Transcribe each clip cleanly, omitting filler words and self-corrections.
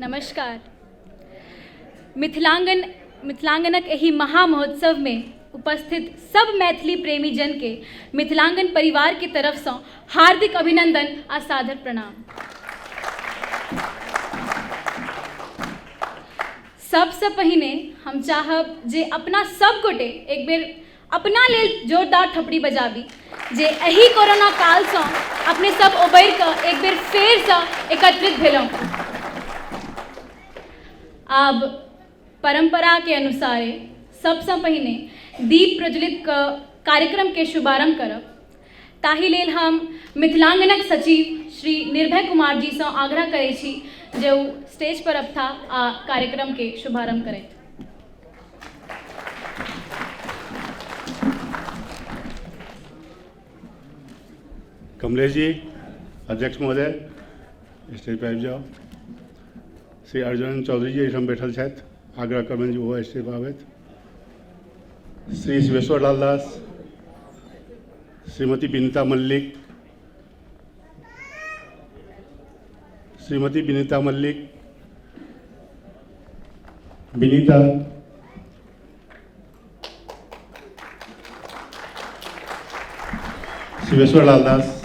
नमस्कार। मिथिलांगनक एहि महामहोत्सव में उपस्थित सब मैथिली प्रेमी जन के मिथिलांगन परिवार के तरफ से हार्दिक अभिनंदन आ सादर प्रणाम। सबसे पहिने हम चाहब जे अपना सब गोटे एक बेर अपना लेल जोरदार थपड़ी बजाबी जे एही कोरोना काल से अपने सब उबरि कऽ एक बेर फेर से एकत्रित भेलहुँ। आब परंपरा के अनुसार सबसे पहिने दीप प्रज्वलित कार्यक्रम के शुभारंभ करब। ताहि लेल हम मिथिलांगनक सचिव श्री निर्भय कुमार जी से आग्रह करै छी जे ओ स्टेज पर अबथा आ कार्यक्रम के शुभारंभ करें। कमलेश जी, अध्यक्ष महोदय, स्टेज पर आबि जाओ। श्री अर्जुन चौधरी जी एहिठाम बैठल छथि, आग्रह करबनि जे ओहो स्टेज पर आबथि। श्री शिवेश्वर लाल दास, श्रीमती विनीता मल्लिक, श्रीमती विनीता मल्लिक, विनीता, शिवेश्वर लाल दास,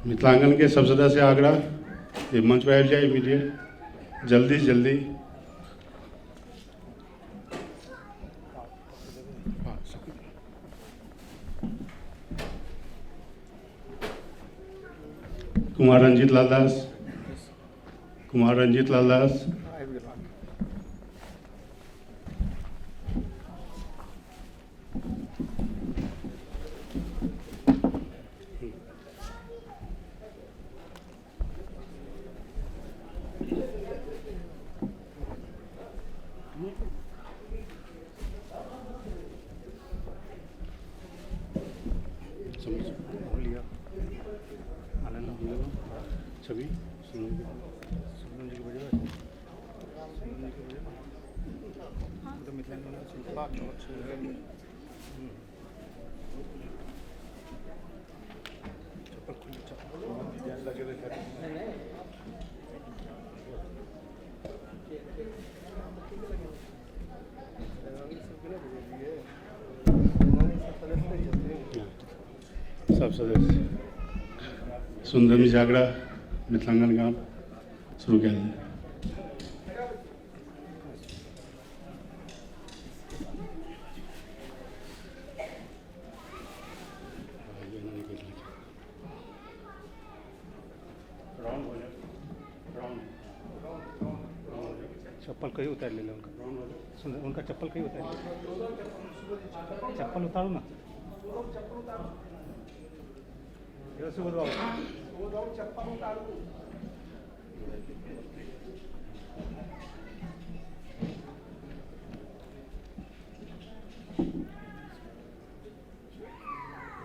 मिथिलांगन के सब सदस्य आग्रह ये मंच पर आबि जाए इमीडिएट, जल्दी से जल्दी। कुमार रंजीत लाल दास, कुमार रंजीत लाल दास, छवि सब सदस्य सुंदर जी आग्रह मिथिलांगन गान शुरू कयल जाय। चप्पल कहीं उतार ले उनका चप्पल कहीं उतार ले, चप्पल उतारो ना। चप्पल उतारो।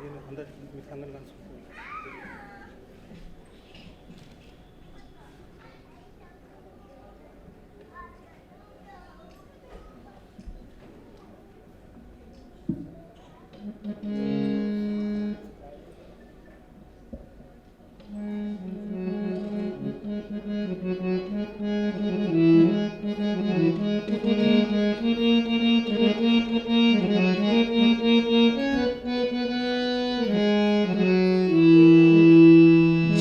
ये अंदर मिथिलांगन गान सुनते हैं।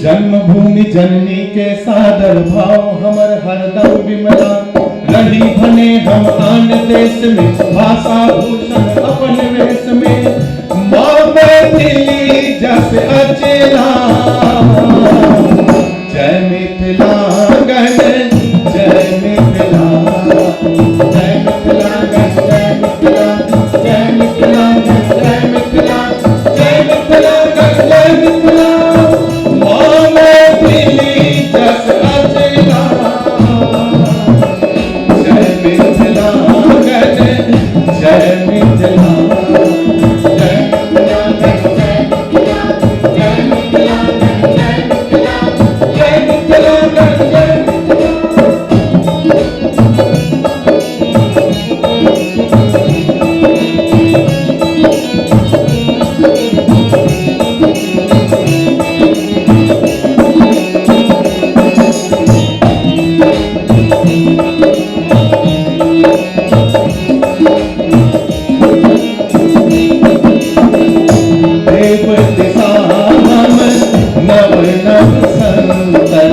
जन्मभूमि जननी के सादर भाव हमर हरदम विमला रही भने हम आन देश में भाषा भूषण अपन वेश में माँ मैथिली जस अचेला जय मिथिलांगन जय मिथिलांगन जय मिथिलांगन जय मिथिलांगन जय मिथिलांगन जय मिथिलांगन जय मिथिलांगन जय मिथिलांगन माँ मैथिली जस अचेला जय मिथिलांगन जय मिथिलांगन जय मिथिलांगन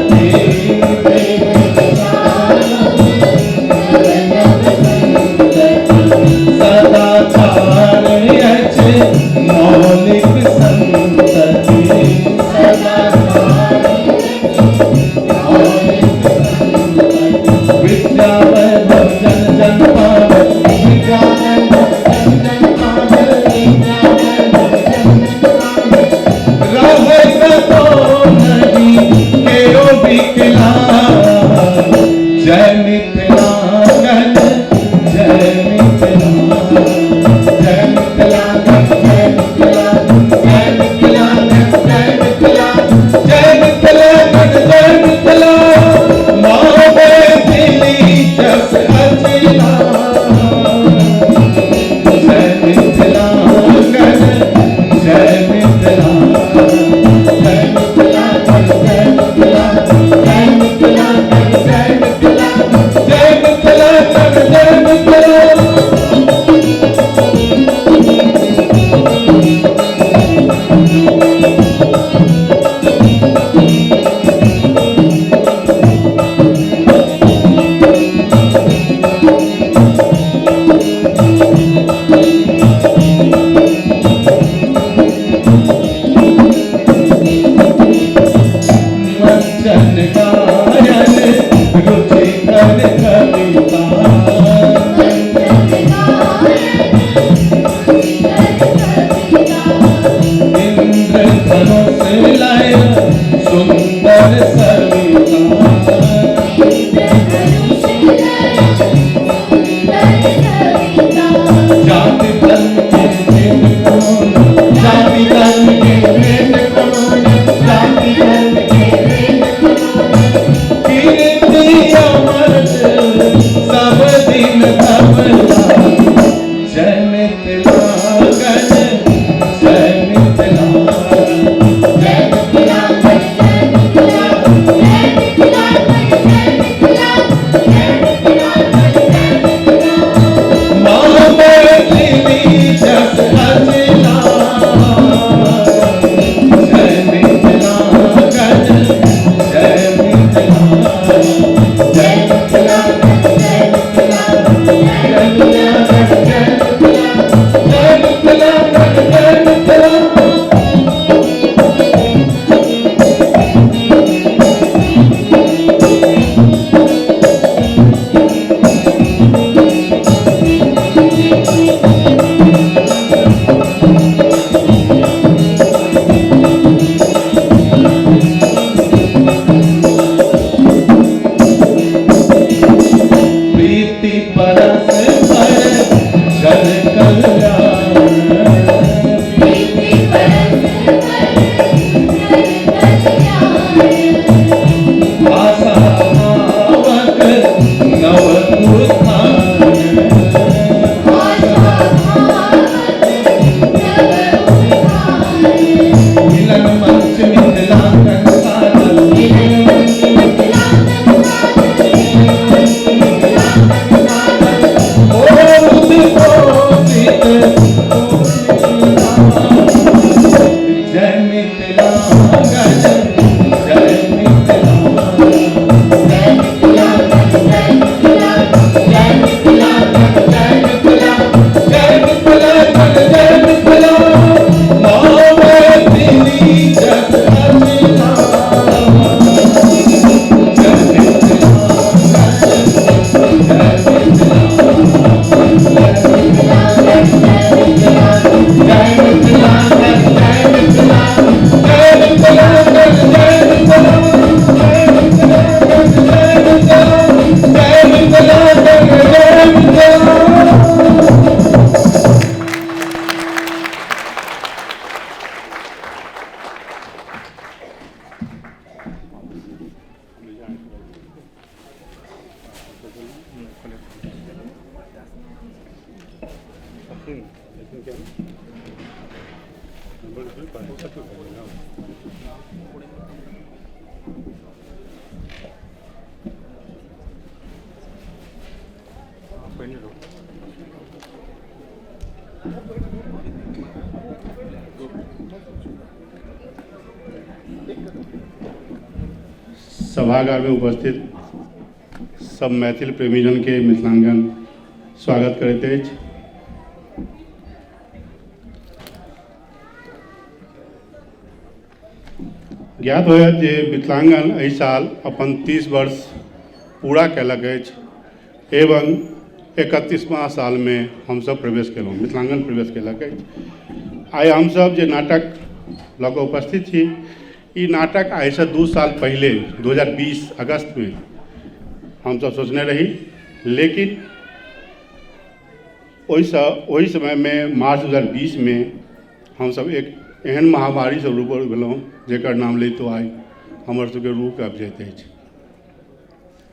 जय मिथिलांगन जय मिथिलांगन जय मिथिलांगन जय मिथिलांगन जय जय मिथिलांगन सभागार में उपस्थित सब मैथिल प्रेमीजन के मिथिलांगन स्वागत करैत अछि। ज्ञात होयत जे मिथिलांगन एहि साल अपन 30 वर्ष पूरा कयलक अछि एवं 31वां साल में हमसब प्रवेश केलहुँ, मिथिलांगन प्रवेश कयलक अछि। आइ हमसब जे नाटक लऽ कऽ उपस्थित छी, ई नाटक आइसँ 2 साल पहले 2020 अगस्त में हमसब सोचने रही, लेकिन ओहि समय में मार्च 2020 में हमसब एक एहन महामारी से रूबरू भेलहुँ जेकर नाम लैतो आइ हमर सबके रूह काँपि जाइत अछि।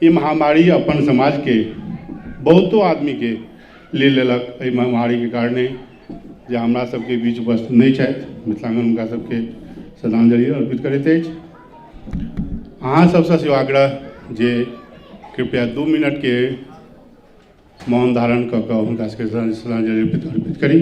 ई महामारी अपन समाज के बहुतो आदमी के ले लेलक। एहि महामारी के कारणे जे हमरा सबके बीच उपस्थित नहीं छथि, मिथिलांगन हुनका सबके श्रद्धांजलि अर्पित करैत अछि। अहाँ सबसँ सेवाग्रह जे कृपया 2 मिनट के मौन धारण कऽ कऽ हुनका सबके श्रद्धांजलि अर्पित करी।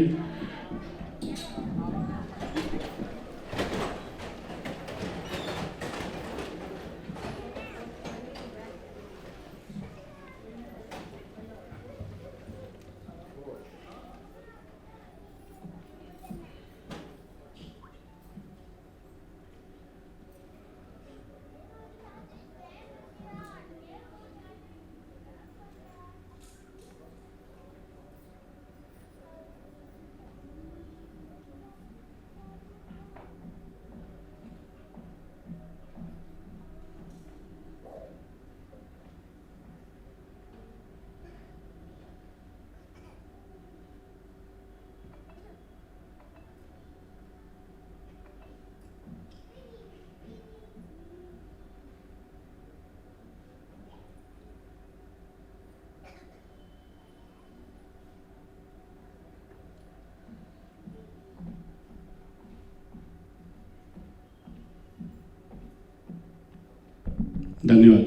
धन्यवाद।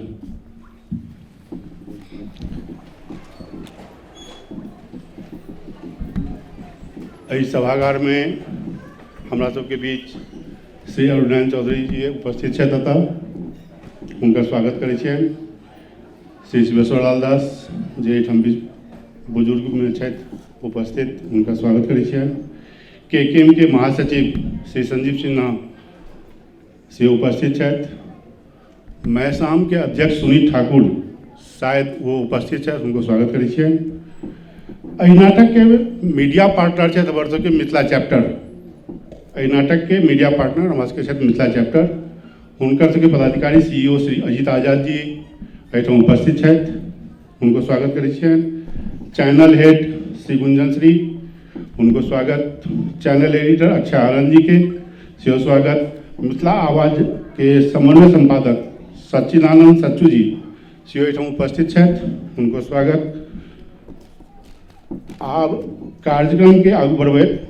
एहि सभागार में हमरा सबके बीच श्री अरुणायण चौधरी जी उपस्थित छथि, एतऽ हुनकर स्वागत करै छियनि। श्री शिवेश्वर लाल दास जे एहिठाम बुजुर्ग में छथि उपस्थित, हुनकर स्वागत करै छियनि। केकेएम के महासचिव श्री संजीव सिन्हा से उपस्थित छथि। मैसाम के अध्यक्ष सुनील ठाकुर शायद वो उपस्थित है, उनको स्वागत करै छियनि। एहि नाटक के मीडिया पार्टनर छथि हमर सबके मिथिला चैप्टर। एहि नाटक के मीडिया पार्टनर हमरा सबके छथि मिथिला चैप्टर। हुनकर सबके पदाधिकारी CEO श्री अजित आजाद जी एहिठाम उपस्थित छथि, उनको स्वागत करै छियनि। चैनल हेड श्री गुंजन श्री, उनको स्वागत। चैनल एडिटर अक्षय आनंद जी के सेहो स्वागत। मिथिला आवाज के समन्वय संपादक सच्चिदानंद सच्चू जी सेहो एहिठाम उपस्थित छथि, उनको स्वागत। आब कार्यक्रम के आगू बढ़बैत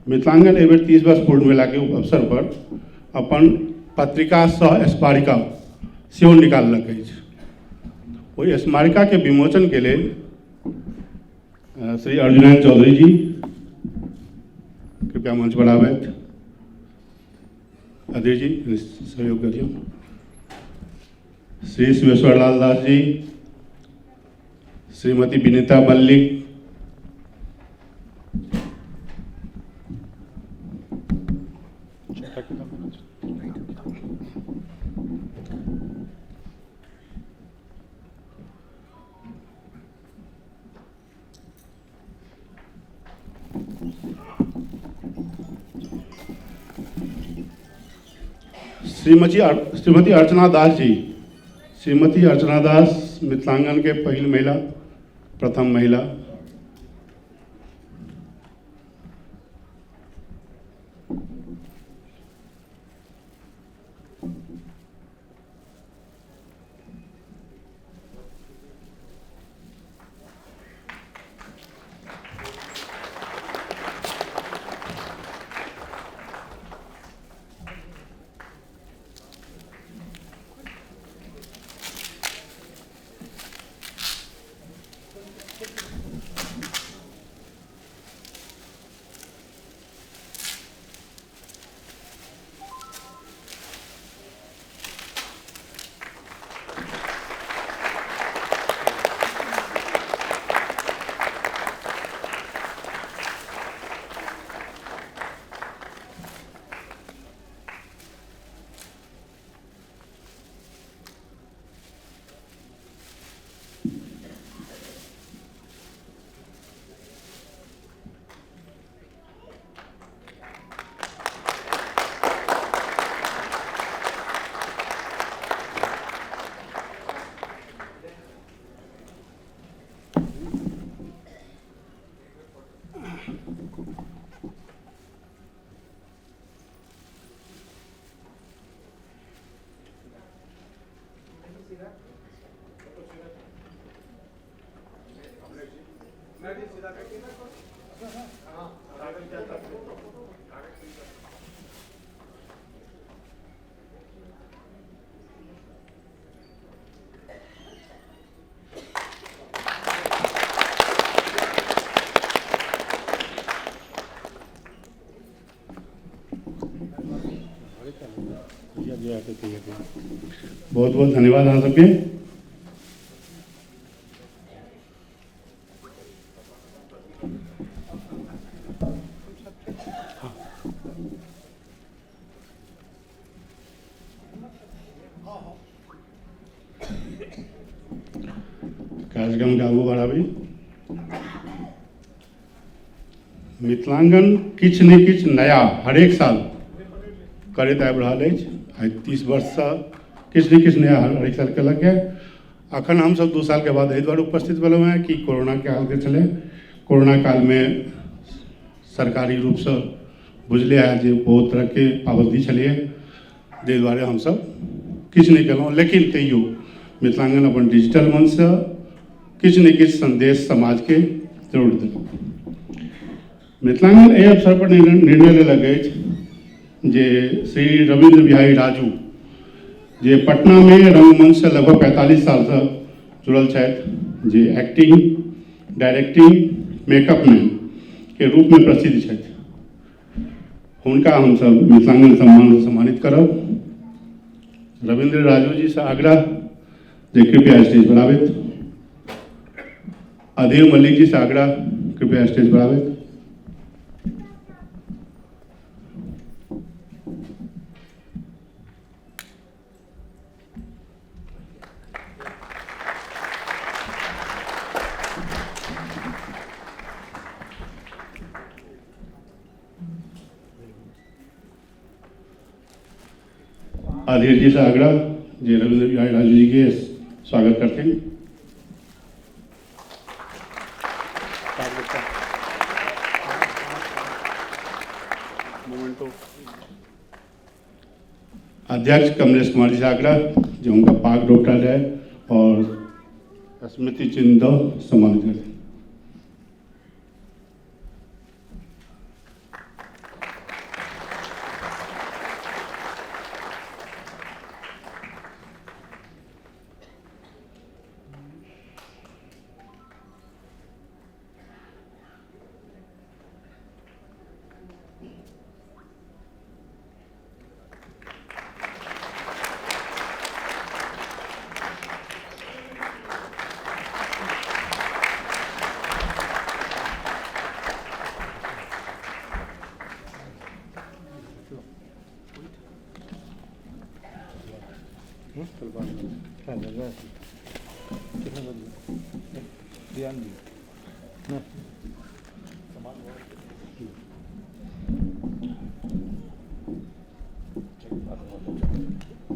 मिथिलांगन एहि बेर 30 वर्ष पूर्ण भेला के अवसर पर अपन पत्रिका सह स्मारिका सेहो निकाललक अछि। ओहि स्मारिका के विमोचन के लेल श्री अरुणायण चौधरी जी कृपया मंच पर आबैत। अधीर जी सहयोग करिए। श्री शिवेश्वर लाल दास जी, श्रीमती विनीता मल्लिक, श्रीमती अर्चना दास जी। श्रीमती अर्चना दास मिथिलांगन के पहिल महिला, प्रथम महिला। बहुत बहुत धन्यवाद आप सबके। कार्यक्रम का आगू बढ़ाबी मिथिलांगन किछ ने किछ नया हरेक साल करैत आबि रहल अछि। आइ 30 वर्षसँ किछु ने किछु नया हरेक साल केलक है। अखन हमसब 2 साल के बाद एहि दुआरे उपस्थित भेलहुँ हैं कि कोरोना के हाल के छलै। कोरोना काल में सरकारी रूप से बुझले है जे बहुत तरह के पाबंदी छलै, ताहि दुआरे हमसब किछु नहि केलहुँ। लेकिन तैयो मिथिलांगन अपन डिजिटल मंच से किछु ने किछु संदेश समाज के जरूर देलक। मिथिलांगन एहि अवसर पर निर्णय लेलक अछि जे श्री रविंद्र बिहारी राजू जे पटना में रंगमंच से लगभग 45 साल से जुड़ल छथि, जे एक्टिंग, डायरेक्टिंग, मेकअप मैन के रूप में प्रसिद्ध छथि, हुनका हमसब मिथिलांगन सम्मान से सम्मानित करब। रविंद्र राजू जी से आग्रह जे कृपया स्टेज पर आबैत। अधीर मलिक जी से आग्रह कृपया स्टेज पर आबैत। अधीर जी से आग्रह जे रविंद्र बिहारी राजू जी के स्वागत करते हैं। अध्यक्ष कमलेश कुमार जी से आग्रह जो उनका पाक डॉक्टर है और स्मृति चिन्ह सम्मानित करते हैं।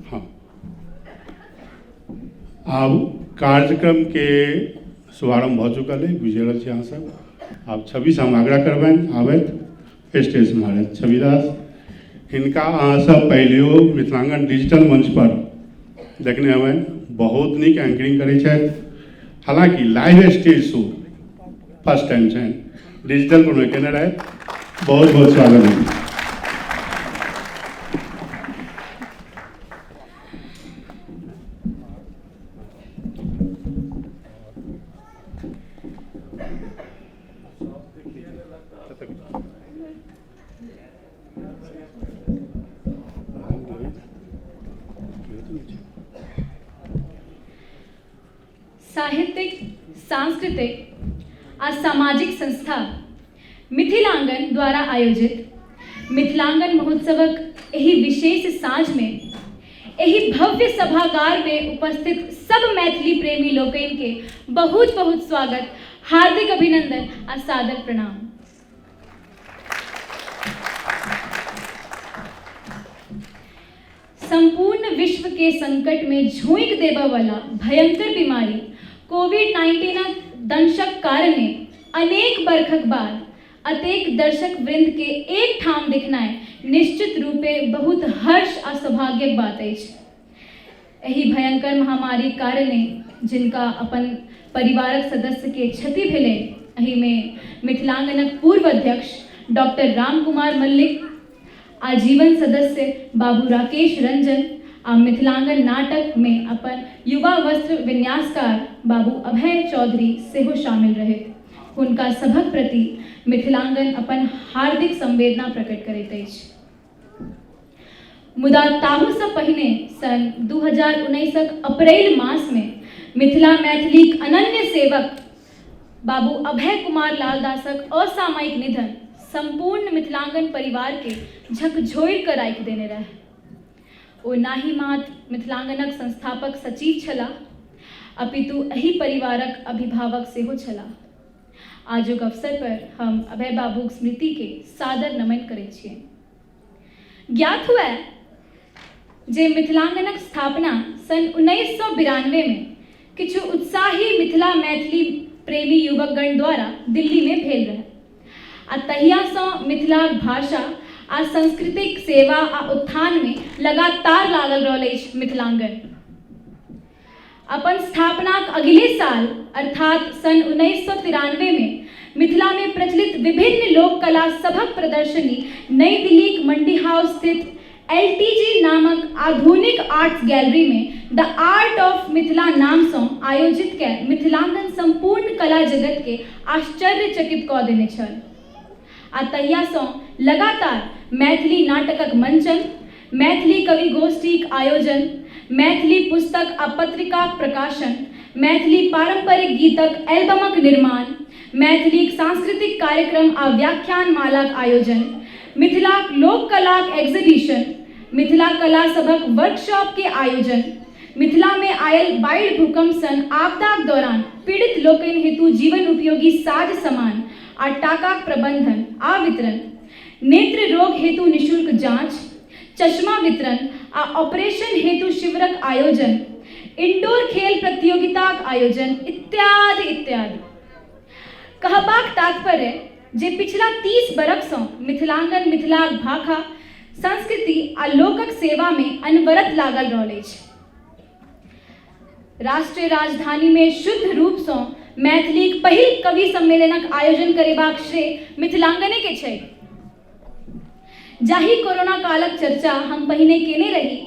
हाँ, अब कार्यक्रम के शुभारंभ हो चुका है। गुजरल यहाँ सब आप छवि से हम आग्रह करबनि आबैत स्टेज मारे छविदास हिनका अहाँ सब पहले मिथिलांगन डिजिटल मंच पर देखने हबनि। बहुत नीक एंकरिंग करै छथि। हालांकि live stage show first time छनि, डिजिटल पर में केने रहथि। बहुत बहुत स्वागत है। साहित्यिक, सांस्कृतिक आ सामाजिक संस्था मिथिलांगन द्वारा आयोजित मिथिलांगन महोत्सवक एहि विशेष साँझ में एहि भव्य सभागार में उपस्थित सब मैथिली प्रेमी लोकनि के बहुत बहुत स्वागत, हार्दिक अभिनंदन आ सादर प्रणाम। संपूर्ण विश्व के संकट में झोंक देबा वाला भयंकर बीमारी कोविड-19 दंशक कारणे अनेक बरखक बाद अतेक दर्शक वृंद के एक ठाम देखनाइ निश्चित रूपे बहुत हर्ष आ सौभाग्यक बात अछि। एहि भयंकर महामारी कारणे जिनका अपन परिवारक सदस्य के क्षति भेलै, एहिमे मिथिलांगनक पूर्व अध्यक्ष डॉक्टर राम कुमार मल्लिक, आजीवन सदस्य बाबू राकेश रंजन आ मिथिलांगन नाटक में अपन युवा वस्त्र विन्यासकार बाबू अभय चौधरी सेहो शामिल रहे। हुनका सभक प्रति मिथिलांगन अपन हार्दिक संवेदना प्रकट करैत अछि। मुदा ताहू से पहिने सन 2019 अप्रैल मास में मिथिला मैथिलीक अनन्य सेवक बाबू अभय कुमार लाल दासक असामयिक निधन संपूर्ण मिथिलांगन परिवार के झकझोरि कर राखि देने रहे। ओ नाही मात्र मिथिलांगनक संस्थापक सचिव छलाह, अपितु एहि परिवारक अभिभावक सेहो छलाह। आजुक अवसर पर हम अभय बाबूक स्मृति के सादर नमन करैत छियै। ज्ञात हुआ जे मिथिलांगनक स्थापना सन 1992 में किछु उत्साही मिथिला मैथिली प्रेमी युवकगण द्वारा दिल्ली में भेल रहे आ तहिया सँ मिथिलाक भाषा आ सांस्कृतिक सेवा आ उत्थान में लगातार लागल रहल अछि। मिथिलांगन अपन स्थापनाक अगिले साल अर्थात सन 1993 में मिथिला में प्रचलित विभिन्न लोक कला सभक प्रदर्शनी नई दिल्लीक मंडी हाउस स्थित LTG नामक आधुनिक आर्ट्स गैलरी में द आर्ट ऑफ मिथिला नाम सँ आयोजित के मिथिलांगन संपूर्ण कला जगत के आश्चर्यचकित कऽ देने छल। आ तहिया सँ लगातार मैथिली नाटकक मंचन, मैथिली कवि गोष्ठीक आयोजन, मैथिली पुस्तक आ पत्रिकाक प्रकाशन, मैथिली पारंपरिक गीतक एल्बमक निर्माण, मैथिलीक सांस्कृतिक कार्यक्रम आ व्याख्यान मालाक आयोजन, मिथिलाक लोक कलाक एग्जीबिशन, मिथिला कला सभक वर्कशॉप के आयोजन, मिथिला में आयल बाढ़ि भूकंप सन आपदाक दौरान पीड़ित लोकनि हेतु जीवन उपयोगी साज सामान आ टाकाक प्रबंधन आ वितरण, नेत्र रोग हेतु निशुल्क जांच, चश्मा वितरण आ ऑपरेशन हेतु शिविरक आयोजन, इंडोर खेल प्रतियोगिताक आयोजन इत्यादि इत्यादि। कहबाक तात्पर्य जे पिछला 30 बरख सँ मिथिलांगन मिथिलाक भाषा, संस्कृति आ लोकक सेवा में अनवरत लागल रहल अछि। राष्ट्रीय राजधानी में शुद्ध रूप सँ मैथिलीक पहिल कवि सम्मेलनक आयोजन करेबाक श्रेय मिथिलांगने के छै। जाहि कोरोना कालक चर्चा हम पहिने केने रही,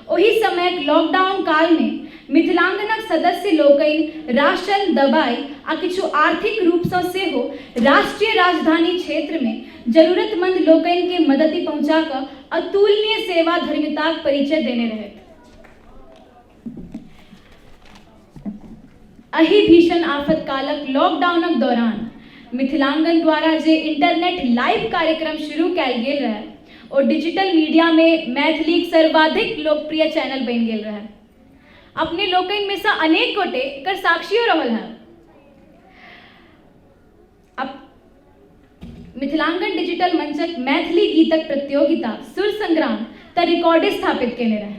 ओहि समयक लॉकडाउन काल में मिथिलांगनक सदस्य लोकनि राशन, दवाई आ किछु आर्थिक रूप सँ सेहो राष्ट्रीय राजधानी क्षेत्र में जरूरतमंद लोकनि के मदति पहुँचा कऽ अतुलनीय सेवा धर्मिताक परिचय देने रहथि। एहि भीषण आफत कालक लॉकडाउनक दौरान मिथिलांगन द्वारा जे इंटरनेट लाइव कार्यक्रम शुरू कयल गेल रहे, ओ डिजिटल मीडिया में मैथिलीक सर्वाधिक लोकप्रिय चैनल बनि गेल रहे। अपने लोकनि में से अनेक गोटे एकर साक्षियो रहल हैं। अब मिथिलांगन डिजिटल मंचक मैथिली गीतक प्रतियोगिता सुर संग्राम त रिकॉर्ड स्थापित केने रहे।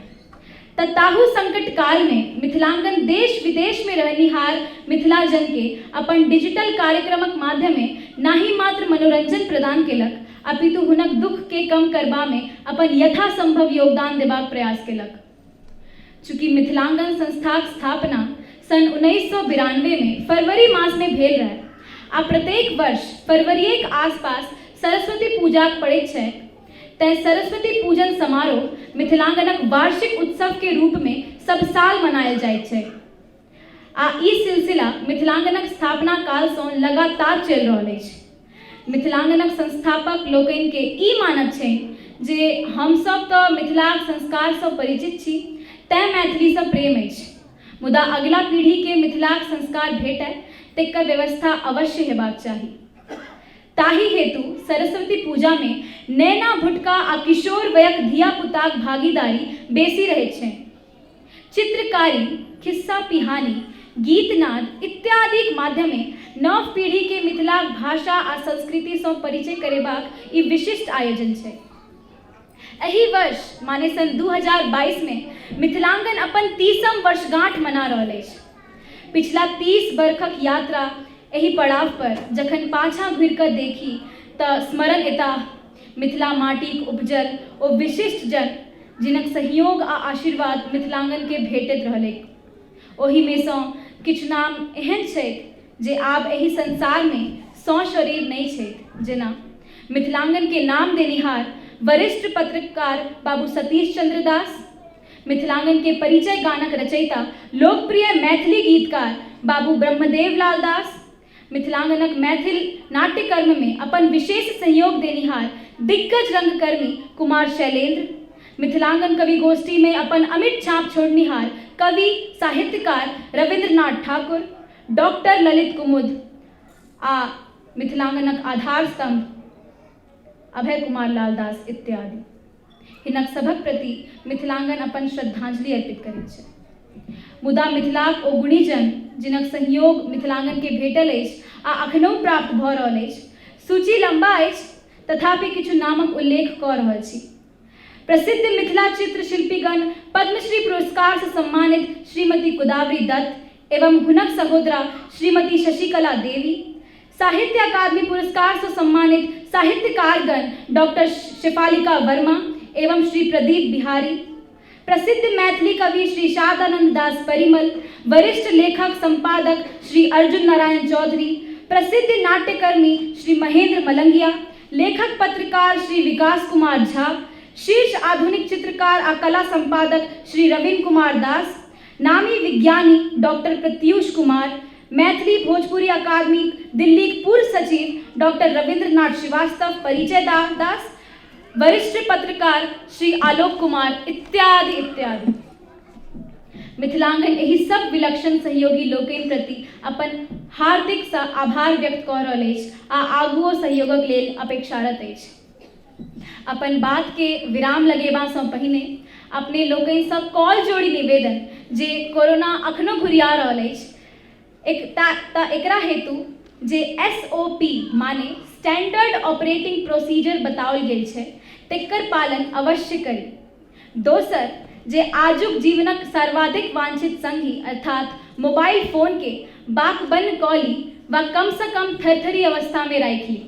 ताहू संकट काल में मिथिलांगन देश विदेश में रहनिहार मिथिलाजन के अपन डिजिटल कार्यक्रमक माध्यमे नाही मात्र मनोरंजन प्रदान केलक, अपितु हुनक दुख के कम करबा में अपन यथासंभव योगदान देबाक प्रयास केलक। चूँकि मिथिलांगन संस्थाक स्थापना सन 1992 में फरवरी मास में भेल रहे आ प्रत्येक वर्ष फरवरीक आसपास सरस्वती पूजाक पड़ैत छै, तैं सरस्वती पूजन समारोह मिथिलांगनक वार्षिक उत्सव के रूप में सब साल मनायल जाइत छै। आ ई सिलसिला मिथिलांगनक स्थापना काल सँ लगातार चलि रहल अछि। मिथिलांगनक संस्थापक लोकनि के ई मानब छै जे हमसब तऽ मिथिलाक संस्कार सँ परिचित छी, तैं मैथिली सँ प्रेम अछि, मुदा अगिला पीढ़ी के मिथिलाक संस्कार भेटय तेकर व्यवस्था अवश्य हेबाक चाही। ताहि हेतु सरस्वती पूजा में नैना भुटका आ किशोर वयक धिया पुताक भागीदारी बेसी रहैत छै। चित्रकारी, खिस्सा पिहानी, गीतनाद इत्यादिक माध्यमे नव पीढ़ी के मिथिलाक भाषा आ संस्कृति सँ परिचय करेबाक ई विशिष्ट आयोजन छै। एहि वर्ष माने सन 2022 में मिथिलांगन अपन 30म वर्षगांठ मना रहल अछि। पिछला 30 बरखक यात्रा एहि पड़ाव पर जखन पाछाँ घुरि कऽ देखी तऽ स्मरण एता मिथिला माटिक उपजल ओ विशिष्ट जन जिनक सहयोग आ आशीर्वाद मिथिलांगनके भेटैत रहलैक। ओहिमेसँ किछु नाम एहन छथि जे आब एहि संसारमे सशरीर नहि छथि, जेना मिथिलांगनके नाम देनिहार वरिष्ठ पत्रकार बाबू सतीश चंद्र दास, मिथिलांगनके परिचय गानक रचयिता लोकप्रिय मैथिली गीतकार बाबू ब्रह्मदेव लाल दास, मिथिलांगनक मैथिल नाट्यकर्म में अपन विशेष सहयोग देनिहार दिग्गज रंगकर्मी कुमार शैलेंद्र, मिथिलांगन कवि गोष्ठी में अपन अमिट छाप छोड़निहार कवि साहित्यकार रविंद्रनाथ ठाकुर, डॉक्टर ललित कुमुद आ मिथिलांगनक आधार स्तंभ अभय कुमार लाल दास इत्यादि। हिनक सभक प्रति मिथिलांगन अपन श्रद्धांजलि अर्पित करैत छै। मुदा मिथिलाक ओ गुणीजन जिनक सहयोग मिथिलांगनके भेटल अछि आ अखनहु प्राप्त भऽ रहल अछि, सूची लम्बा अछि, तथापि किछु नामक उल्लेख कऽ रहल छी। प्रसिद्ध मिथिला चित्रशिल्पीगण पद्मश्री पुरस्कार से सम्मानित श्रीमती गोदावरी दत्त एवं हुनक सहोदरा श्रीमती शशिकला देवी, साहित्य अकादमी पुरस्कार से सम्मानित साहित्यकारगण डॉक्टर शेफालिका वर्मा एवं श्री प्रदीप बिहारी, प्रसिद्ध मैथिली कवि श्री शारदानंद दास परिमल, वरिष्ठ लेखक संपादक श्री अर्जुन नारायण चौधरी, प्रसिद्ध नाट्यकर्मी श्री महेंद्र मलंगिया, लेखक पत्रकार श्री विकास कुमार झा, शीर्ष आधुनिक चित्रकार आ कला संपादक श्री रविंद्र कुमार दास, नामी विज्ञानी डॉक्टर प्रत्यूष कुमार, मैथिली भोजपुरी अकादमी दिल्ली पूर्व सचिव डॉक्टर रविंद्रनाथ श्रीवास्तव परिचय दास, वरिष्ठ पत्रकार श्री आलोक कुमार इत्यादि इत्यादि। मिथिलांगन एहि सब विलक्षण सहयोगी लोकनि प्रति अपन हार्दिक आभार व्यक्त कऽ रहल अछि आ आगुओ सहयोगक लेल अपेक्षारत अछि। अपन बात के विराम लगेबासँ पहिने अपने लोकनि सब कॉल जोड़ी निवेदन जे कोरोना अखनो घुरिया रहल अछि, एकरा हेतु जे SOP माने स्टैंडर्ड ऑपरेटिंग प्रोसीजर बताओल गेल छै तेकर पालन अवश्य करी। दोसर जे आजुक जीवनक सर्वाधिक वांछित संगी अर्थात मोबाइल फोन के बाकबंद कऽ ली वा कम से कम थरथरी अवस्था में राखि ली।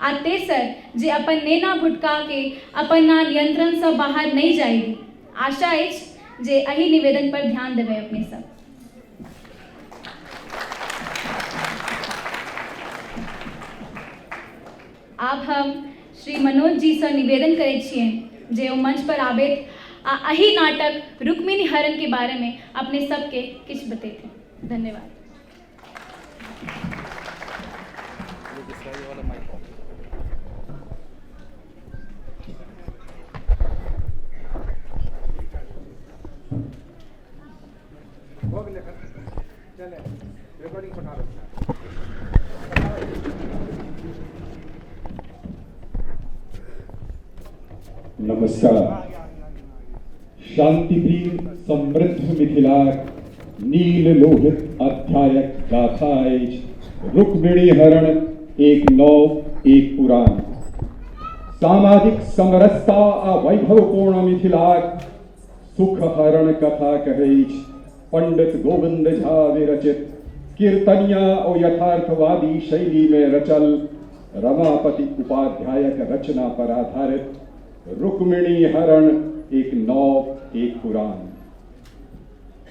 आ तेसर जे अपन नेना भुटका के अपना नियंत्रण से बाहर नहीं जाय दी। आशा अछि जे एहि निवेदन पर ध्यान देबै अपने सब। आब हम श्री मनोज जी से निवेदन करै छियनि जे ओ मंच पर आबैत आ एहि नाटक रुक्मिणी हरण के बारे में अपने सबके किछु बतेथिन। धन्यवाद। नमस्कार। शांतिप्रिय समृद्ध मिथिलाक नील लोहित अध्यायक गाथा अछि रुक्मिणी हरण एक नव एक पुराण। सामाजिक समरसता आ वैभवपूर्ण मिथिलाक सुख हरण कथा कहैछ पंडित गोविंद झा विरचित कीर्तनिया और यथार्थवादी शैली में रचल रमापति उपाध्यायक रचना पर आधारित रुक्मिणी हरण एक नव एक पुराण।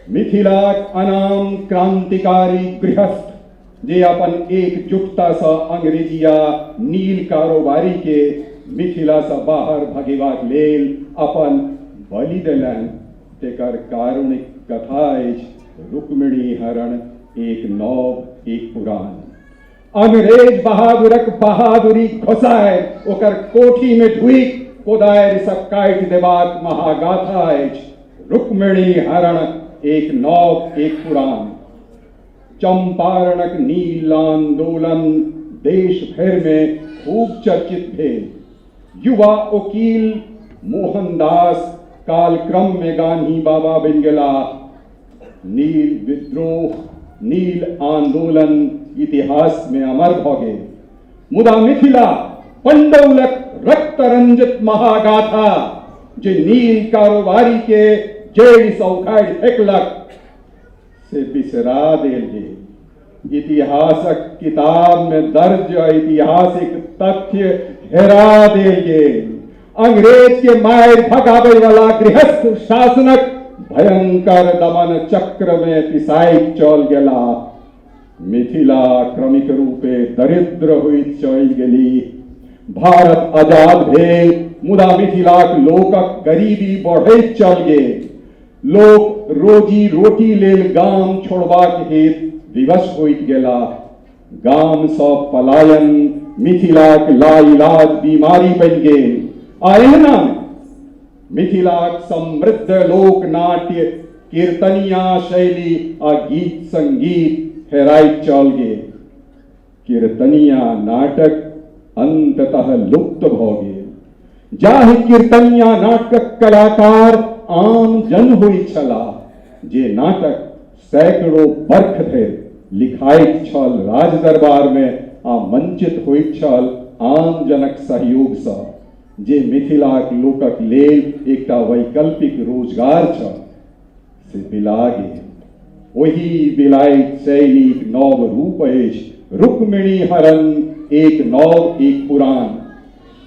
मिथिलाक अनाम क्रांतिकारी गृहस्थ जे अपन एकजुटता से अंग्रेजिया नील कारोबारी के मिथिला से बाहर भगेबाक लेल अपन बलि देलनि तेकर कारुणिक कथा अछि रुक्मिणी हरण एक नव एक पुराण। अंग्रेज बहादुरक बहादुरी घोसाय ओकर कोठी में ढुकि कोदारि सब काटि देबाक महागाथा अछि रुक्मिणी हरण एक नव एक पुराण। चंपारणक नील आंदोलन देश भर में खूब चर्चित भेल। युवा वकील मोहनदास कालक्रम में गांधी बाबा बनि गेलाह। नील विद्रोह नील आंदोलन इतिहास में अमर भ गेल। मुदा मिथिला पंडौलक रक्त रंजित महागाथा जे नील कारोबारी के जेल से उखाड़ि फेंकलक से बिसरा देल गेल। इतिहासक किताब में दर्ज ऐतिहासिक तथ्य हेरा देंगे। अंग्रेज के मायर भगावे वाला गृहस्थ शासनक भयंकर दमन चक्र में पिसाई चल गेला। मिथिला क्रमिक रूपे दरिद्र हुई चल गेली। भारत आजाद भेल मुदा मिथिलाक लोकक गरीबी बढ़ैत चल गेल। लोक रोजी रोटी लेल गाम छोड़बाक हेतु विवश होइत गेला। गाम सँ पलायन मिथिलाक लाइलाज बीमारी बनि गेल। आ एहना मिथिलाक समृद्ध लोक नाट्य कीर्तनिया शैली आ गीत संगीत हेराइत चल गेल। कीर्तनिया नाटक अंततः लुप्त भ गेल। जाहि कीर्तनिया नाटक कलाकार आम जन होइत छलाह, जे नाटक सैकड़ों वर्ष धरि लिखाइत छल राज दरबार में आ मंचित होइत छल आम जनक सहयोग सँ, जे मिथिलाक लोकक लेल एकटा वैकल्पिक रोजगार छल, से बिला गेल। ओही बिलाइत शैलीक नव रूप अछि रुक्मिणी हरण एक नव एक पुराण।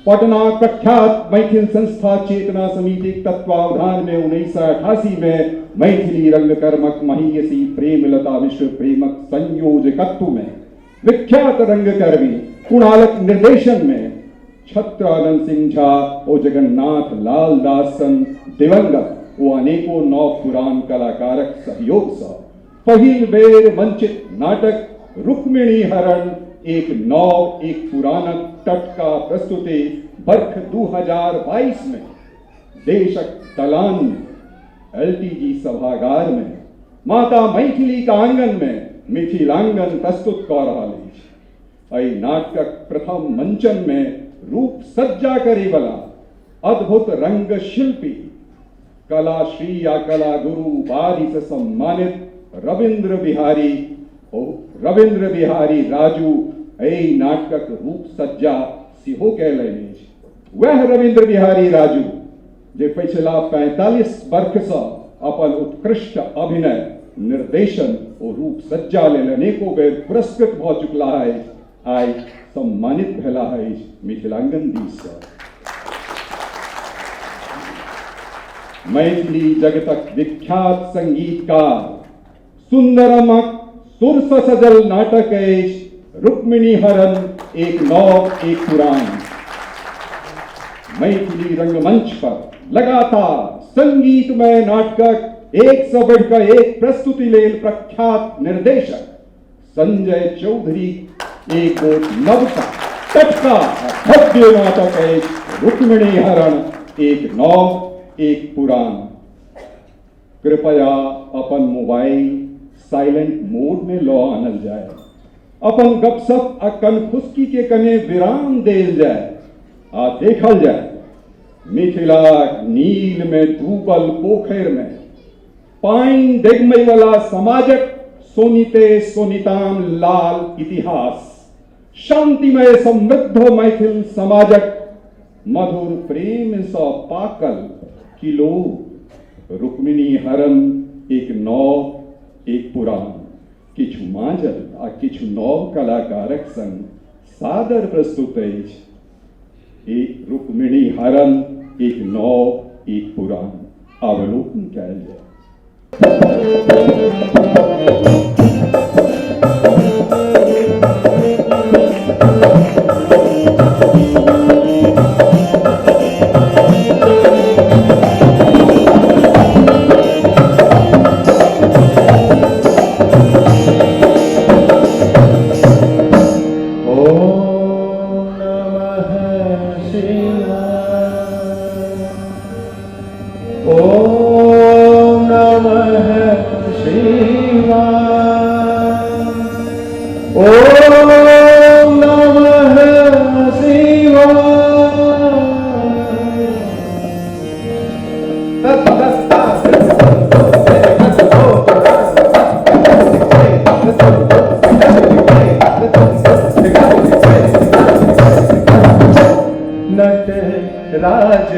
पटना प्रख्यात मैथिल संस्था चेतना समिति तत्वावधान में 1988 में मैथिली रंगकर्मक महियसी प्रेमलता विश्व प्रेमक संयोजकत्व में विख्यात रंगकर्मी कुणालक निर्देशन में छत्रानंद सिंह झा और जगन्नाथ लाल दास सन दिवंगत वो अनेकों नव पुराण कलाकारक सहयोग सँ पहिल बेर मंचित नाटक रुक्मिणी हरण एक नव एक पुराणक टटका प्रस्तुति वर्ष 2022 में देशक दलान में एलटीजी सभागार में माता मैथिली का आंगन में मिथिलांगन प्रस्तुत कर रहा है। एहि नाटक प्रथम मंचन में रूप सज्जा करे वाला अद्भुत रंग शिल्पी कला श्री या कला गुरु उपाधि से सम्मानित रविंद्र बिहारी राजू एहि नाटक रूप सज्जा सिहो कैलनि। वह रविंद्र बिहारी राजू जे पिछला 45 वर्ष से अपन उत्कृष्ट अभिनय निर्देशन और रूप सज्जा लेल अनेकों बेर पुरस्कृत भ चुकला है, आई सम्मानित भेला है मिथिलांगन दिस सँ। मैथिली जगतक विख्यात संगीतकार सुंदरमक सुर सँ सजल नाटक अछि रुक्मिणी हरण एक नव एक पुराण। मैथिली रंगमंच पर लगातार संगीतमय नाटक एक से बढ़कर एक प्रस्तुति लेल प्रख्यात निर्देशक संजय चौधरी एक नवका टटका भव्य नाटक अछि रुक्मिणी हरण एक नव एक पुराण। कृपया अपन मोबाइल साइलेंट मोड में लऽ आनल जाए, अपन गपशप आ कनखुसकी के कने विराम देल जाए आ देखल जाए मिथिला नील में डूबल पोखर में पानि डेगमय वाला समाजक सोनिते सोनिताम लाल इतिहास, शांतिमय समृद्ध मैथिल समाजक मधुर प्रेम सँ पाकल किलो रुक्मिणी हरण एक नव एक पुराण किछु मांझल आ किछु नव कलाकारक संग सादर प्रस्तुत अछि एक रुक्मिणी हरण एक नव एक पुराण। अवलोकन कयल जाय। राज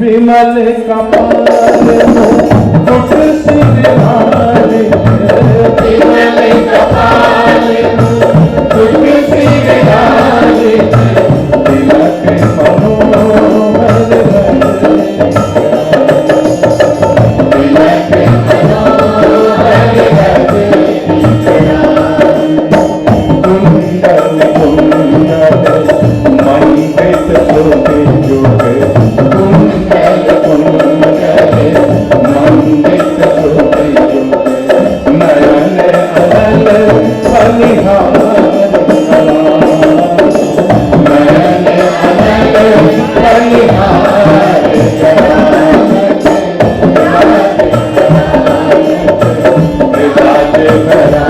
विमल कपाल मुख सिरहारे, विमल कपाल मुख सिरहारे, तिलक मनोहर तिलक मनोहर कुंडल कुंडल मंडित शोभे जोगे, कुंडल कुंडल मंडित शोभे जोगे, नयन अनल बलिहार नयन अनल बलिहार राज भरा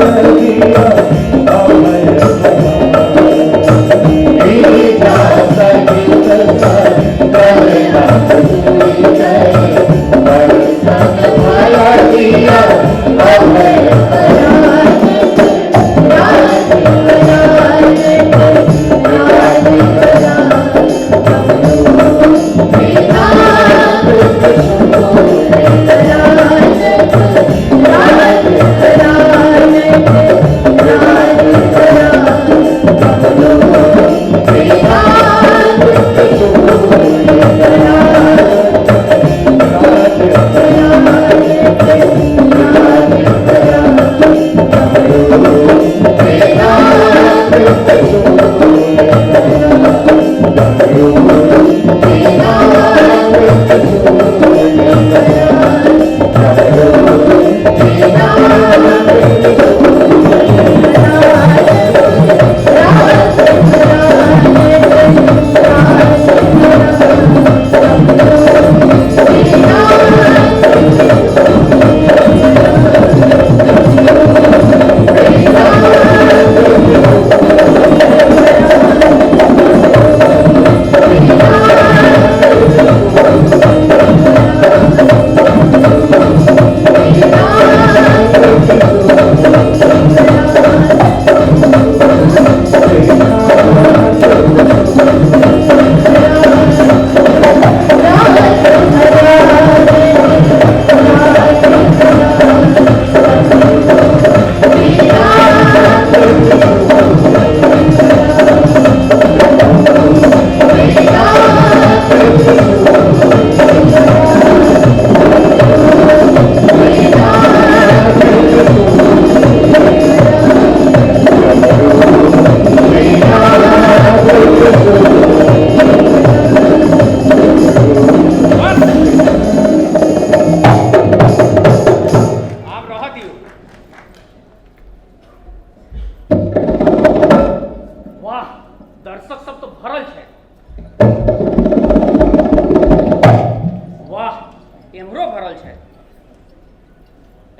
Hallelujah.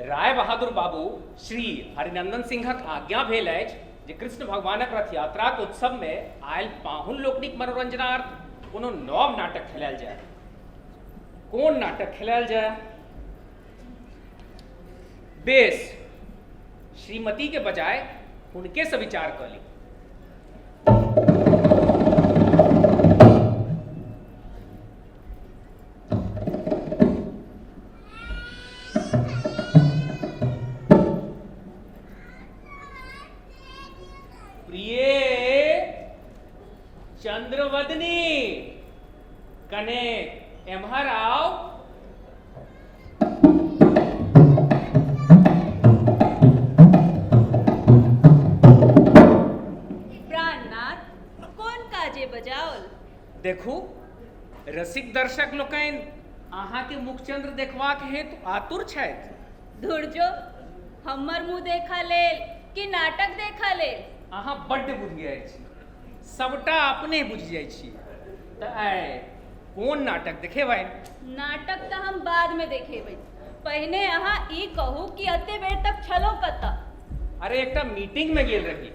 राय बहादुर बाबू श्री हरिनंदन सिंहक आज्ञा भेल अछि जे कृष्ण भगवानक रथ यात्राक उत्सव में आयल पाहुन लोकनिक मनोरंजनार्थ कोनो नव नाटक खेलायल जाय। कोन नाटक खेलायल जाय? बेस, श्रीमती के बजाय उनके से विचार कर ली। चंद्रवदनी कने एम्हर आओ। प्राणनाथ कोन काजे बजाओल? देखू रसिक दर्शक लोकनि अहाँ के मुखचंद्र देखबाक हेतु आतुर छथि। धुरजो हमर मुंह देखा लेल कि नाटक देखा लेल? अहाँ बड्ड बुधिया छी, सबटा अपने बुझ जाइ छी। त आइ कोन नाटक देखेबै? नाटक त हम बाद में देखेबै, पहिने अहाँ ई कहू कि अते बेर तक छलो कतऽ? अरे एकटा मीटिंग में गेल रही।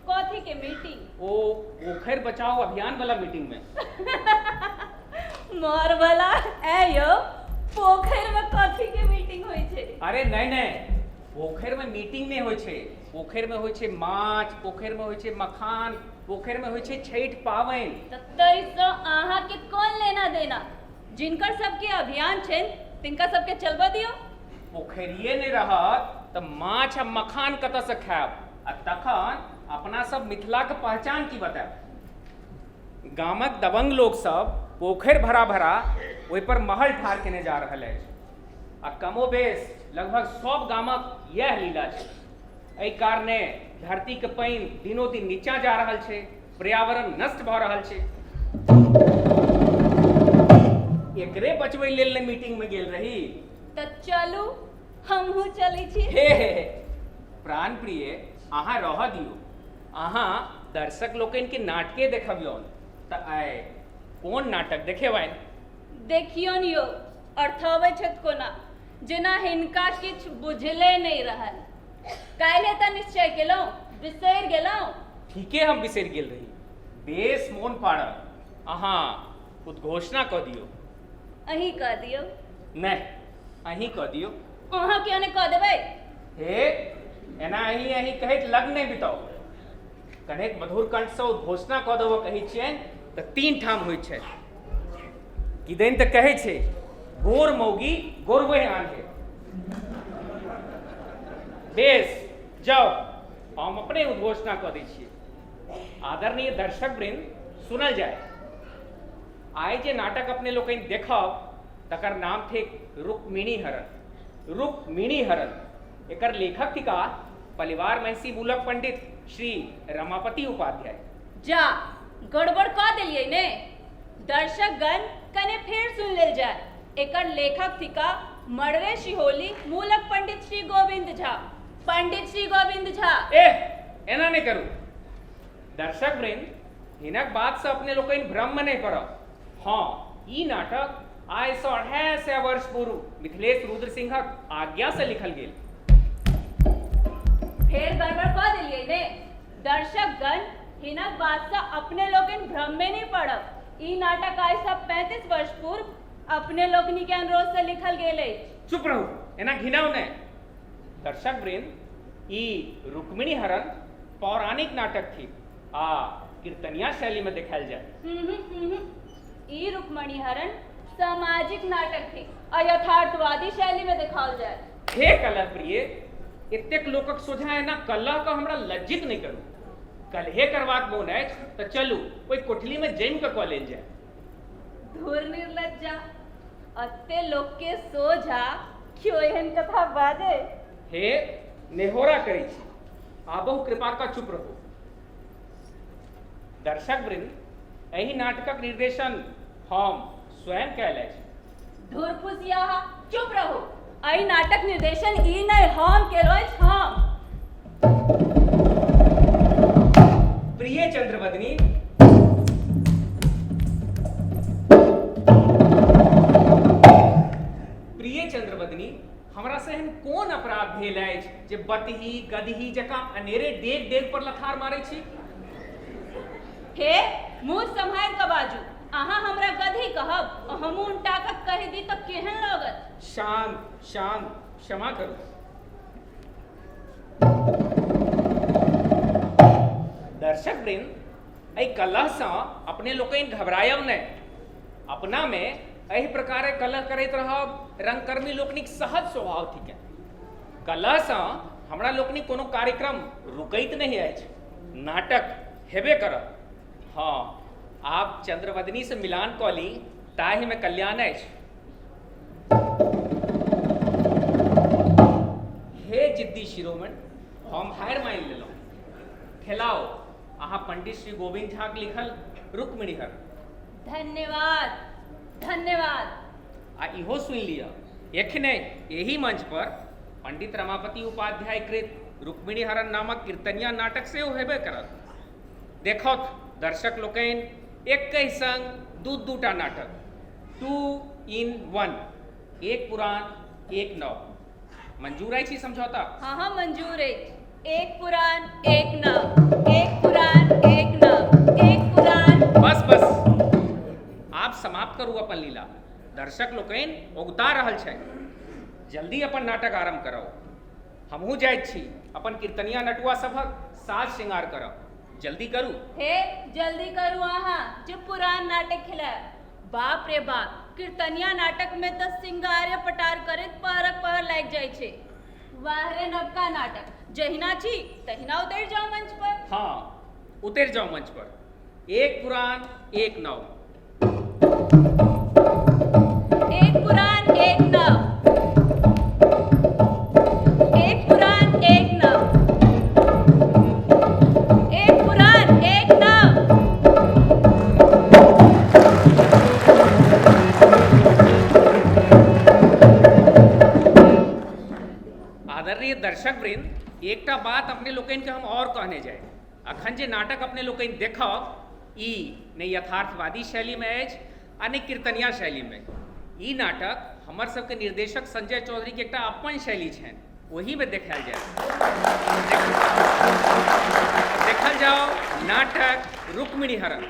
कथी के मीटिंग? ओ पोखर बचाओ अभियान वाला मीटिंग में। मोर वाला ए यो पोखर में कथी के मीटिंग होय छै? अरे नहीं नहीं, पोखर में मीटिंग नहीं होय छै। पोखर में होय छै माछ, पोखर में होय छै मखान, पोखर में होय छै छठ पावनि। तैसँ अहाँ के कोन लेना देना? जिनकर सबके अभियान छनि तिनका सबके चलबऽ दियौ। पोखरिये नहीं रहत त माछ आ मखान कतऽ से खायब? आ तखन अपना सब मिथिला के पहचान की बतायब? गामक दबंग लोग सब पोखर भरा भरा ओहि पर महल ठाढ़ केने जा रहल अछि। आ कमोबेश लगभग सब गामक यह लीला छै। एहि कारणे धरती के पानि दिनों दिन नीचा जा रहल छै, पर्यावरण नष्ट भ रहल छै। एकरे बचबै लेल ने मीटिंग में गेल रही। त चलू हमहू चलै छी। हे प्राण प्रिय, अहाँ रह दियौ। अहाँ दर्शक लोकनि के नाटके देखबियौन। त आइ कोन नाटक देखेबनि? देखियौन यौ, अर्थबै छथि कोना जेना हिनका किछु बुझले नहि रहल। काल्हि त निश्चय केलहुँ, बिसरि गेलहुँ। ठीके हम बिसरि गेल रही। बेस मोन पाड़ब। अहाँ उद्घोषणा कऽ दियौ। अहीं कह दियौ। नहीं, अहीं कऽ दियौ। अहाँ किया नहि कह देबै? हे एना अहीं अहीं कहैत लग नहि बिताउ। कनेक मधुर कंठ से उद्घोषणा कऽ देबऽ कहै छियनि तऽ 3 ठाम होइ छै। किदैन तऽ कहै छै गोर मौगी गोरबे आन्हे। बेस जाओ, हम अपने उद्घोषणा कऽ दै छियै। आदरणीय दर्शक वृंद, सुनल जाय। आइ जे नाटक अपने लोकनि देखब तकर नाम थिक रुक्मिणी हरण। रुक्मिणी हरण एकर लेखक थिका परिवार महसी मूलक पंडित श्री रमापति उपाध्याय। जा गड़बड़ कह दिलिए ने। दर्शक गण कने फिर सुन लेल जाए। एकर लेखक थिका मड़वे शिहोली मूलक पंडित श्री गोविंद झा। पंडित श्री गोविंद झा। एना नहीं करू। दर्शक वृंद, हिनक बात से अपने लोग भ्रम में नहीं पड़ा। हाँ, ई नाटक आय 150 वर्ष पूर्व मिथिलेश रुद्र सिंहक आज्ञा से लिखल गेल। फिर गड़बड़ कह दिलिए ने। दर्शक गण हिनक बात से अपने लोग भ्रम में नहीं पड़ब। ई नाटक आय सब 35 वर्ष पूर्व अपने लोगनी के अनुरोध से लिखल गेल। चुप रहो, एना घिनाओ ने। दर्शक वृंद, ई रुक्मिणी हरण पौराणिक नाटक थी आ कीर्तनिया शैली में दिखाल जाए। ई रुक्मिणी हरण सामाजिक नाटक थी और यथार्थवादी शैली में दिखाल जाए। हे कला प्रिय, इतने लोकक सोझा है ना कला का हमरा लज्जित नहीं करू। कलहे करवाक मोन है तो चलू कोई कोठली में जैन का कॉलेज जाए। धुर निर्लज्जा, अत्ते लोग के सोझा क्यों एहन कथा बाजे। हे नेहोरा करी छी, आबहु कृपा का चुप रहो। दर्शक वृंद, एही नाटकक निर्देशन हम स्वयं कैले छी। धुर फुसिया, चुप रहो। आई नाटक निर्देशन ई नहीं हम केलो हम। प्रिय चंद्रवदनी, प्रिय चंद्रवदनी, हमरा से हम कोन अपराध भेल अछि जे बतही गदही जका अनेरे डेग डेग पर लथार मारै छी। हे मुंह संभाल के बाजू। अहाँ हमरा गधी कहब, हमू उनटा के कह दी तो केहन लागत। शांत शांत, क्षमा करू। दर्शक वृंद, एहि कलह से अपने लोकनि घबरायब नहीं। अपना में एहि प्रकार कलह करैत रहब रंगकर्मी लोकनिक सहज स्वभाव थिके। कलह से हमरा लोकनि कोनो कार्यक्रम रुकैत नहीं अछि। नाटक हेबे करत। हाँ, आप चंद्रवदनी से मिलान कऽ ली ताहि में कल्याण अछि। हे जिद्दी शिरोमणि, हम हार मान लेलहुँ। खेलाओ अहाँ पंडित श्री गोविंद झा के लिखल रुक्मिणी हरण। धन्यवाद धन्यवाद। आ इहो सुन लिया, एखने यही मंच पर पंडित रमापति उपाध्याय कृत रुक्मिणी हरण नामक कीर्तनिया नाटक से हेबे करत। देखो दर्शक लोकनि एक संग दूटा नाटक 2 in 1, एक पुराण एक नव। मंजूर है छी समझौता? हाँ हाँ मंजूर है। एक पुराण एक नव, एक पुराण एक नव, एक पुराण। बस बस, आप समाप्त करू अपन लीला। दर्शक लोकनि उगता रहल छै। जल्दी अपन नाटक आरंभ कराओ। हमहू जाइत छी अपन कीर्तनिया नटुआ सभक साज श्रृंगार करब। जल्दी करू। हे जल्दी करू। अहाँ जो पुरान नाटक खिला, बाप रे बाप, कीर्तनिया नाटक में तो सिंगारे पटार करे पहर लाग जाय छे। वाह रे नवका नाटक, जहिना छी तहिना उतर जाओ मंच पर। हाँ, उतर जाओ मंच पर। एक पुराण एक नव। एक पुराण एक नव, एक पुराण एक नव, एक पुराण एक नव। आदरणीय दर्शक वृंद, एकटा बात अपने लोकनि के हम और कहने जाए। अखन जे नाटक अपने लोकनि देखब, ई ने यथार्थवादी शैली में अछि आ ने कीर्तनिया शैली में। ई नाटक हमर सबके निर्देशक संजय चौधरी के एकटा अपन शैली छनि, वही में देखायल जाए। देखल जाओ नाटक रुक्मिणी हरण।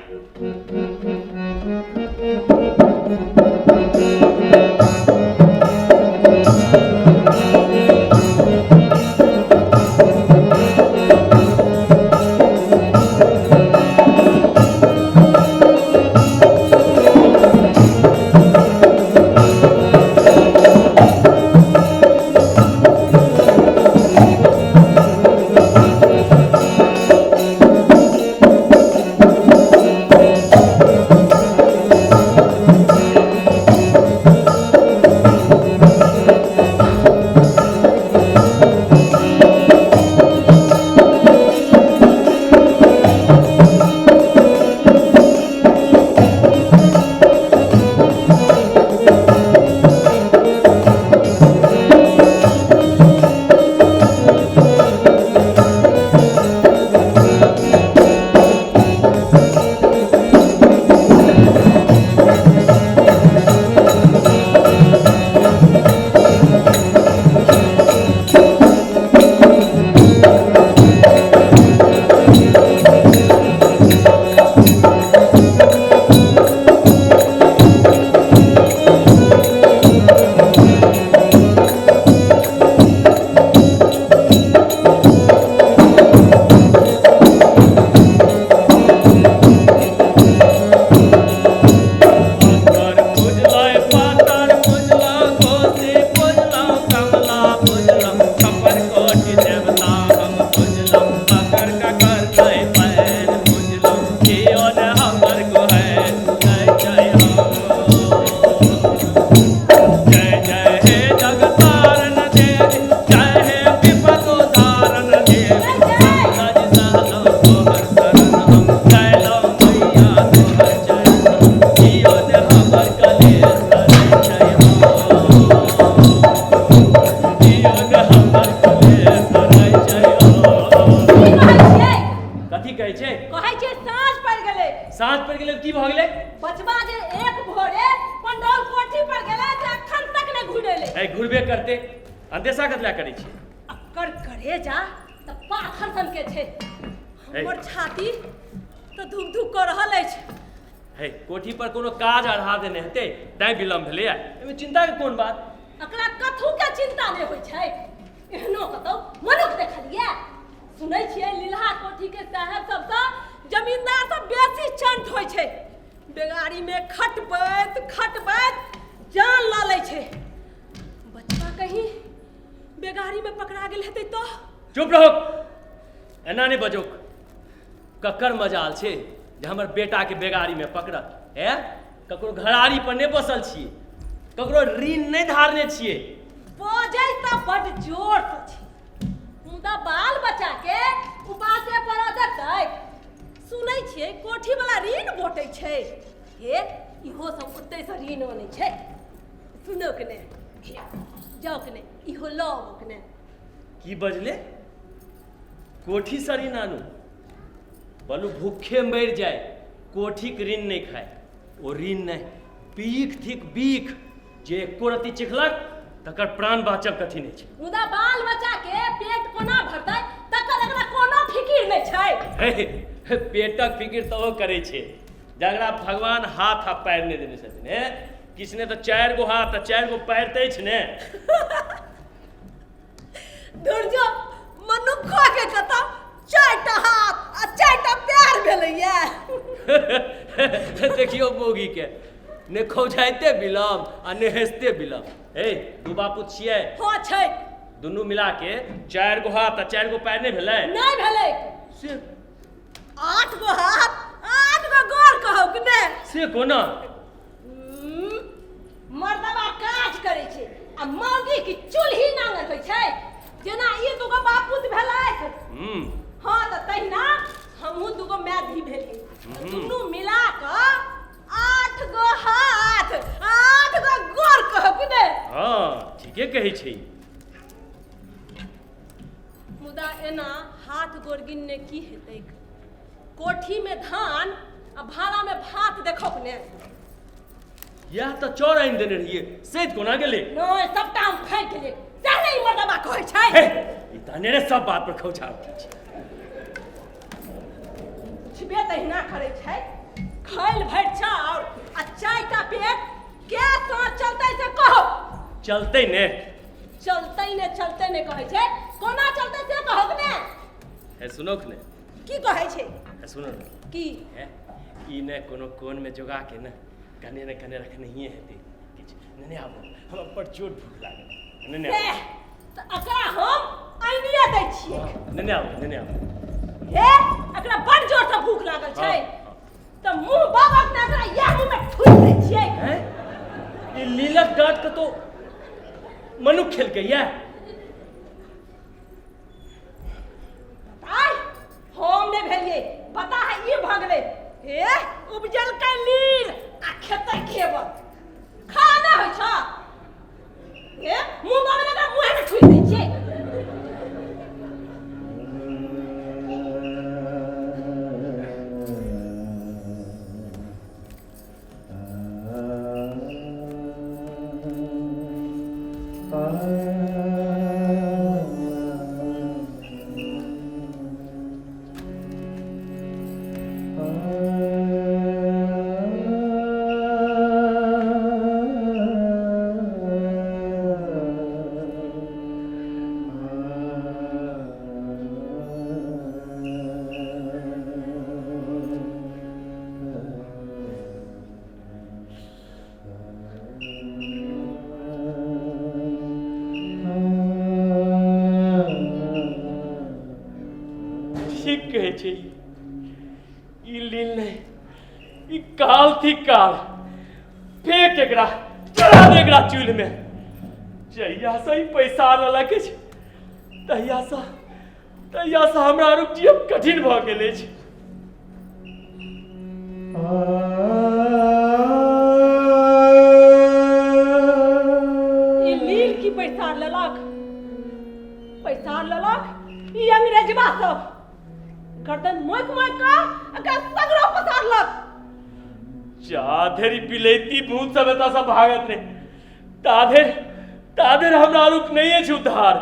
कहै छै? कहै छै साँझ पड़ि गेलै। साँझ पड़ि गेलै की भऽ गेलै? बचबा जे एक भोरे पंडौल कोठी पर गेलै से अखन तक नहि घुरेलै। ए घुरबे करते, अंदेशा कतला करै छै? अक्कर करे जा त पाथर सन के छै। हमर छाती त धुक धुक कर रहल अछि। है कोठी पर कोनो काज अढ़ा देने हेतै तैं विलम्ब भेलै। एहिमे चिंता के कोन बात? अकरा कथू के चिंता नहि होइ छै। एहनो कतौ मनुख देखलियै? सुनै छियै लीलहा कोठी के साहब सबसँ जमींदार सब बेसी चंट होइ छै। बेगारी में खटबैत खटबैत जान ला लै छै। बचबा कहीं बेगारी में पकड़ा गेल हेतै तो? चुप रहो, एना नहीं बजो। ककर मजाल छै जे हमर बेटा के बेगारी में पकड़त? है ककरो घरारी पर नहीं बसल छिए, ककरो ऋण नहीं धारने छिए। बजै त बड जोर से छै, मुदा बाल बच्चा के उपासे पर देतै। सुनै छियै कोठी वाला ऋण बोटै छै। हे इहो सब ओतै से ऋण बनै छै। सुनो कने जाओ कने इहो लो कने। की बजले? कोठी से ऋण आनू? बोलू भूखे मर जाए कोठी के ऋण नहीं खाए। ओ ऋण नहीं, बीख थिक बीख, जे एको रत्ती चिखलक तकर प्राण बाचक कथी नहीं छै। मुदा बाल बच्चा के पेट कोना भरतै तकर एकरा कोनो फिकिर नहीं छै। पेटक फिकिर तो करे छे जकरा भगवान हाथ आ पैर नहीं देने छथिन। है किसने तो 4 गो हाथ आ 4 गो पैर तै छै ने। दुर्जो मनुक्खो के कतौ 4टा हाथ आ 4टा पैर भेलैया। देखियो बोगी के ने खौझाइते बिलम आ ने हंसते बिलम। हे दू बापू छियै? हाँ छै। दुनू मिला के 4 गो हाथ आ 4 गो पैर नहीं भेलै? नहीं भेलै। से 8 गो हाथ 8 गो गोर कहौ कि ने? से कोना? मर्दबा काज करै छै आ मौगी की चूल्ही नांगर होइ छै। जेना ई दुगो बापूत भेलै। हाँ त तहिना हमहू दुगो मैधी भेलियै। दुनू मिला क 8 गो हाथ 8 गो गोर कहौ कि ने? हाँ ठीके कहै छै। मुदा एना हाथ गोर गिनने की हेतै? कोठी में धान आ भाड़ा में भात देखौ कि ने? यह तो चौर आनि देने रहिए, सैत कोना गेलै? नहीं सबटा हम फेंक गेलियै। जाने ई मर्दबा कहै छै। हे ई तने रे सब बात पर खौझा उठै छै। छिबे तहिना करै छै। खैल भरि चाउर आ 4टा पेट के साथ चलतै से कहो? चलतै ने? चलतै ने कहै छै। कोना चलतै से कहो कि ने? है सुनो ने की कहै छै? है सुनो ने की है ई ने कोनो कोन में जोगा के ने कने रखने ही हेतै किछ ने आबो। हमरा बड़ जोर भूख लागल ने त एकरा हम आइडिया दै छियै। ने आबो। हे एकरा बड़ जोर से भूख लागल छै त मुंह बाबक ने एकरा याही में ठुइ दै छियै। हैं ई लीलक डांट के तो मनुख खेलकै या? आय हम ने भेलियै पता है ई भ गेलै। हे उपजल के लील आ खेतै खेबर खाना होइ छ। हे मुंह बाबक ने मुंह में ठुइ दै छियै। ठीक कहै छै ई लील नहीं, ई काल थी काल। फेंक एकरा, चढ़ा दे एकरा चूल्ह में। जहिया से ही पैसा ललक छै तहिया से हमरा रुक जीव कठिन भ गेल छै। ई लील की पैसा ललक ई अंग्रेजबा सब गर्दन मोक का अगर सगरो पसारलक। चाधेरी बिलेती भूत सब एता सब भागत रे। ताधेर हमरा रुक नहीं है उद्धार।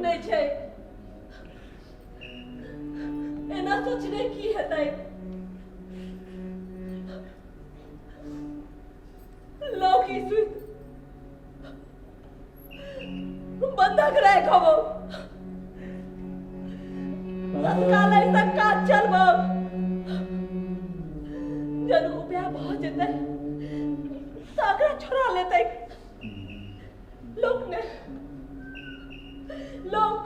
नहीं छै एना सोचने की हेतै। लौकी सुत बंधक रह खबो तत्काल ऐसा काज चलबो जन उपाय भ जेतै ताकरा छोड़ा लेतै। लोक ने लोक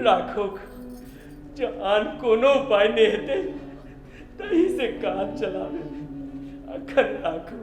राखो जान कोनो उपाय नहीं हेते तही से काज चलावे अखन राखो।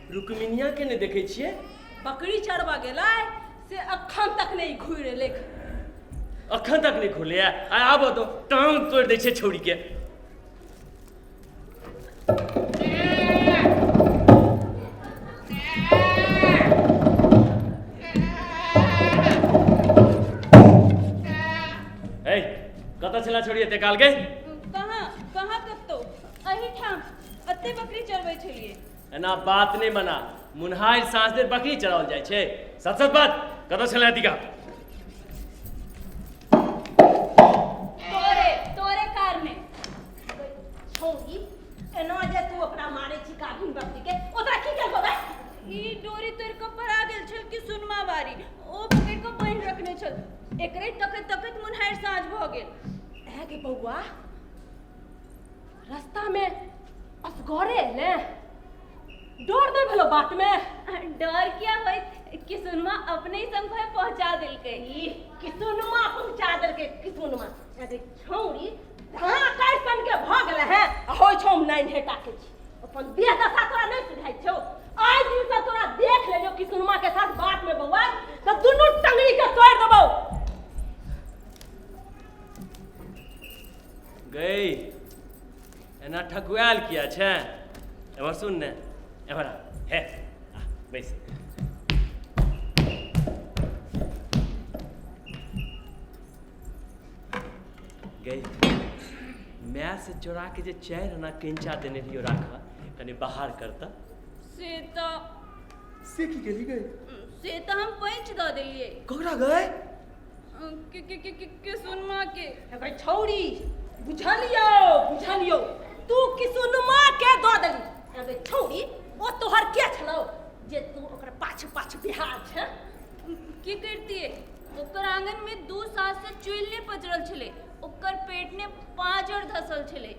रुक्मिनिया के ने देखे छिए बकरी चरवा गेलै से अखन तक नहीं घुरे लेख। अखन तक नहीं खुले आबो तो टांग तोड़ दे छे छोड़ी के। ए कता चला छोड़िए ते काल के कहाँ कत्तो अही ठाम अत्ते बकरी चरबै छलिए। एना बात नहीं बना मुनहार सांस देर बकरी चरावल जाय छे। सच सच बात कता चला दिका। तोरे कार में छोड़ी एना जे तू ओकरा मारे छी काबिन बकरी के ओकरा की करबो बे। ई डोरी तोर के परा गेल छल कि सुनमा बारी ओ पकड़ के पहिन रखने छल। एकरे तकत तकत मुनहार साँझ भ गेल। है के बौआ रास्ता में असगरे ले डर दे भेलो बात में। डर क्या होय कि सुनमा अपने ही संग पहुंचा दिल के। किसुनमा पहुंचा दिल के किसुनमा अरे छौरी कहां काट सन के भ गेले है होय छौ नहीं हेटा के छी अपन देह दशा तोरा नहीं सुझाई छौ। आज दिन से तोरा देख लेलियो किसुनमा के साथ बात में बौआ तो दुनु टंगड़ी के तोड़ देबो। गई एना ठकुआल किया छे एमर सुन ने एमरा है बैस। गई मैं से चोरा के जे चैर ना किंचा देने लियो राखा कने बाहर करता से की गेली गई से तो हम पैंच द देलिए। कोकरा गए के सुनमा के भाई छौरी बुझलियो तू किसुनमा के द देली। अबे छौरी ओ तोहर के छलो जे तू ओकर पाछ पाछ बिहार छ की करतिए। ओकर आंगन में दू सास से चुइलने पजरल छले। ओकर पेट ने पांजर धसल छले।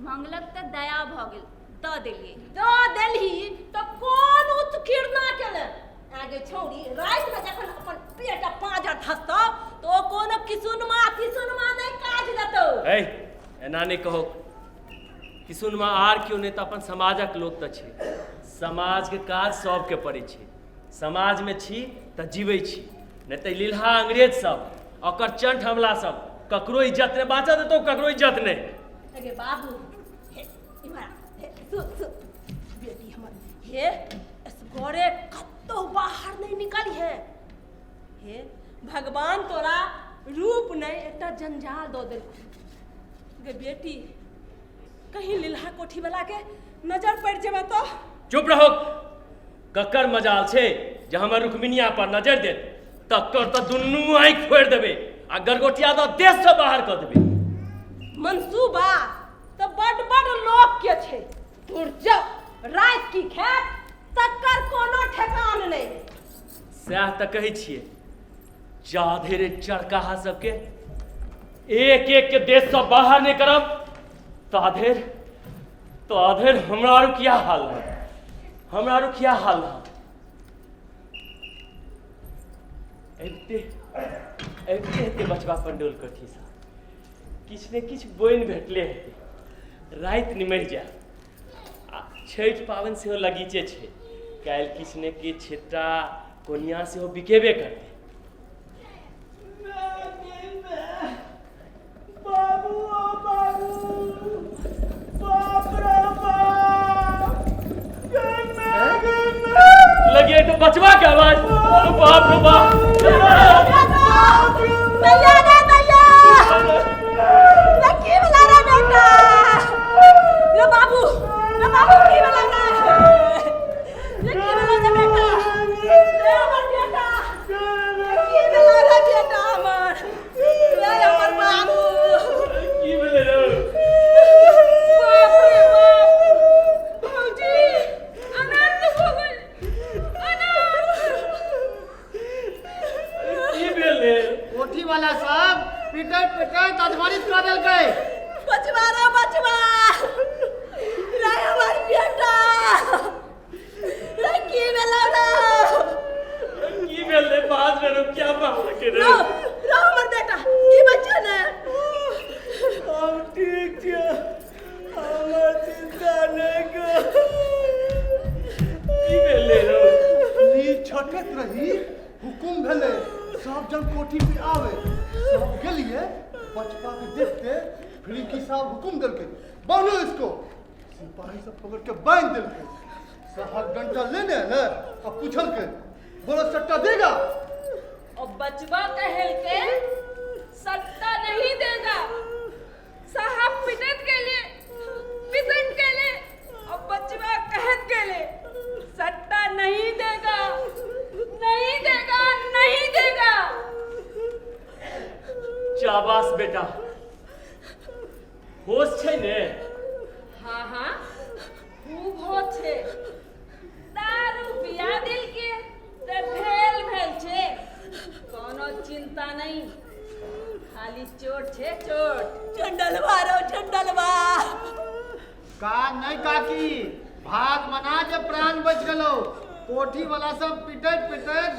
मंगलक त दया भ गेल द देलिए। द देलही तो कौन उत्कीर्णा केले आगे छौरी रात में जखन अपन पेट पांजर धसतो तो कोनो किसुनमा नहीं काज देतो। है एना नहीं कहो किसुनमा आर क्यों नहीं तो अपन समाजक लोग तो छे। समाज के काज सबके पड़े छे। समाज में छी तो जीवे छी, नहीं तो लील्हा अंग्रेज सब और चंट हमला सब ककरो इज्जत नहीं बाचा देतो, ककरो इज्जत नहीं। अगे बाबू हे इमरा हे सु बेटी हमर हे इस गोरे कत्तो बाहर नहीं निकली है। हे भगवान तोरा रूप नहीं एकटा जंजाल दो दे। गे बेटी कहीं लील्हा कोठी वाला के नजर पड़ जावे तो। चुप रहो। ककर मजाल छे जे हमर रुक्मिनिया पर नजर दे तकर तो दुन्नू आँख फोड़ देबे आ गरगोटिया तो देश से बाहर कर देबे। मंसूबा तो बड़ लोग के छे। दुर्जो रात की खेत तकर कोनो ठेकान नहीं। सएह तो कहै छियै जा धीरे चरकाहा सबके एक एक के देश से बाहर नहीं करब ताधेर हमरा आरु क्या हाल है, हमरा आरु क्या हाल है। एते बचबा पंडोल कथी सा किछ ने किछ बोइन भेटले हेतै रात निमहि जा। छठि पाबनि सेहो लगीचे छे, काल्हि किछ ने किछ छिट्टा कोनिया सेहो बिकेबे करतै। बाबू ओ बाबू बाप रे बाप लगे तो बचवा के आवाज। बाप रे बाप नैया लकी वाला रे बेटा रे बाबू की वाला रे लकी वाला रे बेटा रे हमर बेटा लकी वाला रे बेटा हमर रे हमर बाबू की भेलै रे। बाप रे बाप भौजी अनंत हो गई की भेलै। कोठी वाला सब पिटट अधमरित कर देलकै। बचवा रे हमर बेटा रे की भेलै रे की भेलै बाज रे क्या बात के रे। रो हमर बेटा की बच्चा ने हम ठीक छै, हमर चिंता नहीं कर। की भेलै रे। नील छटकत रही हुकुम भेले सब जन कोठी पे आवे। सब गेलिए बचपा के देख के फिर साहब हुकुम दिलके बांधो इसको। सिपाही सब पकड़ के बांध दिलके। साहब डंडा लेने ना अब पूछल के बोलो सट्टा देगा। और बचवा कहल के सट्टा नहीं देगा। साहब पिटन के लिए और बचवा कहत के लिए सट्टा नहीं देगा। शाबाश बेटा होश छै ने। हाँ खूब होश छे। दारू पिया दिल के ते भेल छे। कोनो चिंता नहीं, खाली चोट छे चोट। ठंडलवा का नहीं काकी भाग मना जब प्राण बच गलो। कोठी वाला सब पिटट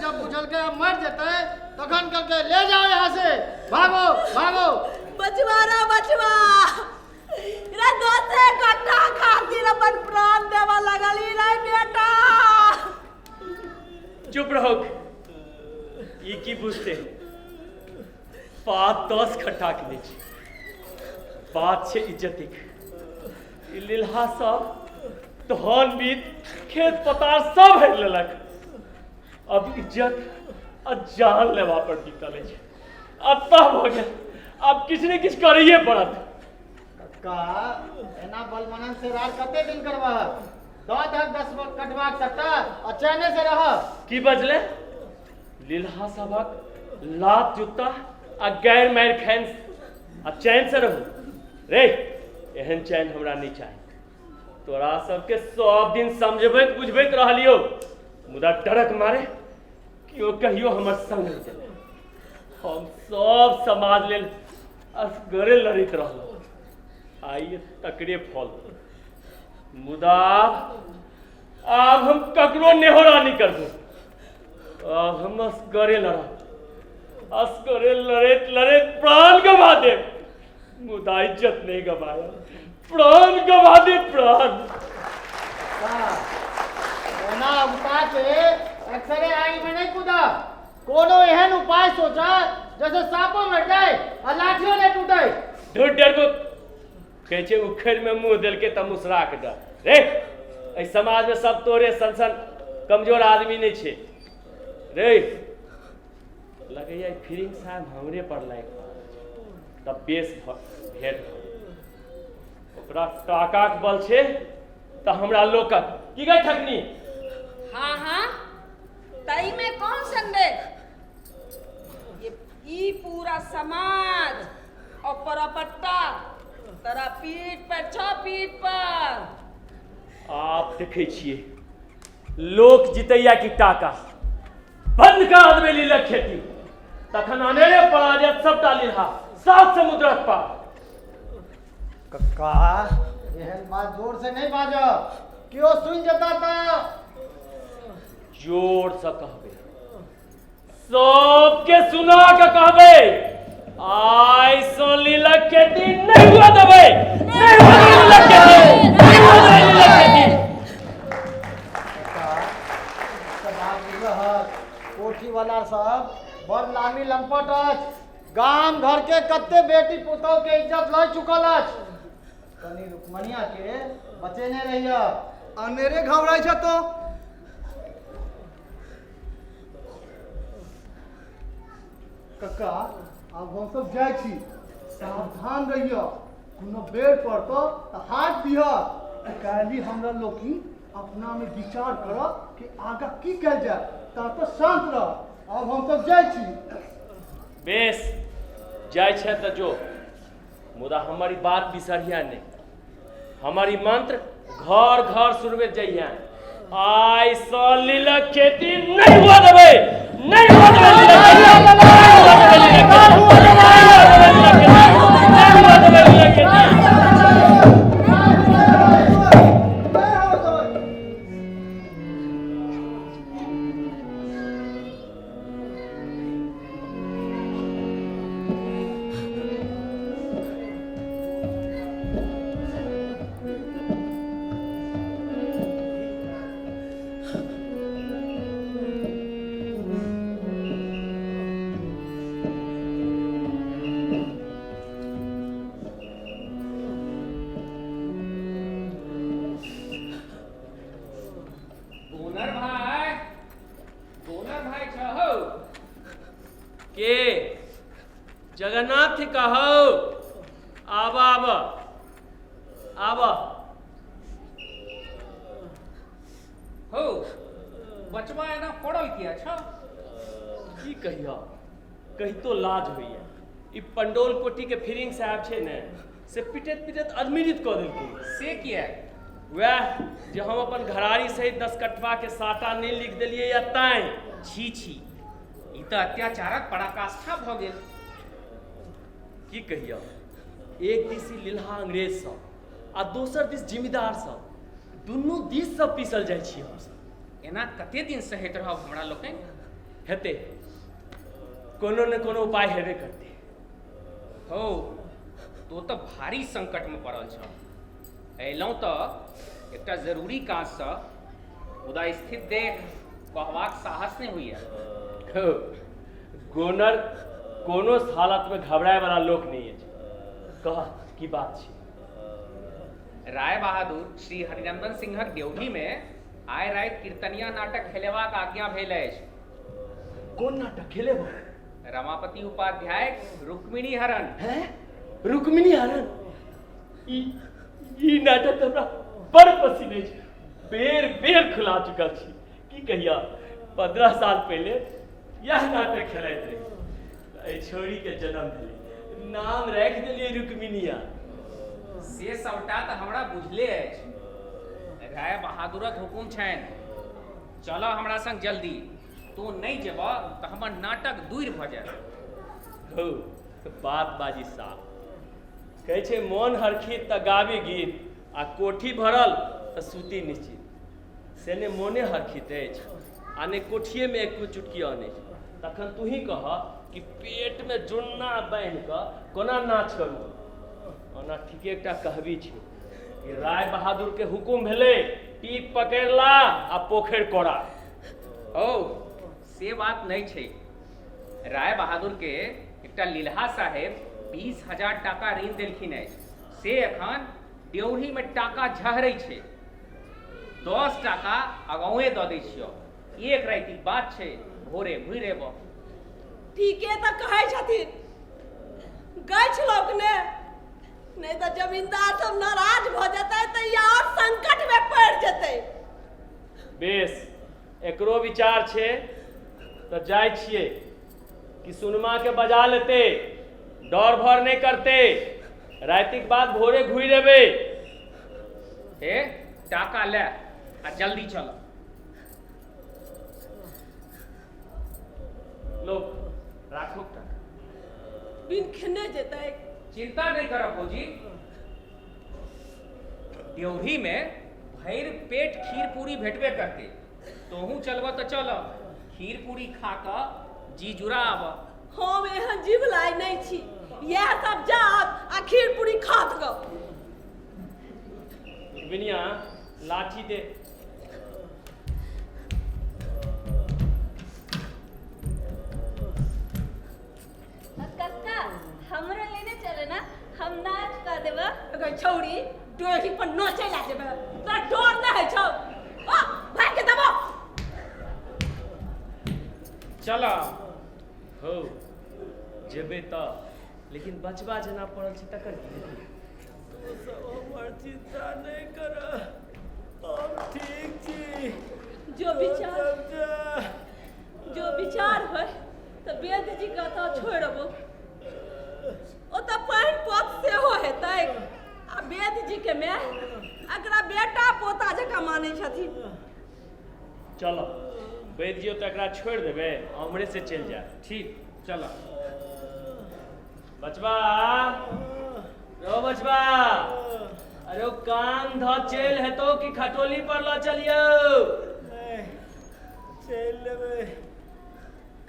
जब बुझल के मर जते तखन करके ले जाओ यहाँ से। भागो बचवा रे दोसे कट्टा खातिर अपन प्राण देवा लगली रे बेटा। चुप रहो। ई की बुझते 5-10 खट्टा के लै छी। बात छै इज्जतिक। ई लील्हा सब धान बीत खेत पतार सब हरि लेलक। अब इज्जत आ जान लेवा पर टिकल छै। अब तह भ गेल, अब किछ ने किछ करैये पड़त। का एना बलमनन से रार कते दिन करबा। 10 कटवा सट्टा और चैने से रह। की बजले लील्हा सबक लात जूता आ गैर मार खान आ चैन से रहू रे। एहन चैन हमरा नहीं चाही। तोरा सबके सब दिन समझबैत बुझबैत रहलियो, मुदा डरक मारे कियो कहियो हमर संग नहीं चले। हम सब समाज लेल असगरे लड़ित रहलो। आइए तकरे फल। मुदा अब हम ककरो नेहोरा नहीं करबो। अब हम असगरे लड़त लड़त प्राण गवा दे, मुदा इज्जत नहीं गवाया, प्राण गवा दे प्राण। उपाय के अक्सरे आग में नहीं कूदा, कोनो एहन उपाय सोचा जैसे सांपों मर जाए और लाठियों ने टूटे। ढूंढ डर को कैसे उखड़ में मुंह दिल के तमुसरा के डर रे। इस समाज में सब तोरे सन कमजोर आदमी नहीं छे रे। लगे ये फिरिंग साहब हमरे पर लायक तब बेस भेट ओकरा टाका के बल छे त हमरा लोकक की गई ठकनी। हाँ हाँ, तई में कौन संदेह? ये पूरा समाज और परपट्टा तेरा पीठ पर छो पीठ पर। आप देखे छिए लोक जितैया की टाका बंद का आदमी लीला खेती तखन अनेरे पराजय सबटा लीला सात समुद्र पार। कक्का एहन बात जोर से नहीं बाजो, क्यों सुन जता था? जोर से कहबे, सबके सुना के कहबे, आई सो लीला खेती नहीं हुआ देबे, नहीं हुआ लीला खेती, नहीं हुआ लीला खेती। कोठी वाला सब बड़ नामी लंपट अछि, गाम घर के कत्ते बेटी पुतौ के इज्जत लय चुकल अछि। कनी रुकमनिया के बचेने रहिया। अनेरे घबराई छ तो कक्का अब हम सब जाय छी, सावधान रहियो, कोनो बेर पड़तो त हाथ दिह। काली हमरा लोकी अपना में विचार करब कि आगा की कैल जाए, ता तो शांत रह। अब हम सब जाय छी। बेस जाय छे त जो, मुदा हमारी बात बिसरिया नहीं। हमारी मंत्र घर घर सुरवे जइया, आई सो लीला खेती नहीं हुआ देबे, नहीं हुआ देबे लीला खेती, नहीं हुआ देबे लीला खेती, नहीं हुआ देबे लीला खेती। के जगन्नाथ कहो आब आब आब हो बचवा एना पड़ल किया छ? की कहिया, कही तो लाज होइए। ई पंडोल कोटी के फिरिंग साहब छे ने से पिटत पिटत अधमिरित क देलकै। से किया? वह जो हम अपन घरारी सहित 10 कट्ठा के साटा नहीं लिख दिलिए या ताई। छी छी, ई त अत्याचारक पराकाष्ठा भ गेल। की कहिया, एक दिस लीलहा अंग्रेज सब आ दोसर दिस जिम्मेदार सब, दुनू दिस सब पिसल जाइ छी हम सब। एना कते दिन सहित रहब हमरा लोकनि? हेते कोनो न कोनो उपाय हेबे करते। हो तो भारी संकट में पड़ल छ। अयलहुँ तऽ एकटा जरूरी काज से, मुदा स्थिति देख कहबाक साहस नहीं होइए। गोनर कोनो हालत में घबराए वाला लोक नहीं है। कह की बात छै? राय बहादुर श्री हरिनंदन सिंहक ड्योढ़ी में आय राति कीर्तनिया नाटक खेलेबाक आज्ञा भेल अछि। कौन नाटक खेले? रमापति उपाध्याय रुक्मिणी हरण। है रुक्मिणी हरण? ई नाटक हमरा बड़ पसीने छै, बेर बेर खुला चुकल छी। की कहिया, 15 साल पहले यह नाटक खेलैत रही। छोरी के जन्म भेलै, नाम राखि देलियै रुक्मिणिया। से सबटा तऽ हमरा बुझले अछि। राय बहादुरक हुकुम छनि, चल हमरा संग जल्दी। तू नहीं जेब तऽ हमर नाटक दूर भऽ जायत। हो बात बाजी साफ कहै छै, मोन हरखित तऽ गाबी गीत, आ कोठी भरल तऽ सूती निश्चित। से ने मोने हरखित अछि आने कोठिए में एक चुटकी आने तखन तू ही कह कि पेट में जुन्ना बांध कऽ कोना नाच करू। ओना ठीके एकटा कहबी छै कि राय बहादुर के हुकुम भेलै पीक पकड़ला आ पोखरि कोड़ा। ओ से बात नहीं छै। राय बहादुर के एकटा लीलहा साहेब 20,000 टाका ऋण देलखिन है, से एखन ड्योढ़ी में टाका झहरै छै। 10 टाका अगाउए दऽ दै छियौ। एक राति बात छै, भोरे घुरि एबो। ठीके तऽ कहै छथिन, गछ लोकने नहीं तो जमींदार सब नाराज भ जेतै तऽ या और संकट में पड़ जेतै। बेस एकरो विचार छै तऽ जाइ छियै कि सुनमा के बजा लेते, डर भर नहीं करते, रातिक बाद भोरे घुरि एबै। हे टाका ले आ जल्दी चलो। लो राखो टाका। बिन खेने जेतै। चिंता नहीं करो भौजी, ड्योढ़ी में भैर पेट खीर पूरी भेटबे करते। तोहू चलबो तो चलो, खीर पूरी खा कऽ जी जुड़ा आब। हम एहन जीवलाई नहीं छी, यह सब जात आ खीर पूरी खात गो। बिनिया लाठी दे। कक्का हमरा लेने चले ना, हम नाच कर देबा। अगर छौरी डोरी पर नाचे ला जेबे तोरा डर न है छौ। ओ भाग के दबो। चलो हो जेबे तऽ, लेकिन बचबा जेना पड़ल छै तकर तू सब हमर चिंता नहीं कर, हम ठीक छी। जो विचार होय तो वेद जी का तो छोड़बो। ओ तो पाइन पोत से हो हेतै आ वेद जी के में अकरा बेटा पोता जका मानै छथिन। चलो वैद्य जी तो एकरा छोड़ देबे, हमरे से चल जाए। ठीक चलो। बचबा रो बचबा, अरे कान ध चल हेतो कि खटोली पर ल चलियो। चल लेबे,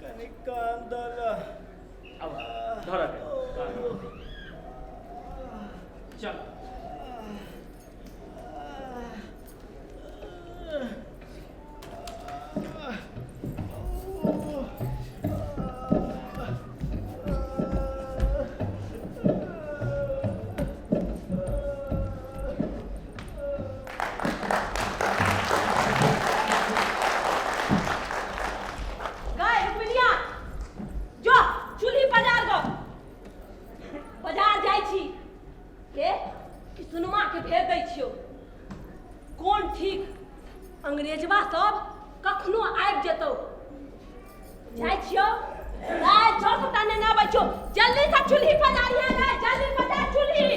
कनी कान दल। अब धर के चलो। अंग्रेजवा सब कखनो आबि जेतौ। जाइ छियो, राय चौक ताने ना बचो, जल्दी से चूल्ही पजारिया रे, जल्दी पजा चूल्ही।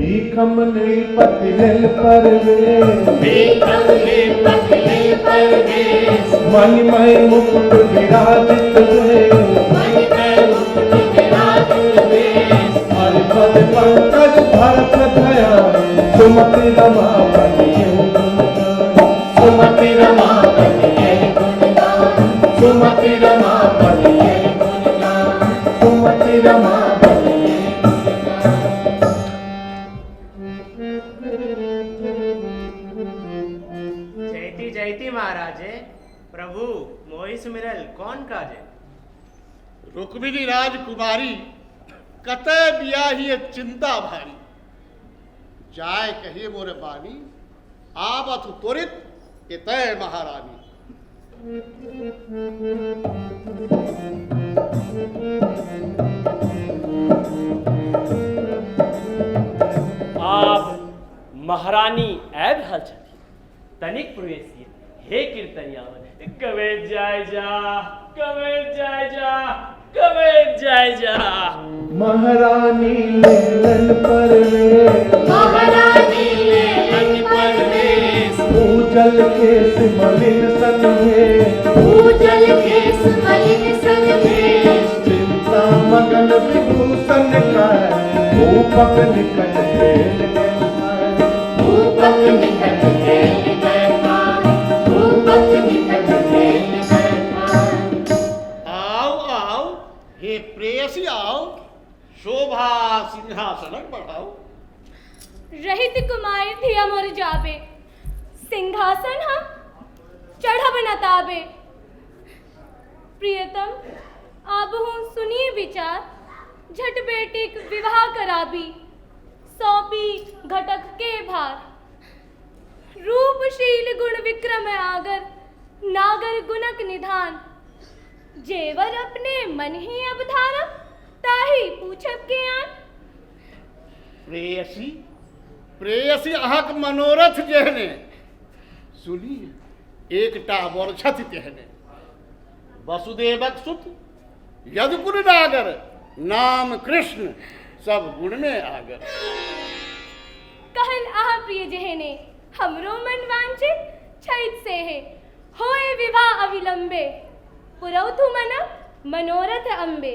भीखम नृपति लेल परवेश मणिमय मुकुट विराजित हरिपद पंकज भरत धया सुमति रमापति सुमति रमापति सुमति रमापति सुमति रमापति। जयती जयती महाराजे प्रभु मोहि सुमिरल कौन काजे। रुक्मिणी राजकुमारी कतय बियाही चिंता भारी जाय कहिए मोरे बानी आवत त्वरित इतय महारानी। आप महारानी ऐब हल छथि तनिक प्रवेशी हे कीर्तनिया कवे जाय जा कवे जाय जा कवे जाय जा। महारानी लेलन परवेश पूजल केस मलिन सन्वेश चिंता मगन विभूषण का भूपक निकट खेल आओ आओ हे प्रेयसी आओ शोभा सिंहासन बढ़ाओ। रहित कुमार धिया मोर जाबे सिंहासन हम चढ़ब न ताबे। प्रियतम अब हूँ सुनिए विचार झट बेटिक विवाह कराबी सौंपी घटक के भार। रूपशील गुण विक्रम आगर नागर गुणक निधान जेवर अपने मन ही अवधारम ताही पूछब के आन। प्रेयसी प्रेयसी अहक मनोरथ जेहने सुनिए एकटा वर्षति तेहने वसुदेवक सुत यदुकुल नागर नाम कृष्ण सब गुण में आगर। कहन आह प्रिय जहने हमरो मन वांछित छैत से है होए विवाह अविलंबे पुरौथु मन मनोरथ अंबे।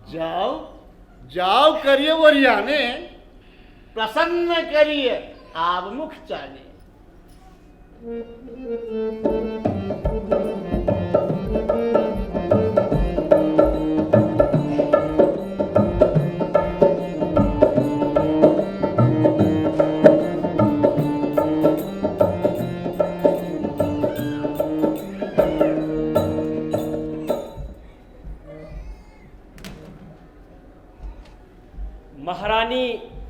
जाओ जाओ करिए वरियाने प्रसन्न करिए आब मुख चाने। महारानी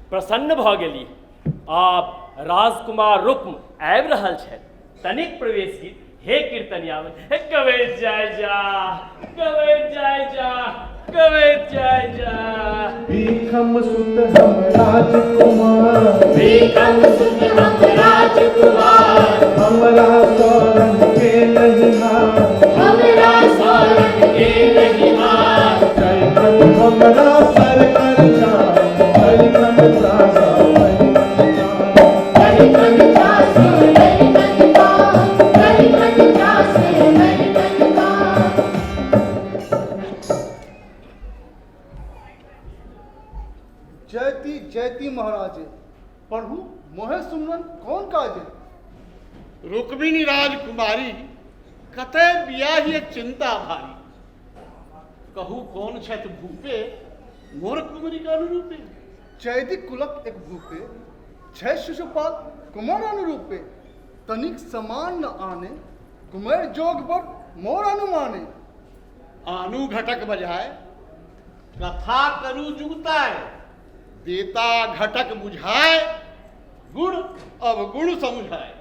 प्रसन्न भ गेली आप राजकुमार रुक्म आबि रहल छथि तनिक प्रवेश की हे कीर्तनिया कवे जाय जा कवे जाय जा कवे जाय जा। भीखम सुत हम राजकुमार हमरा शरण के नहीं हार हमरा सर कर जा जयती जयती महाराजे प्रभु मोहे सुमरन कौन काजे। रुक्मिणी राजकुमारी कतय बियाही चिंता भारी कहू कौन छत भूपे मोर कुमारी का अनुरूपे। चैती कुलक एक भूपे छह शिशुपाल कुमार अनुरूपे तनिक समान न आने कुमार जोग पर मोर अनुमाने। आनु घटक बजाए कथा करू जुगताए देता घटक बुझाए गुण अवगुण समझाए।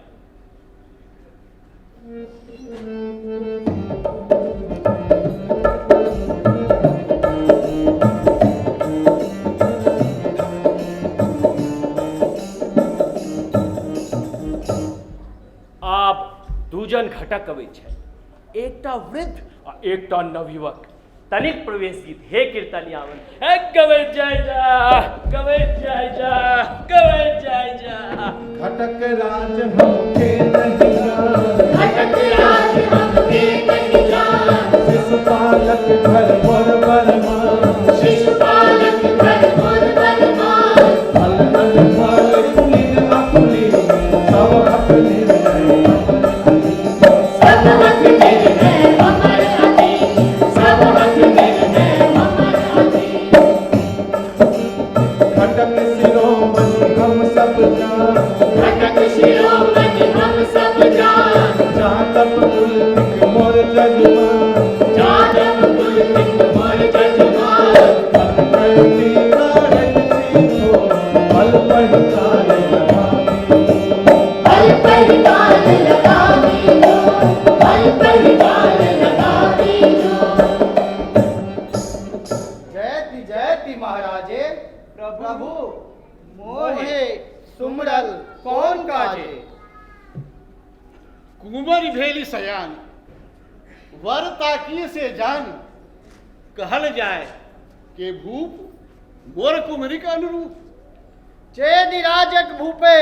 आप दूजन घटक अबै छै एकटा वृद्ध आ एकटा नवयुवक तनिक प्रवेश गीत हे कीर्तनियावन हे गवे जय जा गवे जय जा गवे जय जा। घटक राज हमके नहीं जान, घटक राज हमके नहीं जान, शिशुपालक घर मोर बरमान, शिशुपालक घर मोर बरमान, फल अन फल कुलीन अकुलीन सब हक निर्णय सब हक निर्णय अमर अधीन, सब हक निर्णय अमर अधीन। घटक शिरोमणि हम सब जान, घटक शिरोमणि हम सब जान, जातक कुल मोर जजमान, जातक कुल मोर जजमान, कैली कारंसी हो फल पहिकाल लगावी, फल परिकाल लगावी हो, फल परिकाल लगावी हो। जयति महाराजे। प्रभु मोहे सुमरल कौन काजे। कुंवर भेली सयान वर ताकिए से जान, कहल जाए के भूप मोर कुमरी का अनुरूप। चेदि राजक भूपे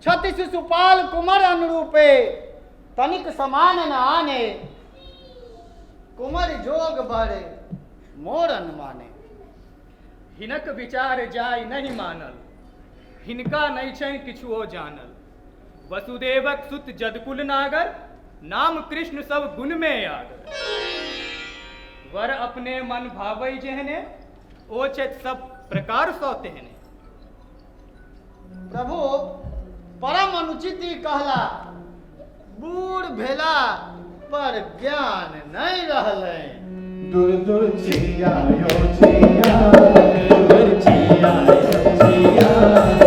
छति शिशुपाल कुमार अनुरूपे, तनिक समान न आने कुमार जोग बड़े मोर अनुमाने। हिनक विचार जाय नहीं मानल, हिनका नहीं छनि किछुओ जानल। वसुदेवक सुत जदकुल नागर, नाम कृष्ण सब गुण में आगर। वर अपने मन भावई जेहने, ओचत सब प्रकार सौ तेहने। प्रभु परम अनुचित कहला, बूढ़ भेला पर ज्ञान नहीं रहले। दूर दूर छिया यो छिया, दूर छिया यो छिया,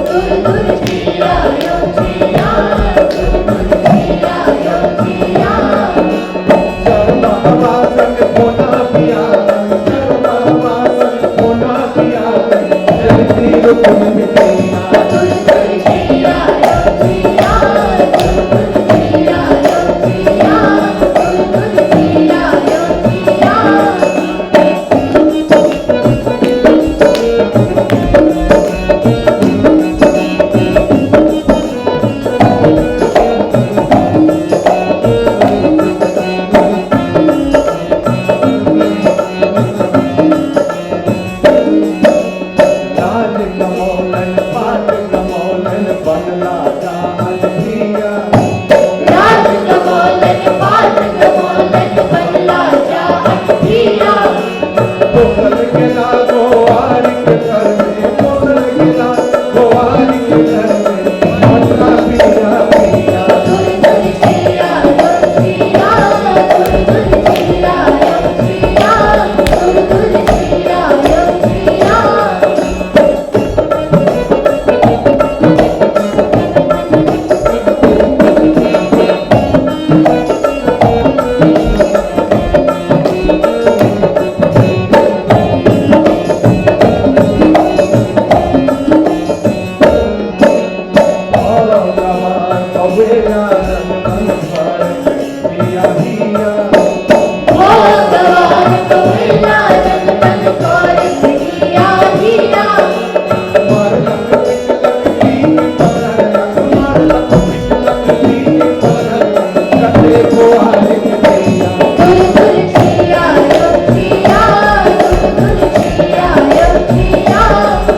दूर दूर छिया यो छिया, दूर दूर छिया यो छिया। शर्मा वासक होना पिया, शर्मा वासक होना पिया, जल्दी रुकन मिटिया। दूर दूर छिया यो छिया, दूर दूर छिया यो छिया, दूर दूर छिया यो छिया। लाल कमोलन पाट कमोलन बनला जान पिया, लाल कमोलन पाट कमोलन बनला जान पिया। कोसल गिला गोवारी के घर में, कोसल गिला गोवारी के घर में, बनला पिया पिया। दूर दूर छिया यो छिया, दूर दूर छिया यो छिया, दूर दूर छिया यो छिया। और जवान कवेला रंग भर पिया पिया। भगवान कवेला जन मन कोर पिया पिया। मारलक पिटलक कीन परलक, मारलक पिटलक कीन परलक, कते गोवारी के पिया। दूर दूर छिया यो छिया, दूर दूर छिया यो छिया,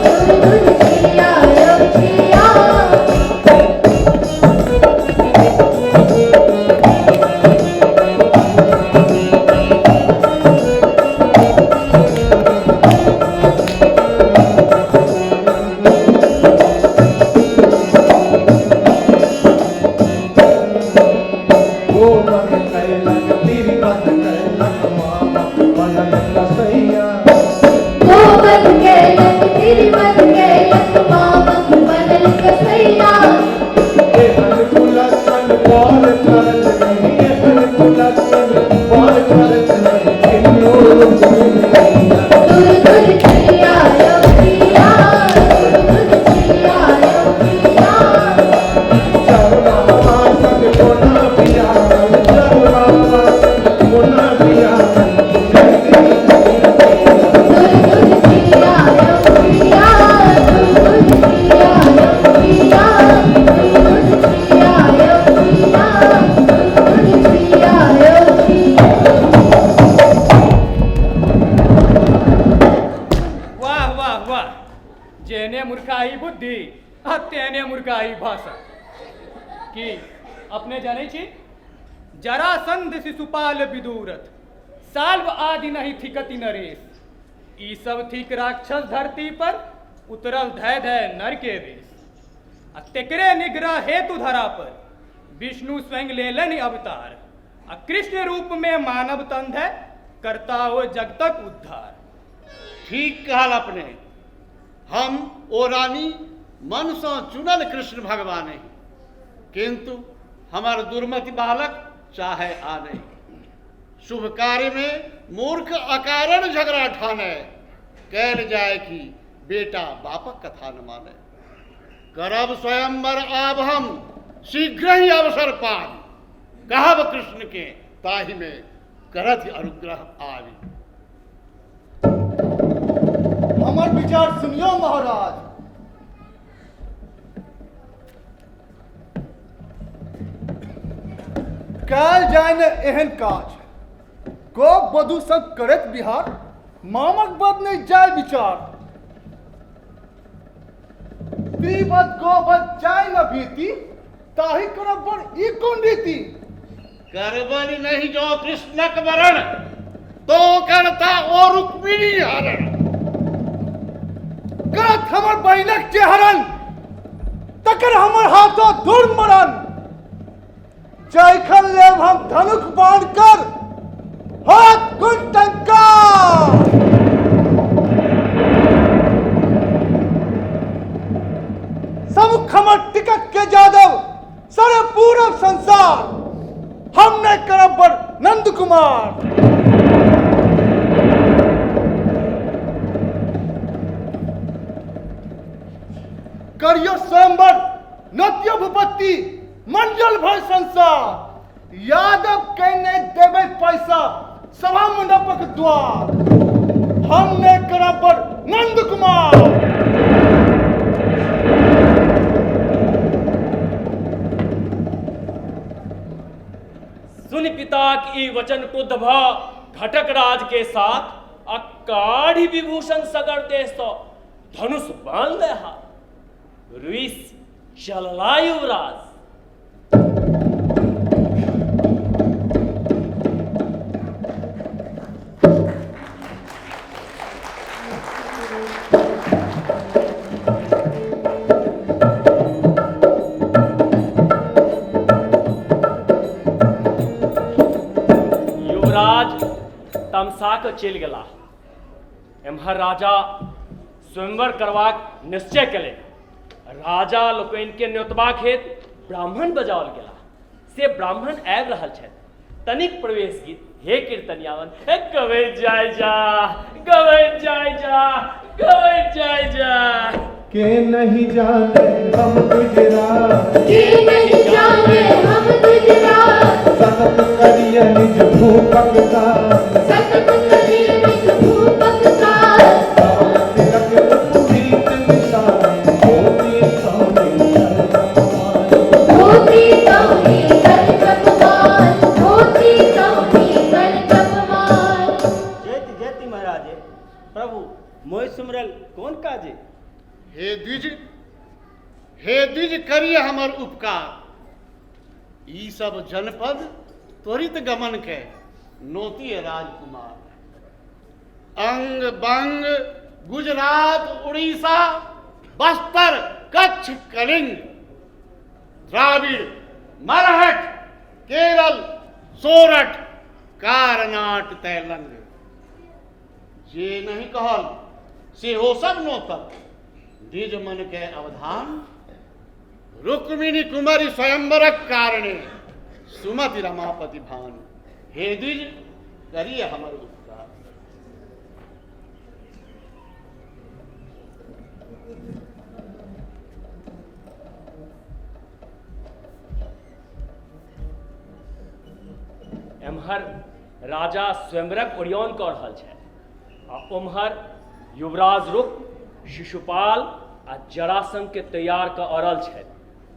दूर दूर छिया यो छिया। गोवन कैलक तिरपत कैलक मामा बनलक रसैया। गोवन के लक तिरपत के लक मामक बनल कसैया। एहन कुलसन पार करत नहीं, एहन कुलसन पार करत नहीं, किन्नो रुकैया। दूर दूर छिया यो छिया, दूर दूर छिया यो छिया। शर्मा वासक होना पिया, शर्मा वासक होना पिया, जल्दी अपने जाने छी जरासंध शिशुपाल विदुरथ साल्व आदि नहीं थिकति नरेश ई सब थिक राक्षस धरती पर उतरल धय धय नर के वेश। तेकरे निग्रह हेतु धरा पर विष्णु स्वयं लेलन अवतार। कृष्ण रूप में मानव तंध है करता हो जग तक उद्धार। ठीक कहल अपने। हम ओ रानी मन से चुनल कृष्ण भगवान है, किंतु हमार दुर्मति बालक चाहे आ नहीं। शुभ कार्य में मूर्ख अकारण झगड़ा ठाने कैल जाए कि बेटा बापक कथा न माने। करब स्वयंवर आब हम शीघ्र ही अवसर पान कहब कृष्ण के ताहि में करथ अनुग्रह आवी। हमार विचार सुनियो महाराज। कैल जाय न एहन काज गो बधु संग करत बिहार मामक बद नहीं जाय विचार। त्रिवत गोवत जाय न भीति ताहि करब बड़ ई कोन रीति। करबन नहीं जो कृष्णक वरण तो करता ओ रुक्मिणी हरण। करत हमर बहिनक जे हरण तकर हमर हाथों धुर मरण। जयखन लेब हम धनुष बाण कर हाथ कुंटंका। समुख हमर टिकट के जादव सारे पूरब संसार हमने करब बड़ नंद कुमार। करियो स्वयंवर नत्य भूपति मंडल भर संसार। यादव कहने देवे पैसा सभा मंडपक द्वार। हमने करब बड़ नंद कुमार। सुन पिता की वचन क्रुद्ध भ घटक राज के साथ अकाढ़ी विभूषण सगर देश तो धनुष बांध ले हाथ रुइस चलला युवराज। तमसा के चल गला। एम्हर राजा स्वयंवर करवाक निश्चय कले। राजा लोकन के न्योतबाक हेत ब्राह्मण बजाओल गेला। से ब्राह्मण आबि रहल छथि। तनिक प्रवेश गीत हे कीर्तनियावन हे गवैत जाय जा गवैत जाय जा गवैत जाय जा। के नहीं जाने हम गुजरात के नहीं जाने हम गुजरात। सतत करिय निज भूपक का सतत करिय निज भूपक का। तिलक पुनीत निशान धोती तोहि धोती तोहि कर कपमाल धोती तोहि कर कपमाल। जयति जयति महाराजे। प्रभु मोहि सुमरल कौन काजे। हे द्विज करिय हमर उपकार। ई सब जनपद त्वरित गमन के नोती राजकुमार। अंग बंग गुजरात उड़ीसा बस्तर कच्छ कलिंग द्राविड़ मरहट केरल सोरठ कारनाट तैलंग। जे नहीं कहल से हो सब नोतक द्विज मन के अवधान। रुक्मिणी कुमारी स्वयंवरक कारणे सुमति रमापति भान। हे द्विज करिए हमर उपकार। एम्हर राजा स्वयंवरक ओरियन कऽ रहल छथि आ ओम्हर युवराज रुक शिशुपाल आ जरासंध के तैयार कऽ अरल छथि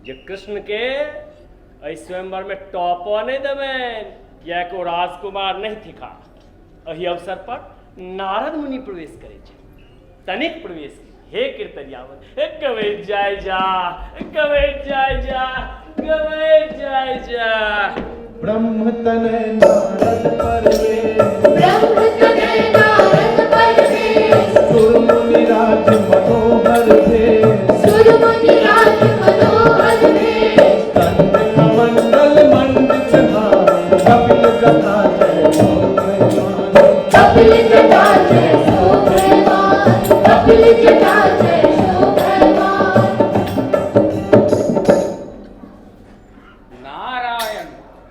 जे कृष्ण के एहि स्वयंवर में टॉपो नहीं देबनि किएक ओ राजकुमार नहीं थिका। एहि अवसर पर नारद मुनि प्रवेश करै छै। तनिक प्रवेश हे कीर्तनियावन हे गवैत जाय जा गवैत जाय जा गवे जाय जा ब्रह्म तनय नारद परवेश ब्रह्म तनय नारद परवेश सुर मुनि राज मनोहर भेष सुर मुनि राज मनोहर भेष कंठ कमंडल मंडित हार कपिल जटा जय शोभमान कपिल जटा जय शोभमान कपिल जटा जय शोभमान नारायण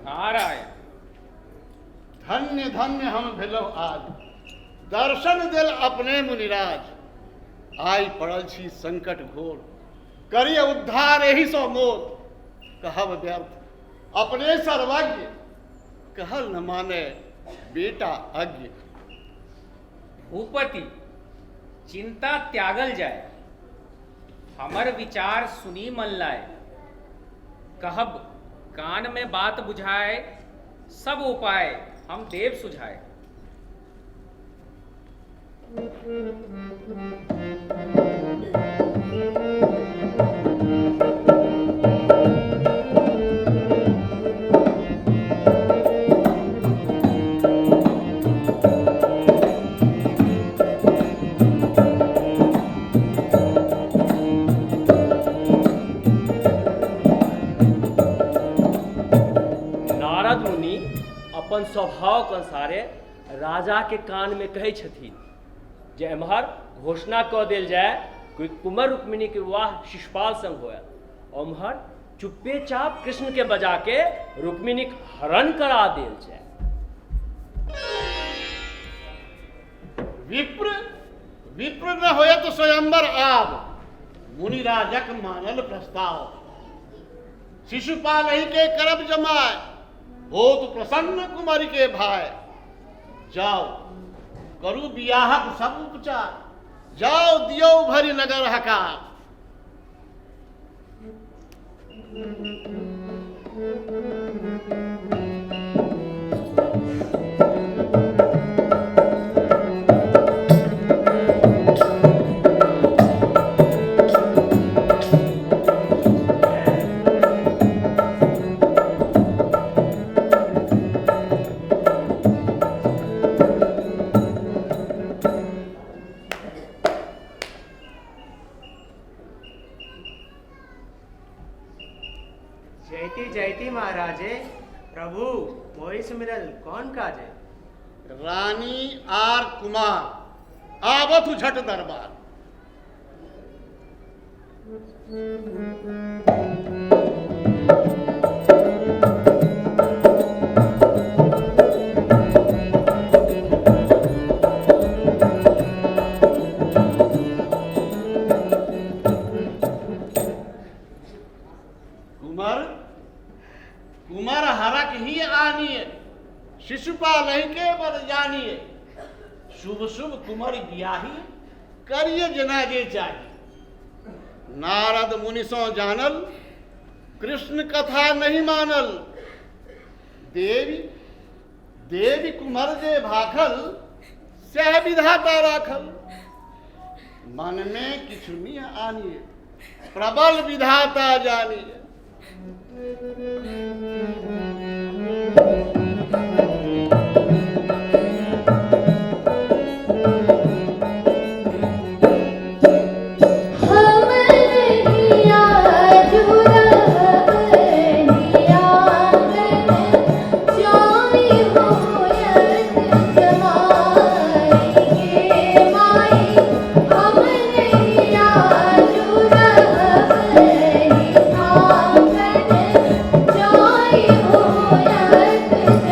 नारायण। धन्य धन्य हम भेलो आज दर्शन दिल अपने मुनिराज। आई पड़ल छी संकट घोर करिय उद्धार एहि सो मोर। कहब व्यर्थ अपने सर्वज्ञ कहल न माने बेटा अज्ञ। भूपति चिंता त्यागल जाए हमर विचार सुनी मन लाए। कहब कान में बात बुझाए सब उपाय हम देव सुझाए। नारद मुनि अपन स्वभाव के अनुसारे राजा के कान में कहै छथिन जे एम्हर घोषणा कऽ देल जाय कि कुंवर रुक्मिणी के विवाह शिशुपाल संग होय। ओम्हर चुप्पे चाप कृष्ण के बजा के रुक्मिणी हरण करा देल जाय। विप्र विप्र न होए तो स्वयंवर आब मुनिराजक मानल प्रस्ताव। शिशुपाल ही के करब जमाए हो तो प्रसन्न कुमारी के भाई। जाओ करू बियाहक सब उपचार जाओ दियो भरी नगर हकार। जयती जयती महाराजे प्रभु मोहि सुमिरल कौन काजे। रानी आर कुमार आवत झट दरबार। कुमार हरक ही आनिए शिशुपाल ही के बर जानिए। शुभ शुभ कुमार बियाही करिए जना जे चाहिए। नारद मुनि सो जानल कृष्ण कथा नहीं मानल। देवी देवी कुमार जे भाखल सह विधाता राखल। मन में किछु नहीं आनिए प्रबल विधाता जानिए। Joy, oh, yeah.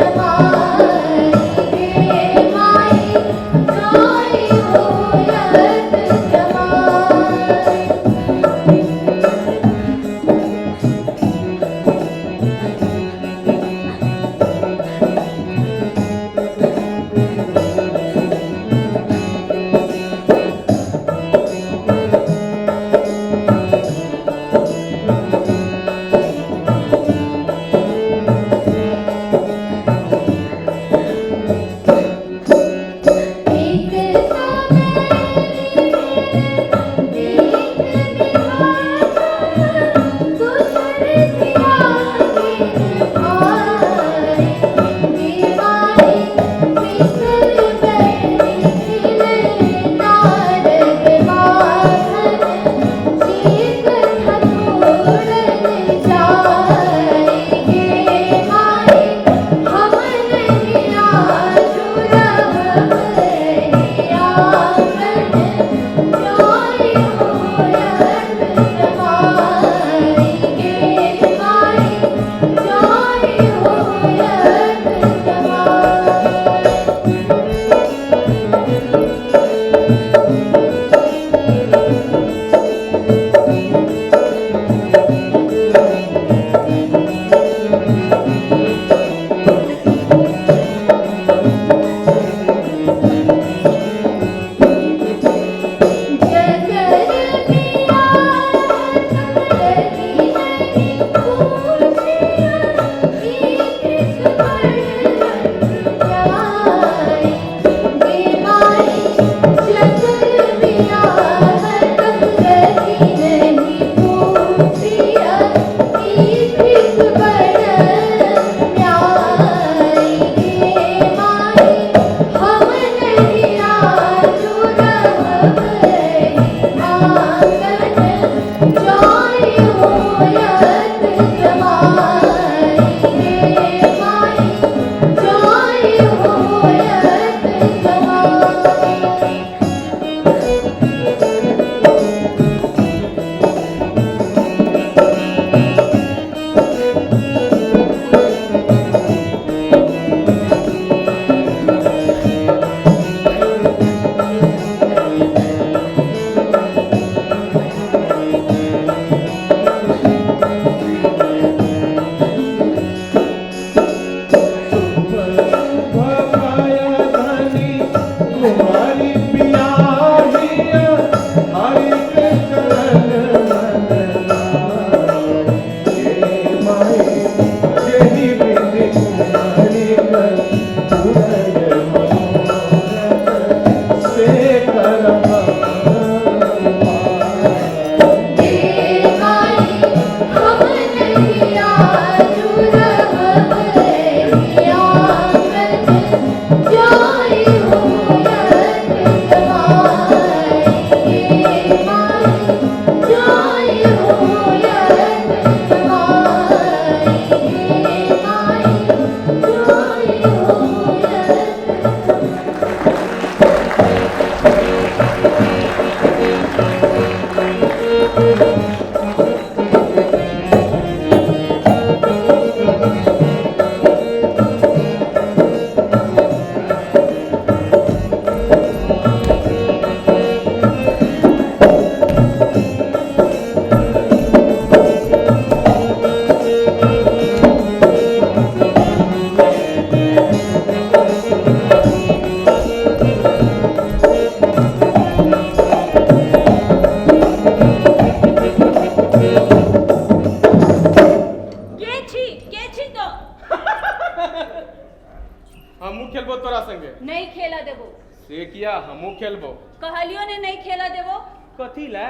हमू खेलबो। कहलियो ने नहीं खेला देबो। कथी ला?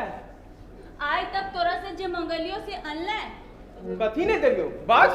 आज तक तोरा से जे मंगलियो से अनले। कथी ने देलियो? बाज।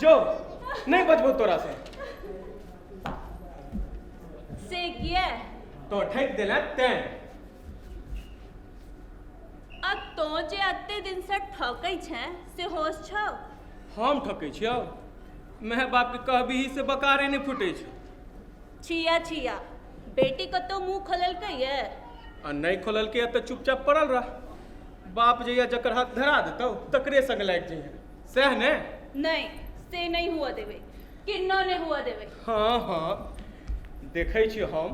जो नहीं बचबो तोरा से किया तो ठेक देला तैं आ तो जे अत्ते दिन से ठकै छै से होश छौ। हम ठकै छियौ मैं बाप के कहबी से बकारे नहीं फूटे छ। छिया छिया बेटी को तो मुंह खोलल कहिए आ नहीं खोलल के तो चुपचाप पड़ल रह। बाप जइया जकर हाथ धरा देतौ तकरे संग लाग जइया सह ने। नहीं से नहीं हुआ देवे किन्नो ने हुआ देवे। हाँ हाँ देखै छी हम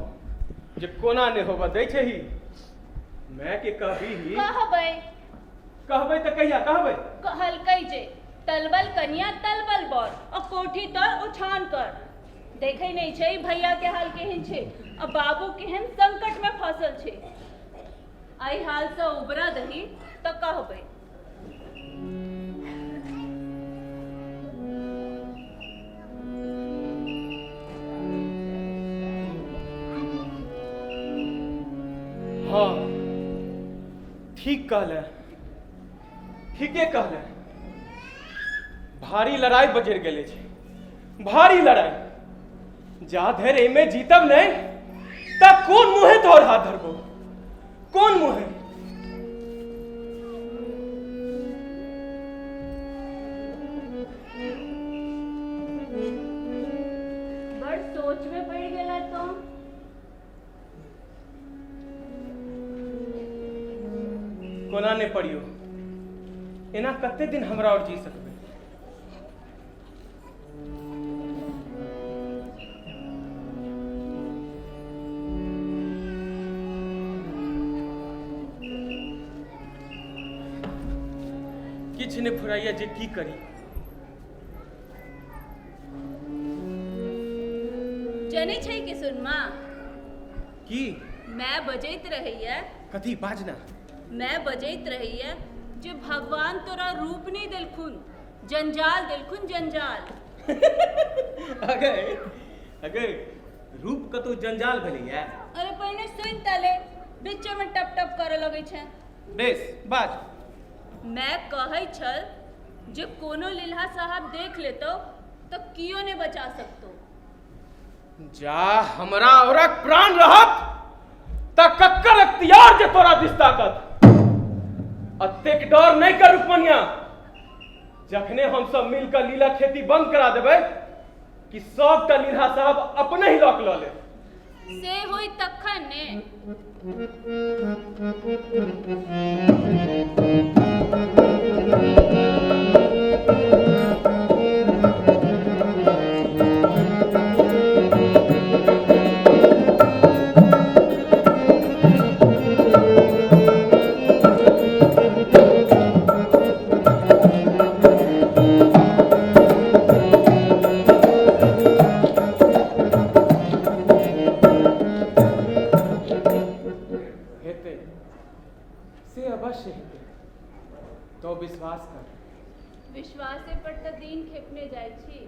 जे कोना ने होबा दै छै ही मैं के कहबी ही कहबै कहबै त कहिया कहबै कहल कहि जे तलबल कन्या तलबल बर और कोठी तर उछान कर। देखै नहीं छै भैया के हाल केहन छै और बाबू केहन संकट में फंसल छै। आई हाल से उबरा दही त कहबै। हाँ ठीक कहले ठीके कहले भारी लड़ाई बजर गेले छै भारी लड़ाई जा धर एमे जीतब नहीं त कौन मुहे तोर हाथ धरबो कौन मुहे। बड़ सोच में पड़ गेला तो कोना ने पड़ियो एना कते दिन हमरा और जी सकबे। किछ ने फुराइया जे की करी। जने छै कि सुनमा की मैं बजैत रहिए कथी बाजना मैं बजैत रहिए जे भगवान तोरा रूप नहीं दिलखुन जंजाल दिलखुन जंजाल। अगे अगे रूप कतो जंजाल भेलैया। अरे पहिने सुन तले बीच में टप टप करे लगे छै। बेस बाज मैं कहै छल जे कोनो लील्हा साहब देख लेतो तो कियो ने बचा सकतो। जा हमरा औरक प्राण रहत त कक्कर अख्तियार जे तोरा दिस ताकत अतेक डर नहीं कर रुपनिया। जखने हम सब मिलकर लीला खेती बंद करा देबै कि सबटा लीला साहब अपने ही लॉक ल ले से होई तखन ने तो विश्वास कर। विश्वासे पर तो दिन खेपने जाय छी।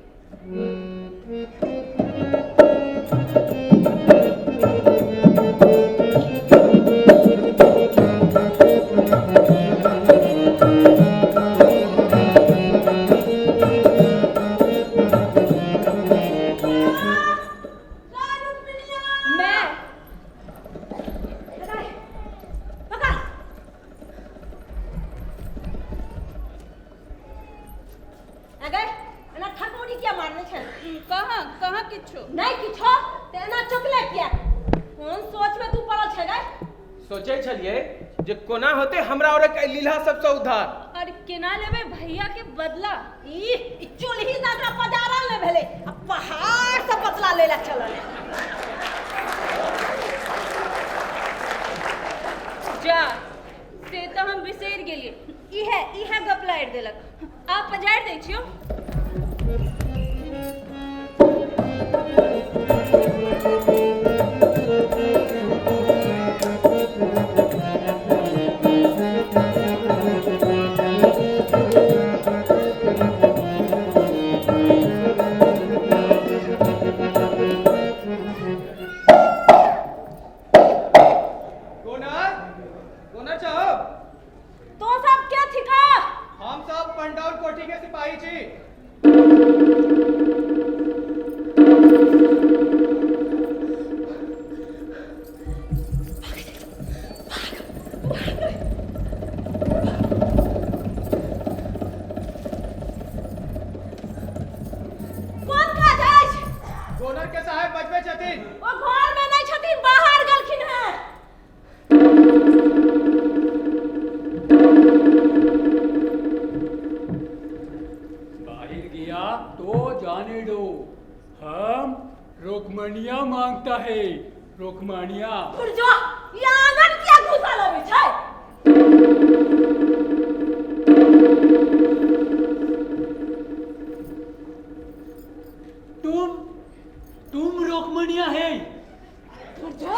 सोचे छलिए जे कोना होते हमरा और लीला सबसे उद्धार। और केना लेबे भैया के बदला ई चुलही दादा पजारा ले भेले अब पहाड़ से बदला लेला चलल जा से तो हम बिसर गेलिए। इहे गप लाइट देलक आप पजाड़ दै छियो। हम सब पंडौल कोठी के सिपाही छी। डोनर के साहब बजबे छथिन। ओ घर में नहीं छथिन, बाहर गलखिन है। बाहर गया तो जाने दो, हम रोकमणिया मांगता है, रोकमणिया। जो ये आंगन क्या घुसल होवे छै? तुम रोकमणिया है? जो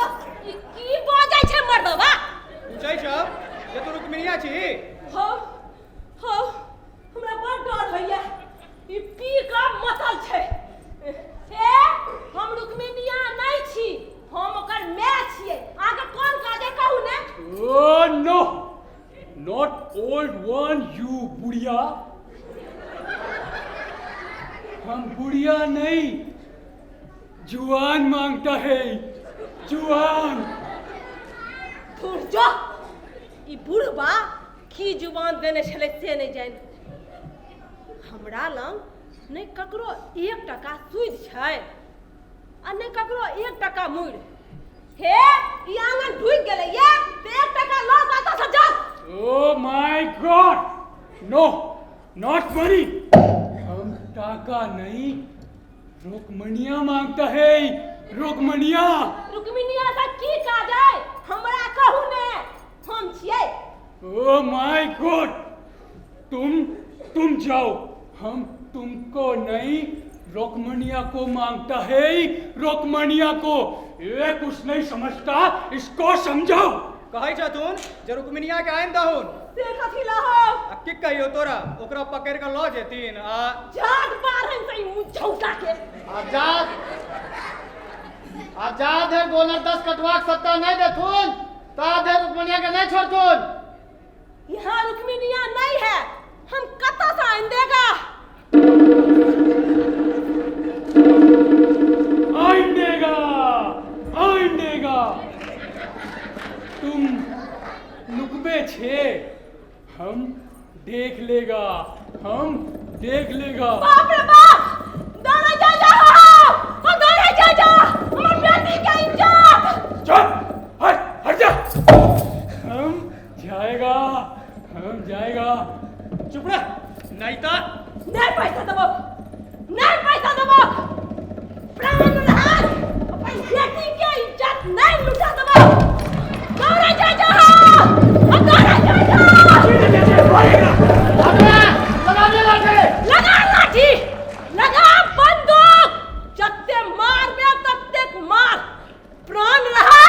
की बाजै छै मर्दवा? पूछै छ जे तू रुक्मिनिया छी? हो हमरा बड़ डर होइया। ई पी का मतल छै। हे हम रुक्मिनिया नहीं छी, हम ओकर माय छियै। आगे कोन काजे कहू ने? Oh no, not old one, you बुढ़िया। हम बुढ़िया नहीं, जुआन मांगता है, जुआन। जो ई बुढ़बा की जुबान देने छले से नहीं जान। हमरा लंग नहीं ककरो 1 टका सूद छै आ नहीं ककरो 1 टका मूड़। हे ई आंगन ढुक गेलै ये, ते 1 टका लो कत से जा। Oh my God, no, not money। हम टाका नहीं, रुक्मणिया मांगता है, रुक्मणिया। रुक्मिनिया से की काज है? हमरा कहू ने, हम छियै। Oh my God, तुम जाओ, हम तुमको नहीं, रुक्मणिया को मांगता है, रुक्मणिया को। ये कुछ नहीं समझता, इसको समझाओ। कहै छथुन जे रुक्मिनिया के आइन दहुन। से कथी लहो? अब की कहियो तोरा, ओकरा पकड़ के ल जेतीन आ जाग बारहन से मुंह झौका के। आजाद है डोनर 10 कटवा के सत्ता नहीं देथुन, ताद है रुक्मिनिया के नहीं छोड़थुन। यहाँ रुक्मिनिया नहीं है, हम कत्ता से आइन देगा? आइन देगा, आइन देगा। तुम नुकबे छे, हम देख लेगा, हम देख लेगा। बाप रे बाप, दौड़े जा हम दौड़े जा हमर बेटी के इज्जत। चुप, हट जा। हम जाएगा, चुप रह। नहीं तो नहीं पैसा देबो, नहीं पैसा देबो। प्राण रहा, अपन बेटी के इज्जत नहीं लुटा देबो। दौड़े जा हम दौड़े जा। लगा लाठी, लगा बंदूक, जत्ते मार में तत्ते मार। प्राण रहा,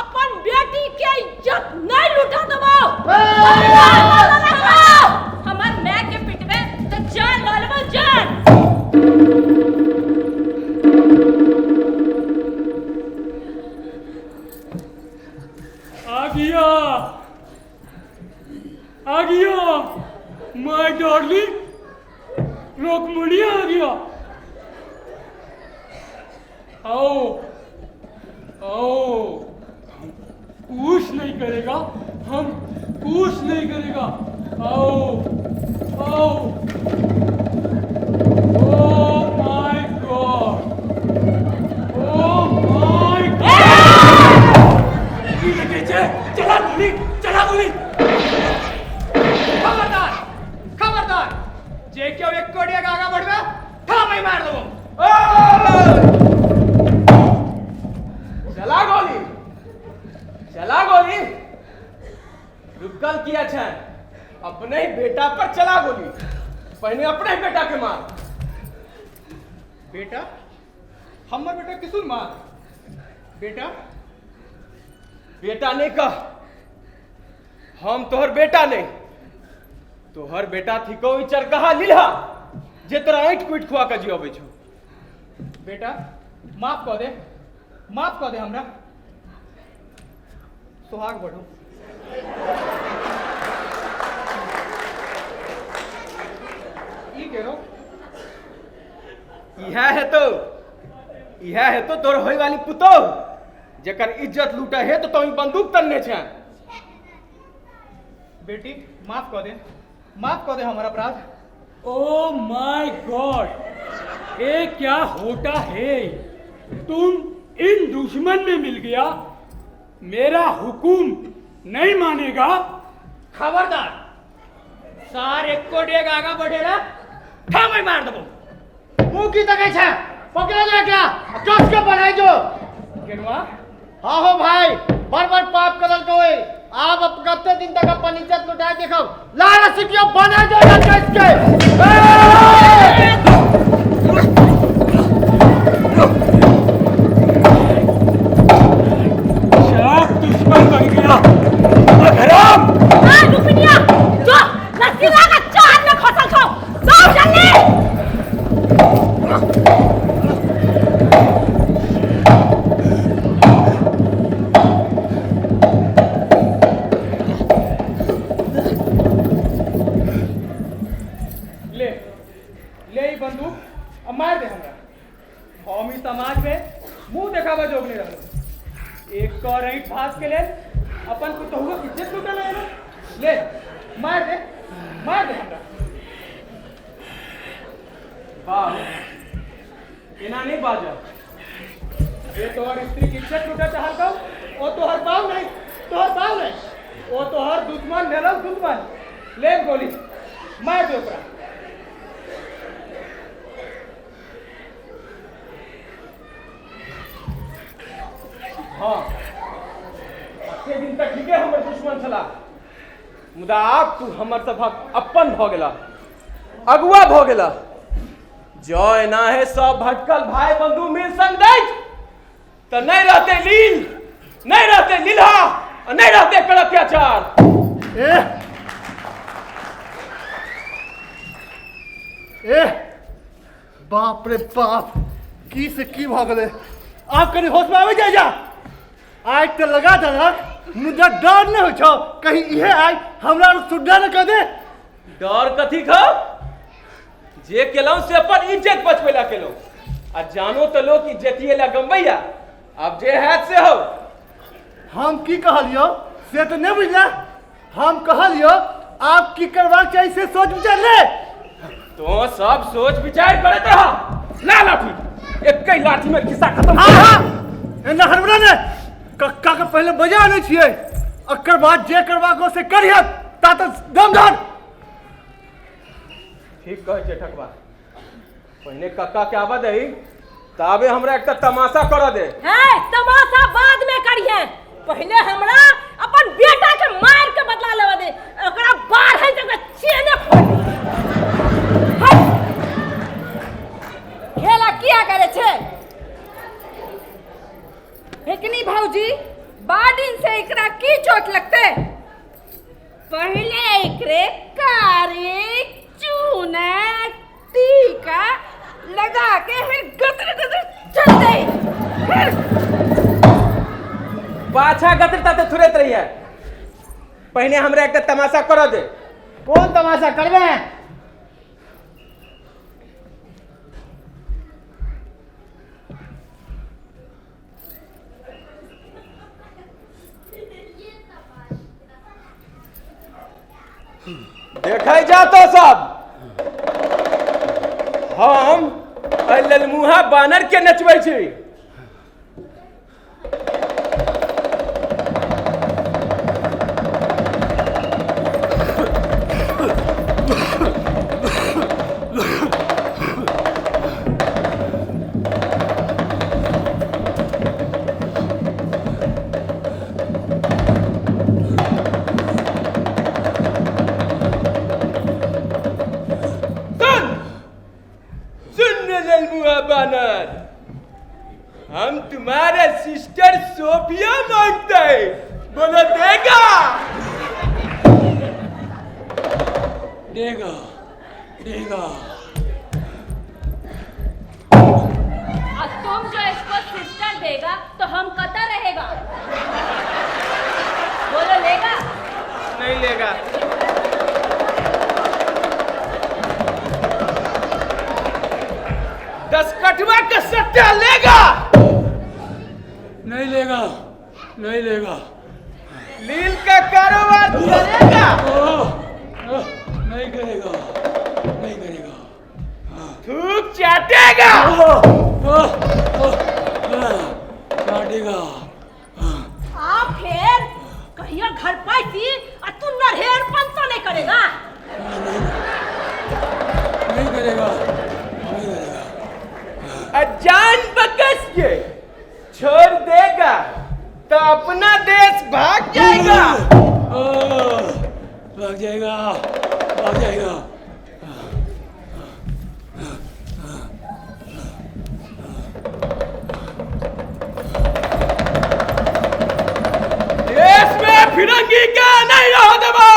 अपन बेटी के इज्जत नहीं लुटा देबो। हमर माय के पिटबे तो जान ल लेबो, जान। आ गया, माय डार्लिंग, रुक्मणिया आ गया। आओ, कुछ नहीं करेगा, हम कुछ नहीं करेगा। आओ। Oh my God, oh my God। चला गोली। खबरदार, जे क्यों एक कोडिया आगा बढ़बे, था मैं मार देबो। चला गोली। रुकल किया छन, अपने ही बेटा पर चला गोली। पहले अपने ही बेटा के मार। बेटा, हमर बेटा किसुन मार? बेटा नहीं कह, हम तोहर बेटा नहीं, तोहर बेटा थी कोई चरकहा लीला जे तोरा ऐठ कुट खुआ के जियबे छौ। बेटा माफ कर दे हमरा। सुहाग बढ़ो। ई केरो यह है तो तोर होई वाली पुतो जेकर इज्जत लूटा है तो तोई बंदूक तन्ने छे। बेटी माफ कर दे हमारा अपराध। ओ माय गॉड, ये क्या होता है? तुम इन दुश्मन में मिल गया, मेरा हुकुम नहीं मानेगा? खबरदार, सारे को डेग आगा बढ़ेला, ठामे मार दबो। मुंह की तके छे, पकड़ा जा क्या? कस के बनाई जो। केनवा? हाँ हो भाई, बार पाप कदर को होए। आप अब कत्ते दिन तक अपन इज्जत लुटाए देखो। लारा सिकियो बना जो या कस के। शाप दुश्मन बन गया। हराम! हाँ रुपनिया, जो लसीला का चार में खसल छो, सब जल्दी। ले ही बंदूक, अब मार दे हमरा। कौमी समाज में मुंह देखावा जोग नहीं रहलो। एक को रईट भास के ले अपन को तहुआ इज्जत लुटल है। ले मार दे हमरा। वाह, इना नहीं बाजा। ये तोहर स्त्री की इज्जत लुटा चाहत का, ओ तोहर बाव नहीं, ओ तोहर दुश्मन नेलस दुश्मन। ले गोली, मार दे ओकरा। हाँ, अच्छे दिन तक ठीके हमर दुश्मन छला, मुदा आब तू हमर सभक अपन भ गेला, अगुआ भ गेला। जय ना है सब भटकल भाई बंधु मिल संग दैत, तो नहीं रहते लील, नहीं रहते लील्हा, और नहीं रहते कर अत्याचार। बाप रे बाप, की से की भ गेले। आप कनी होश में आवे जाय जा। आज तो लगा दलक, मुझे डर नहीं हो छो, कहीं इहे आज हमरा सुद्धा न कर दे। डर कथी खा? जे केलौं से अपन इज्जत बचवेला केलौं, आ जानो तो लोग इज्जतिये ला गंबैया। अब जे है से हो। हम की कहलियो से तो नहीं बुझला। हम कहलियो आप की करवा चाहिए से सोच विचार ले। तो सब सोच विचार करत रहा। ला लाठी, एक ही लाठी में खिस्सा खत्म। हाँ, एना हरबरा ने कक्का के पहले बजा नहीं छिए, अकर बाद जे करवा को से करियत तात दम धर। ठीक कहे छे ठकवा, पहले कक्का के आवा दे, ताबे हमरा एक तमाशा कर दे। है तमाशा बाद में करिए, पहले हमरा अपन बेटा के मार के बदला लेवा दे, ओकरा बाहर है जगह चेने फोड़। खेला किया करे छे? हेकनी भौजी, बाडिन से एकरा की चोट लगते? पहले एकरे कारी चूना टीका लगा के फिर गतर गतर चल गई। पाछा गतर ताते थुरत रही है। पहले हमरा एक तमाशा कर दे। कौन तमाशा करबे? देखै जा तो सब, हम ललमुहा बानर के नचबै छी। हम तुम्हारा सिस्टर सोफिया मांगता है, बोलो देगा? देगा, देगा। और तुम जो इसको सिस्टर देगा तो हम कता रहेगा? बोलो लेगा? नहीं लेगा। दस कटवा का सट्टा लेगा? नहीं लेगा, नहीं लेगा। लील का कारोबार करेगा? नहीं करेगा, नहीं करेगा। थूक चाटेगा? जान बकस के छोड़ देगा तो अपना देश भाग जाएगा। भाग जाएगा, भाग जाएगा। देश में फिरंगी का नहीं रहो देबो,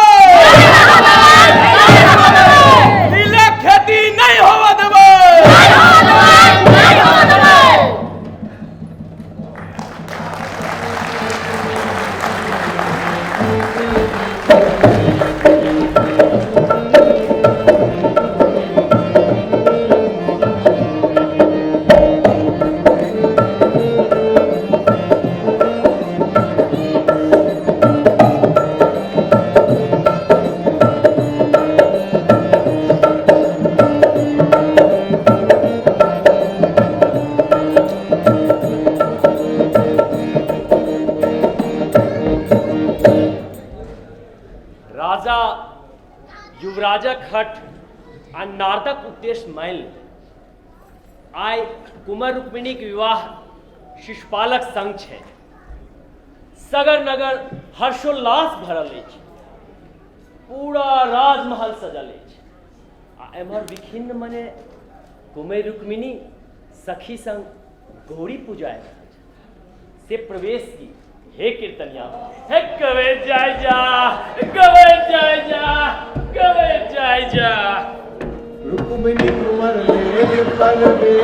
नीले खेती नहीं होवा देबो। राजा युवराजक हट आ नारदक उद्देश्य मानि आइ कुंवर रुक्मिणी के विवाह शिशुपालक संग छै। सगर नगर हर्षोल्लास भरल अछि, पूरा राजमहल सजल अछि आ एम्हर विखिन्न मने कुंवर रुक्मिणी सखी संग गौरी पूजाए से प्रवेश की। हे कीर्तनिया, हे गवे जाय जा, गवे जाय जा, गवे जाय जा। रुक्मिणी कुंवर मेल परवे,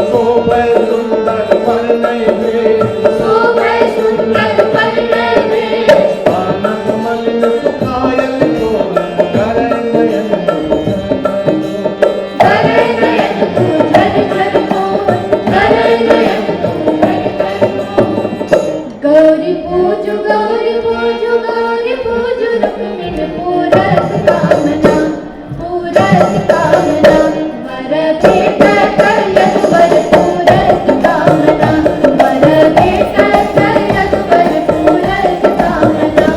शोभै सुंदर वर्णय वेश, शोभै सुंदर वर्णय वेश, आनंद मलिन सुखायल तोरण, करय नयन करय नयन तू झर झर मोहन, करय नयन तू झर झर मोहन। गौरी पूजु गौरी पूजु गौरी पूजु रुक्मिणी पूरत कामना, पूरत कामना। वर भेट करियत वर पूरत कामना, वर भेट करियत वर पूरत कामना।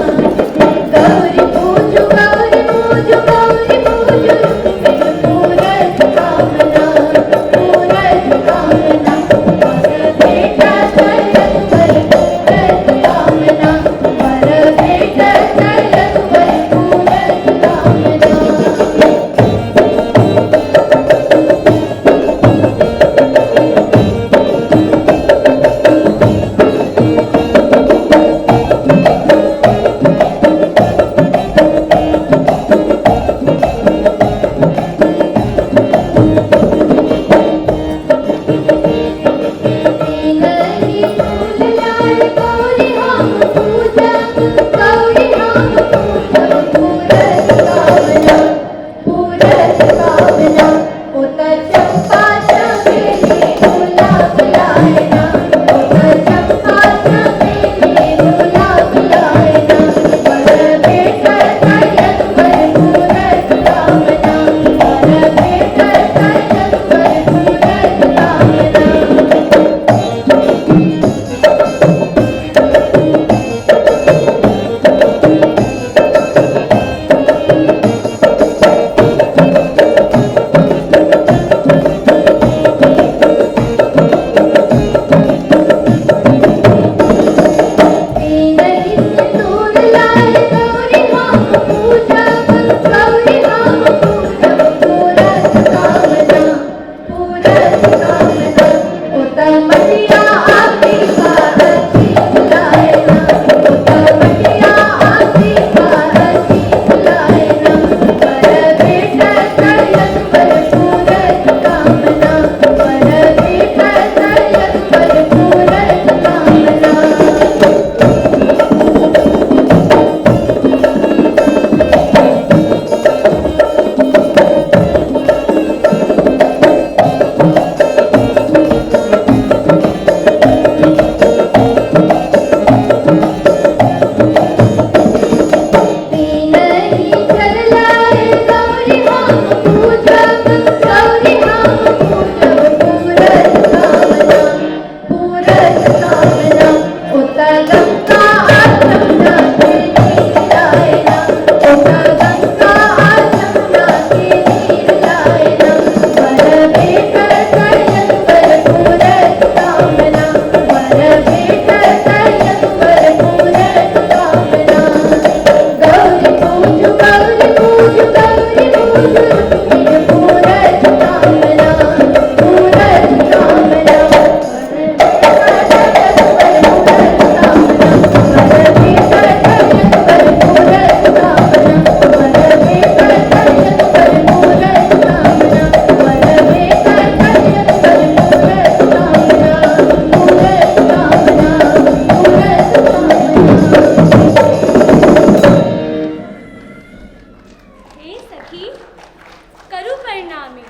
गौरी पूजु गौरी पूजु गौरी पूजु रुक्मिणी पूरत कामना, पूरत कामना। वर भेट करियत वर पूरत कामना, वर भेट करियत वर पूरत कामना। नहीं फूल लाए गौरी हम पूजब, गौरी हम पूजब पूरत कामना, पूरत कामना। उत चंपा चमेली गुलाब लायना, उत चंपा चमेली गुलाब लायना। वर भेट करियत वर पूरत कामना, वर भेट करियत वर पूरत कामना। नहीं सिंदूर लाए गौरी हम पूजब, गौरी हम पूजब पूरत कामना, पूरत कामना। उत मटिया आरती भारती बुलायना, उत मटिया आरती भारती बुलायना। वर भेट करियत वर पूरत कामना, वर भेट करियत वर पूरत कामना। नहीं जल लाए गौरी हम पूजब, गौरी हम पूजब पूरत कामना, पूरत कामना। उत गंगा आचमना के नीर लायना, उत गंगा आचमना के नीर लायना। रामे।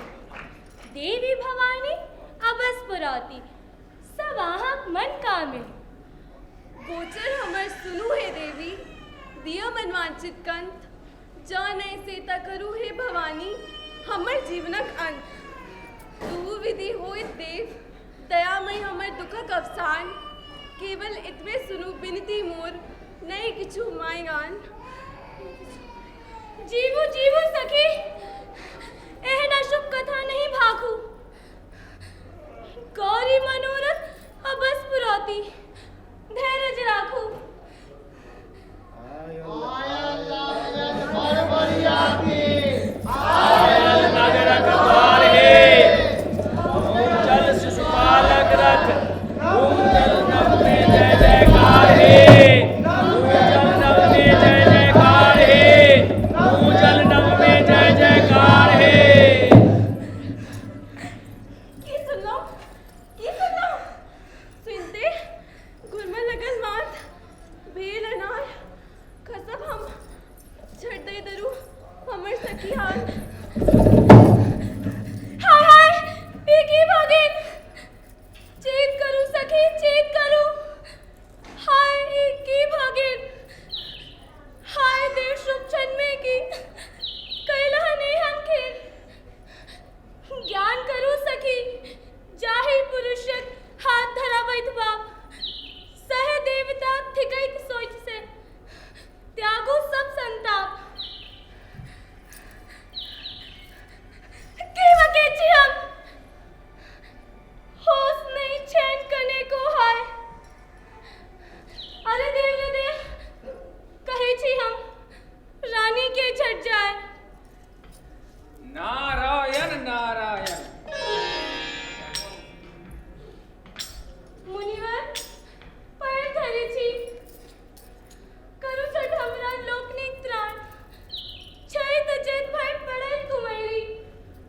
देवी भवानी अबस पुराती सवाहक मन कामे। गोचर हमर सुनु हे देवी, दिया मनवांचित कंठ, जान ऐसे करू हे भवानी, हमर जीवनक अंत। तू विधि होइत देव, दयामय हमर दुखक अवसान, केवल इतवे सुनु बिनती मोर, नहीं किछु मायगान। जीवु जीवु सखी, एहना शुभ कथा नहीं भाखू। गौरी मनोरथ अबस पुराती, धैर्य राखू। नगरक द्वार हे, चल शिशुपालक रथ, भूजल नभ में जय जयकार हे, भूजल नभ में जय जयकार हे, भूजल नभ में जय जयकार हे। की सुनलो? की सुनलो? सुनते गुरमे लगन मात, भेल अनार, खसब हम छड़ दे दरू हमर सखी हाल। हाय हाय, पीकी भागिन, चेत करू सखी, चेत करू। हाय की भागिन, हाय देव शुभ क्षण में की, कैला ने हम खेल। ज्ञान करू सखी, जाहि पुरुषक हाथ धरावैत बाप, सह देवता थिकैत सोच से, त्यागो सब संताप। के वके छी हम, होश नहीं चैन करने को हाय। अरे देव रे देव, कहे छी हम, रानी के छट जाए। नारायण नारायण। मुनिवर पैर धरे छी, करू छठ हमरा लोकनिक त्राण। छैत जेत भय पड़ल कुमैरी,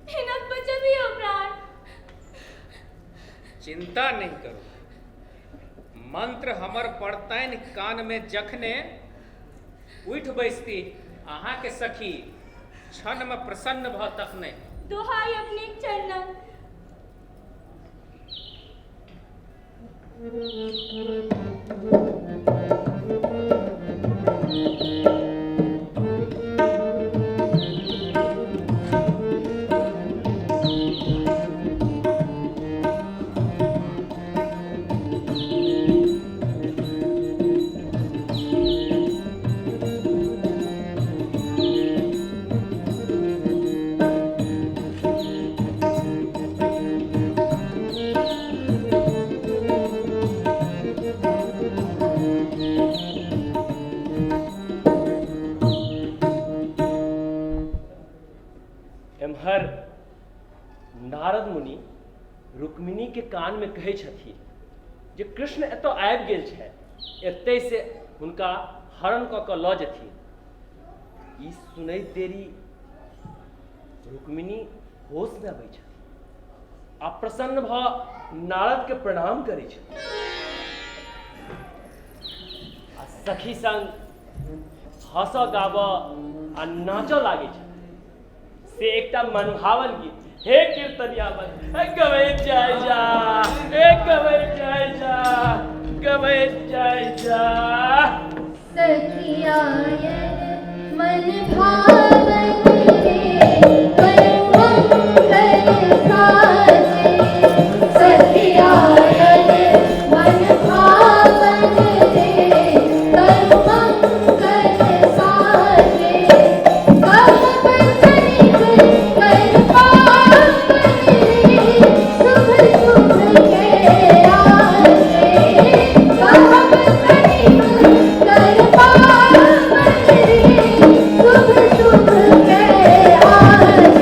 हिनक बचबियो प्राण। चिंता नहीं करो, मंत्र हमर पड़तैन कान में जखने, उठ बैसती अहाँ के सखी, क्षण में प्रसन्न भ तखने। दोहाई अपने चरणन। एम्हर नारद मुनि रुक्मिणी के कान में कहै छथिन जे कृष्ण एतऽ आबि गेल छै, एतै से हुनका हरण कऽ कऽ लऽ जेथिन। ई सुनैत देरी रुक्मिणी होश में अबै छथिन आ प्रसन्न भऽ नारद के प्रणाम करै छथिन आ सखी संग हँसऽ गाबऽ आ नाचऽ लागै छथिन। से एकटा मनभावन गीत, हे कीर्तनिया बन, गवैत जाय जा, हे गवैत जाय जा, गवैत जाय जा। सखिया मन भावन रे, मंगल साजे। सखिया मन भावन रे, मंगल साजे। शुभ शुभ के आजे।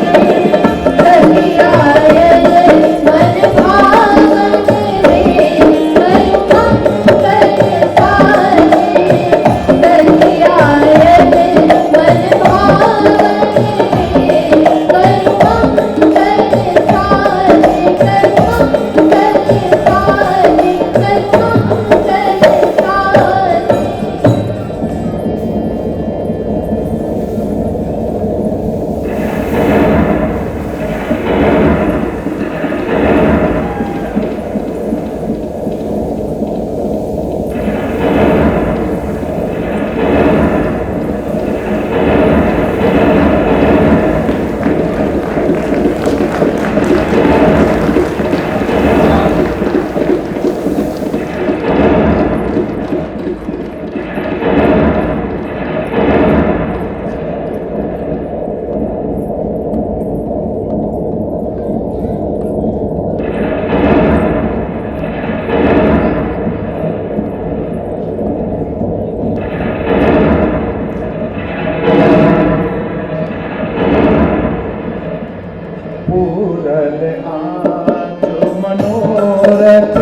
पूरल आज मनोरथ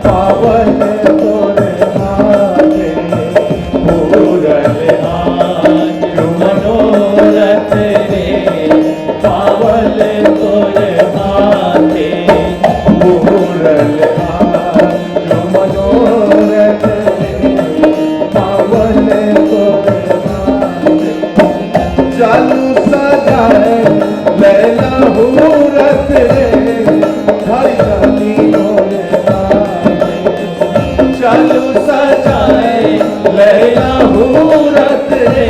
पावन तोरे हाथे पूरल आज मनोरथ पावन तोरे हाथे पूरल आज मनोरथ पावन तोरे हाथे चालू सजाए लैला हूरत रे भाई जानी होने चालू सजाए लैला हूरत रे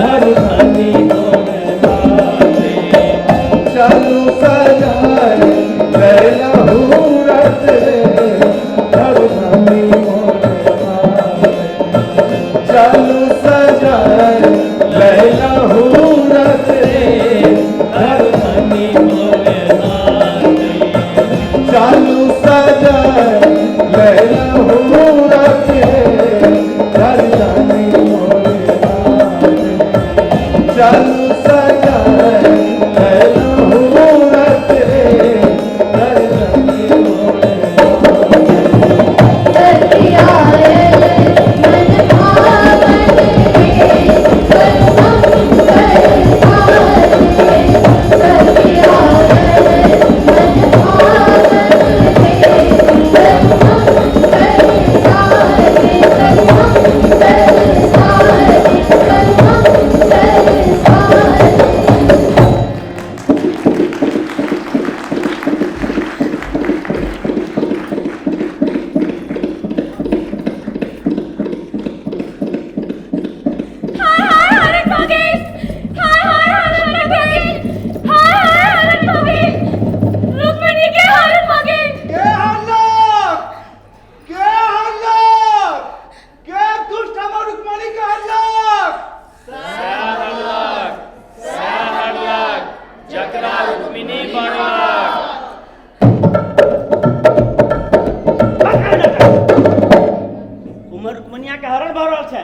हर धनी होने चालू सजाए लैला हूरत रे हर धनी होने चालू सजाए लैला हूरत रे हर धनी होने चालू सजाए लैला हूरत रे हर धनी होने चालू सजाए लैला हूरत रे हर धनी होने रुक्मनिया के हरण भऽ रहल छै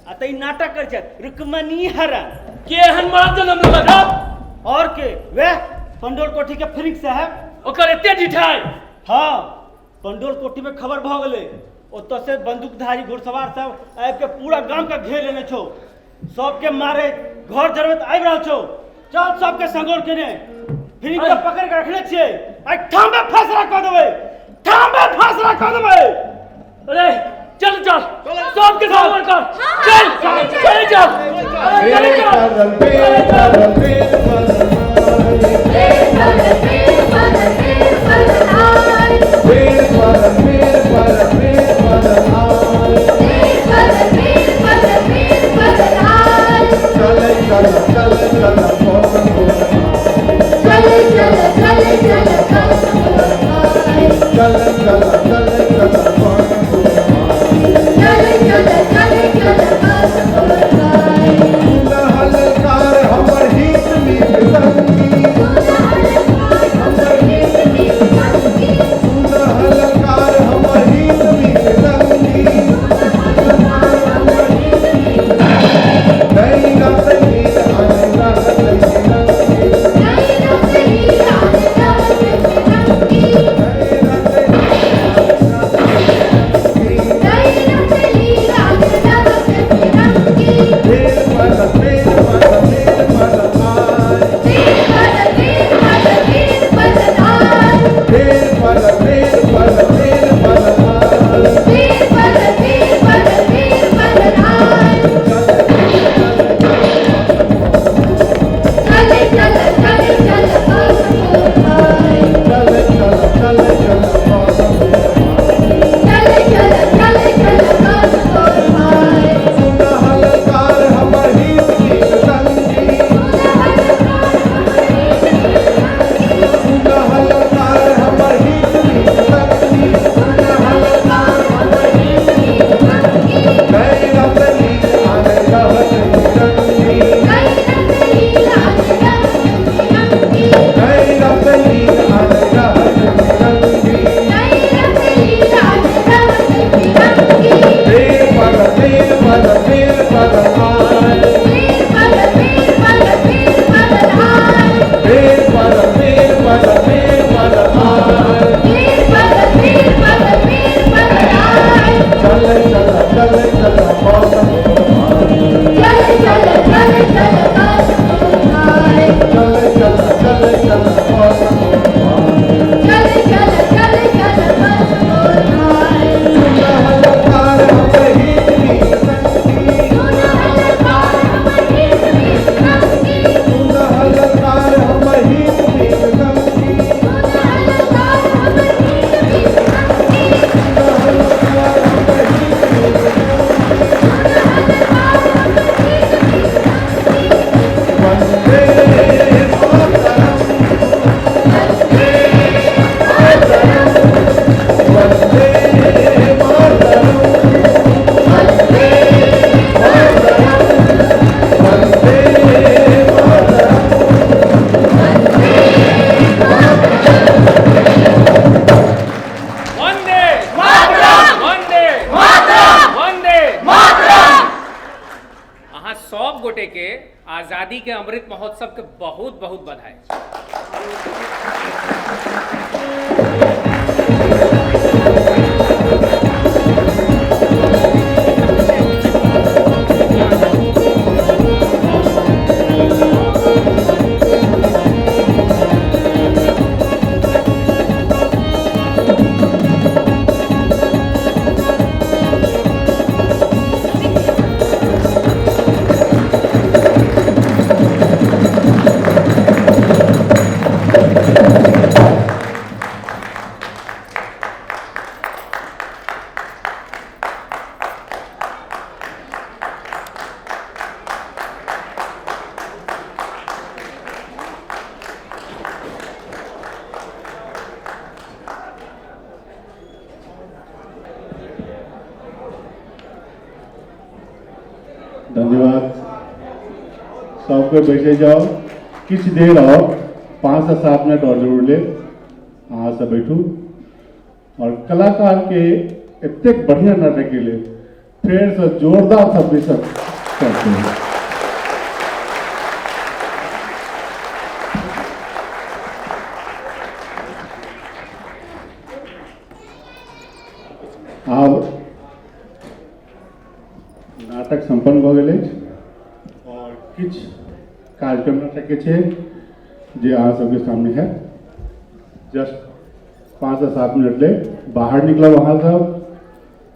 आ तै नाटक कर छै रुक्मनी हरण के हनुमान जन्म लगा और के वह पंडोल कोठी के फ्रिक साहब ओकर एते ढिठाई हां पंडोल कोठी में खबर भ गेलै ओत से बंदूकधारी घुड़सवार सब आबि के पूरा गांव के घेर लेने छौ सबके मारे घर जरबत आबि रहल छौ चल सबके संगोर केने फ्रिक के पकड़ के रखने छियै आ ठाम में फैसला कर देबै ठाम में फैसला कर देबै अरे चल चल सबके सामने कर चल चल धन्यवाद। सबके बैठे जाओ, किछ देर और 5 से 7 मिनट और जरूर ले अहाँ सब बैठू। और कलाकार के इतने बढ़िया नाटक के लिए फिर से जोरदार सब करते हैं। अब नाटक संपन्न भ गेल अछि और किछ कार्यक्रम नाटक के छे जे अहाँ सबके सामने है। जस्ट 5 से 7 मिनट ले बाहर निकलब अहाँ सब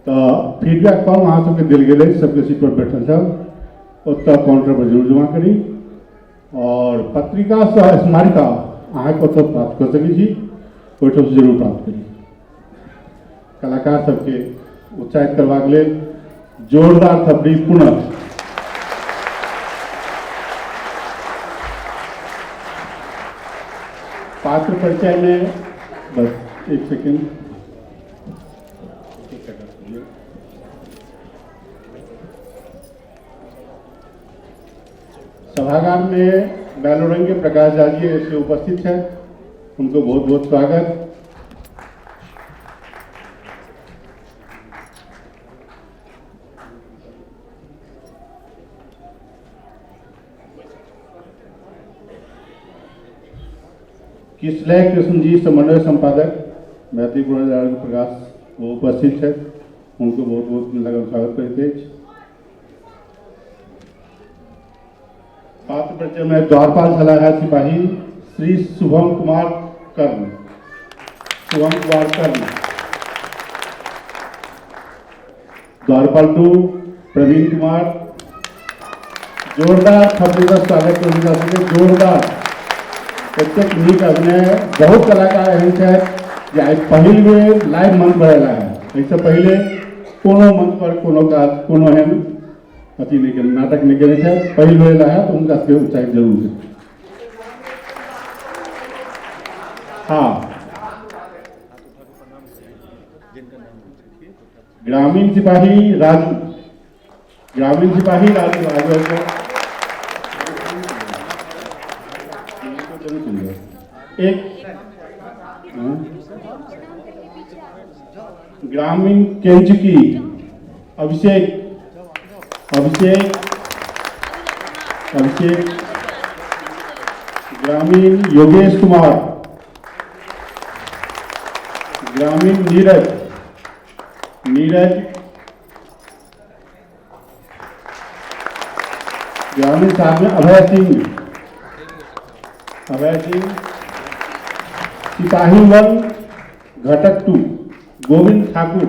तो फीडबैक फॉर्म अहाँ सबके दिल गेल अछि, सबके सीट पर बैठल सब ओतऽ काउंटर पर जरूर जमा करी और पत्रिका सह स्मारिका अहाँ के ओतऽ प्राप्त कर सकै छी, ओहिठाम से जरूर प्राप्त करी। कलाकार सबके उत्साहित करबाक लेल जोरदार थपड़ी पुनः। पात्र परिचय में बस 1 सेकेंड। सभागार में बैलोरंग के प्रकाश जी ऐसे उपस्थित हैं, उनको बहुत बहुत स्वागत। किसलय कृष्ण जी समन्वय संपादक मैथिली पुराण प्रकाश वो उपस्थित है, उनको बहुत बहुत लगन स्वागत करते हैं। पात्र परिचय में द्वारपाल सलाहकार सिपाही श्री शुभम कुमार कर्ण। द्वारपाल 2 प्रवीण कुमार। जोरदार थपड़ी का स्वागत करने का जोरदार प्रत्येक नीक अभिनय। बहुत कलाकार एहन छथि जे आइ पहिल बेर लाइव मंच पर अयला है। एहिसँ पहिले कोनो मंच पर कोनो काज कोनो एहन अथी नहीं केने, नाटक नहीं केने छथि, पहिल बेर अयला है तो उनका सबके उत्साहित जरूर है। हाँ, ग्रामीण सिपाही राजू एक ग्रामीण केंचकी अभिषेक ग्रामीण योगेश कुमार। ग्रामीण नीरज ग्रामीण साहब में अभय सिंह। सिपाही 1 घटक 2 गोविंद ठाकुर।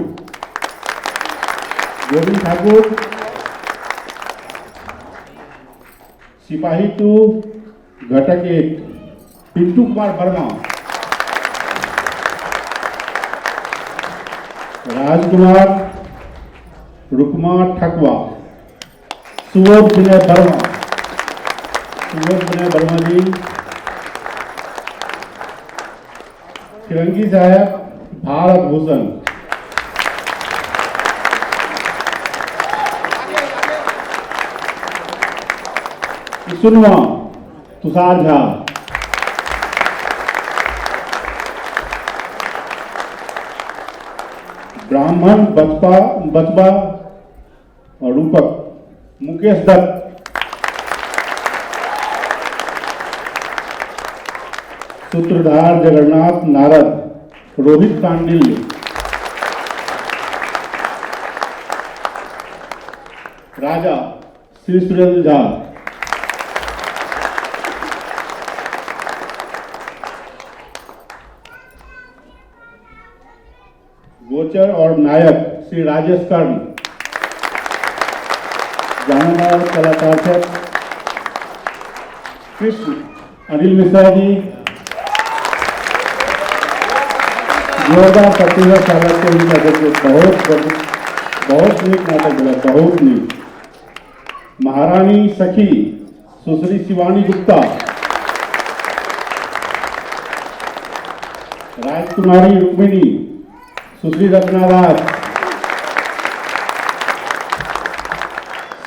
सिपाही 2 घटक 1 पिंटू कुमार वर्मा। राजकुमार रुकमा ठकवा। सुबोध विनय वर्मा जी। फिरंगी साहब भारत भूषण। सुनवा तुषार झा। ब्राह्मण बचबा और रूपक मुकेश दत्त। सूत्रधार जगन्नाथ नारद, रोहित कांडिल्य, राजा श्री सुरेंद्र झा, गोचर और नायक श्री राजेश कर्ण, जानदार कलाकार थे कृष्ण अनिल मिश्रा जी, जोरदार प्रतिभा चालक के बहुत नीक नाटक बना, बहुत नीक। महारानी सखी सुश्री शिवानी गुप्ता, राजकुमारी रुक्मिणी सुश्री रत्ना दास,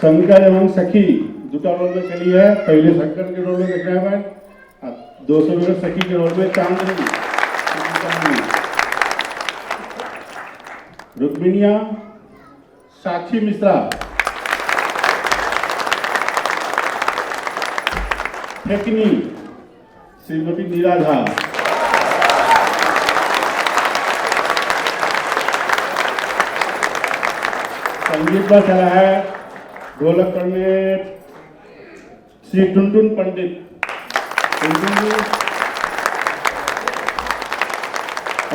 शंकर एवं सखी दूटा रोल में चली है। पहले शंकर के रोल में देख रहे हैं, 200 मीटर सखी के रोल में चांदनी, रुक्मिणिया साक्षी मिश्रा, फेकनी श्रीमती नीरा झा, संगीत पर चला है ढोलक करने श्री टुनटुन पंडित, टुनटुन जी,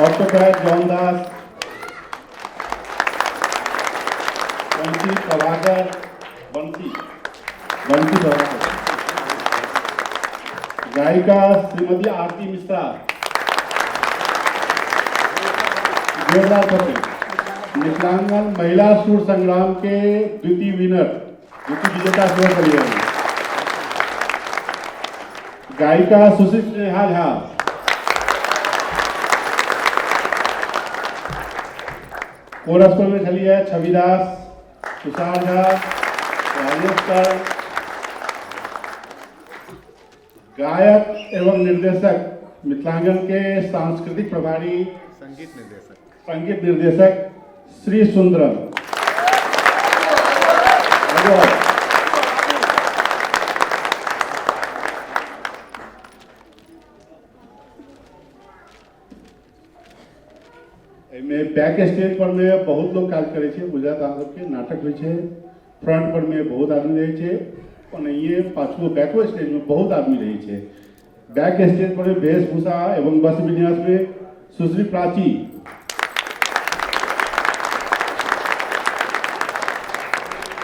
ऑर्थोपैड जॉनदास, बंसी प्रभाकर, बंसी प्रभाकर, गायिका श्रीमती आरती मिश्रा, जोरदार फतेह, मिथिलांगन महिला सुर संग्राम के द्वितीय विजेता स्वर करी है, गायिका सुश्री स्नेहा झा, कोरस में चली है छविदास, तुषार झा, राजेश कर्ण, गायक एवं निर्देशक मिथिलांगन के सांस्कृतिक प्रभारी संगीत निर्देशक श्री सुंदरम। बैक स्टेज पर में बहुत लोग काज करे छे, गुजरात आंध्र के नाटक होइ छे, फ्रंट पर में बहुत आदमी रहे छे, और ये पाछू बैकवर्ड स्टेज में बहुत आदमी रहे छे। बैक स्टेज पर वेशभूषा एवं वस्त्र विन्यास में सुश्री प्राची,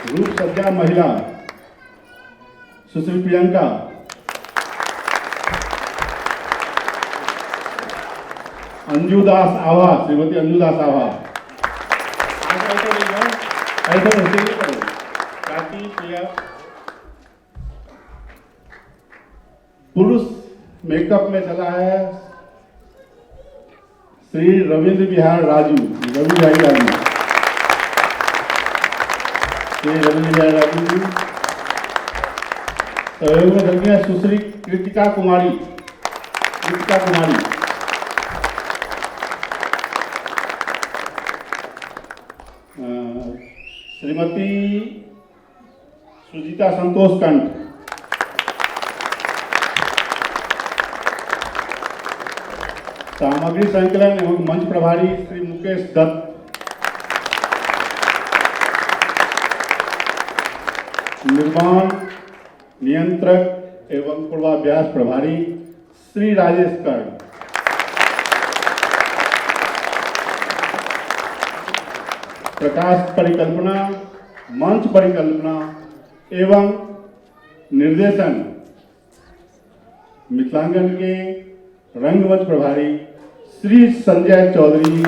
रूप सज्जा महिला सुश्री प्रियंका, अंजुदास आभा, श्रीमती अंजुदास आभा, पुरुष मेकअप में चला है श्री रविंद्र बिहार राजू, रवि भाई राजू, श्री रविंद्र बिहार राजू जी। सहयोग में चल है सुश्री कृतिका कुमारी, श्रीमती सुजीता संतोष कंठ, सामग्री संकलन एवं मंच प्रभारी श्री मुकेश दत्त, निर्माण नियंत्रक एवं पूर्वाभ्यास प्रभारी श्री राजेश कर्ण, प्रकाश परिकल्पना, मंच परिकल्पना एवं निर्देशन मिथिलांगन के रंगमंच प्रभारी श्री संजय चौधरी।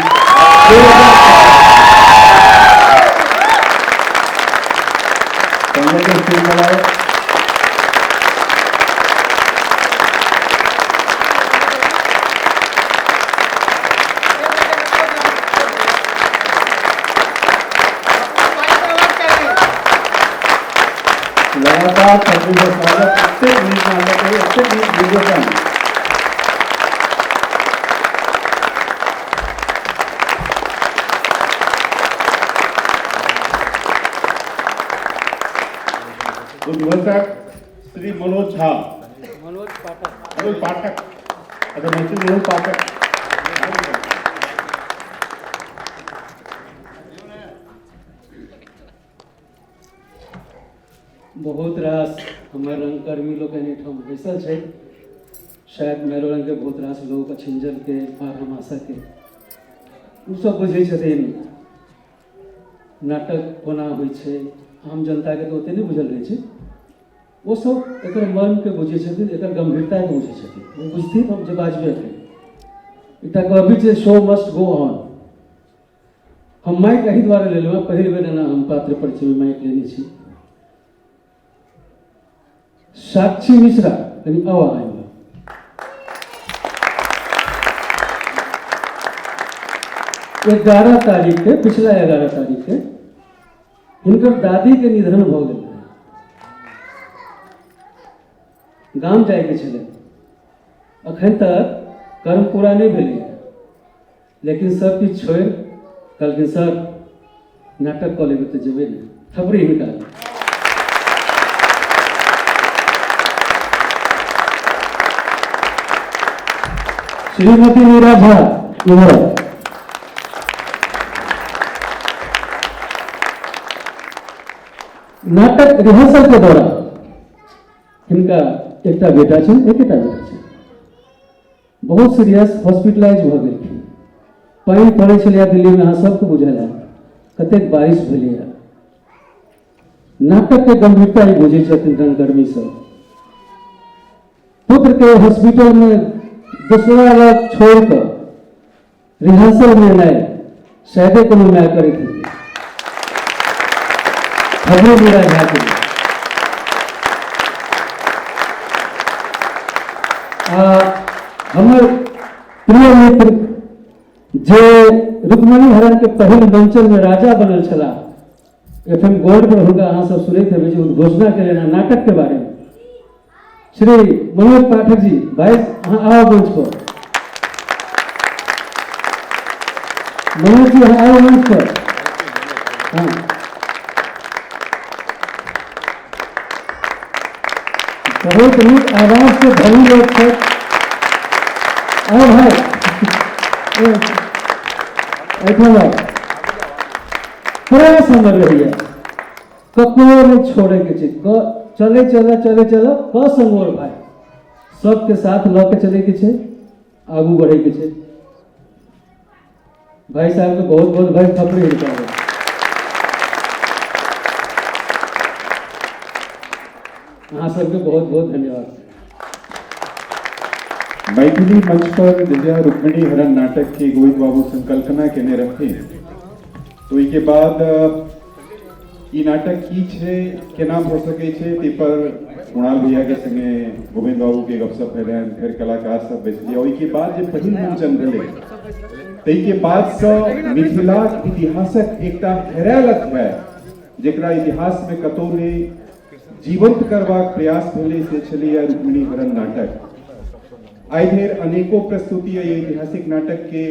लगातार उद्घोषक श्री मनोज झा, मनोज पाठक, अगर मैसेज नहीं पाकर बहुत रास हमारे रंगकर्मी लोग एहिठाम बैसल छै, शायद मेरो रंग के बहुत रास लोग अछिंजल के बारहमासा के ओ सब बुझै छथिन नाटक कोना होइ छै, आम जनता के तो ओते नहीं बुझल रहे छै, वो सब एकर मर्म के बुझै छथिन, एकर गंभीरता के बुझै छथिन, वो बुझथिन हम जे बाजबे करी एकटा कहबी जे शो मस्ट गो ऑन। हम माइक एहि द्वारे लेलहुँ, पहिल बेर एना हम पात्र परिचय में माइक लेने छी। साक्षी मिश्रा कनी आवा आइबा। 11 तारीख के, पिछला 11 तारीख के हिनकर दादी के निधन भ गेल। गाम जाए के छलै, अखन तक कर्म पूरा नहीं भेलै, लेकिन सब किछु छोड़ि कहलखिन सर नाटक कऽ लेबै तऽ जेबै ने, थपड़ी हिनका। श्रीमती मीरा झा इधर। नाटक रिहर्सल के दौरान हिनका एकटा बेटा छै, एकेटा बेटा छै, बहुत सीरियस हॉस्पिटलाइज भ गेलखिन। पानि पड़ै छलै दिल्ली में, अहाँ सबके बुझल है कतेक बारिश भेलैया। नाटक के गंभीरता ही बुझै छथिन रंगकर्मी सब। पुत्र के हॉस्पिटल में दूसरा लग छोड़ कर रिहर्सल में नहीं, शायद कोनो मैं करे थी खबरों मेरा जाके हमर प्रिय मित्र जे रुक्मणी हरण के पहल मंचन में राजा बनल छला, FM गोल्ड पर होगा, अहाँ सब सुनैत हेबै जे घोषणा केलनि हैं नाटक के बारे में। श्री मनोज पाठक जी, भाई अहाँ आओ मंच पर। मनोज जी अहाँ आओ मंच पर। हाँ बहुत नीक आवाज से धनी लोग छै। आओ भाई प्रयास हमर रहिए ककरो नहीं छोड़े के छै, चले चले चले चलो कसमोर भाई सबके साथ ल के चले के छै, आगू बढ़े के छै। भाई साहब के बहुत बहुत भाई थपड़ी हिलता है। अहाँ सबके बहुत बहुत धन्यवाद। मैथिली मंच पर जहिया रुक्मिणी हरण नाटक के गोविंद बाबू संकल्पना केने रहथिन, तो के बाद ई नाटक की छे, केना भ सकै छे, ते पर कुणाल भैया के संगे गोविंद बाबू के गपशप भेलैन, फिर कलाकार सब बैसलिए। ओहि के बाद जे पहिल मंचन भेलै, तै के बाद से मिथिला इतिहासक एकटा हेरायल है, जेकरा इतिहास में कतौ ने जीवंत करबाक प्रयास भेलै, से छलैया रुक्मिणी हरण नाटक। आइ धरि अनेको प्रस्तुति ऐतिहासिक नाटक के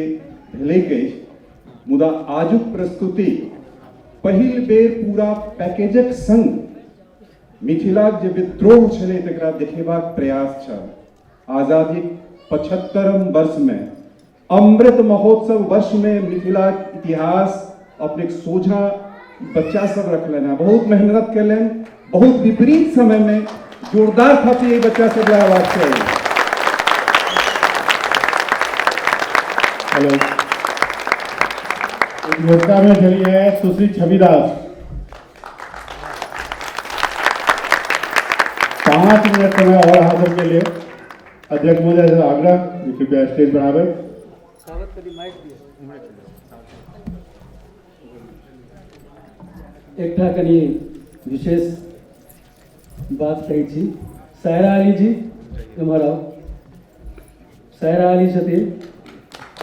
भेलैक अछि, मुदा आजुक प्रस्तुति पहिल बेर पूरा पैकेजक संग मिथिलाक जे विद्रोह छलै तकरा देखेबाक प्रयास छल। आजादीक 75वें वर्ष में, अमृत महोत्सव वर्ष में मिथिलाक इतिहास अपने सोझा बच्चा सब रखलन है, बहुत मेहनत कलन, बहुत विपरीत समय में जोरदार थापी बच्चा सब लगाबाक चाहिए। हेलो, योजना में चली है सुश्री छविदास। 5 मिनट समय और हासिल के लिए अध्यक्ष महोदय से आग्रह, कृपया स्टेज पर आवे। एकटा कनी विशेष बात कही छी। सायरा अली जी एम्हर आओ। सायरा अली छथिन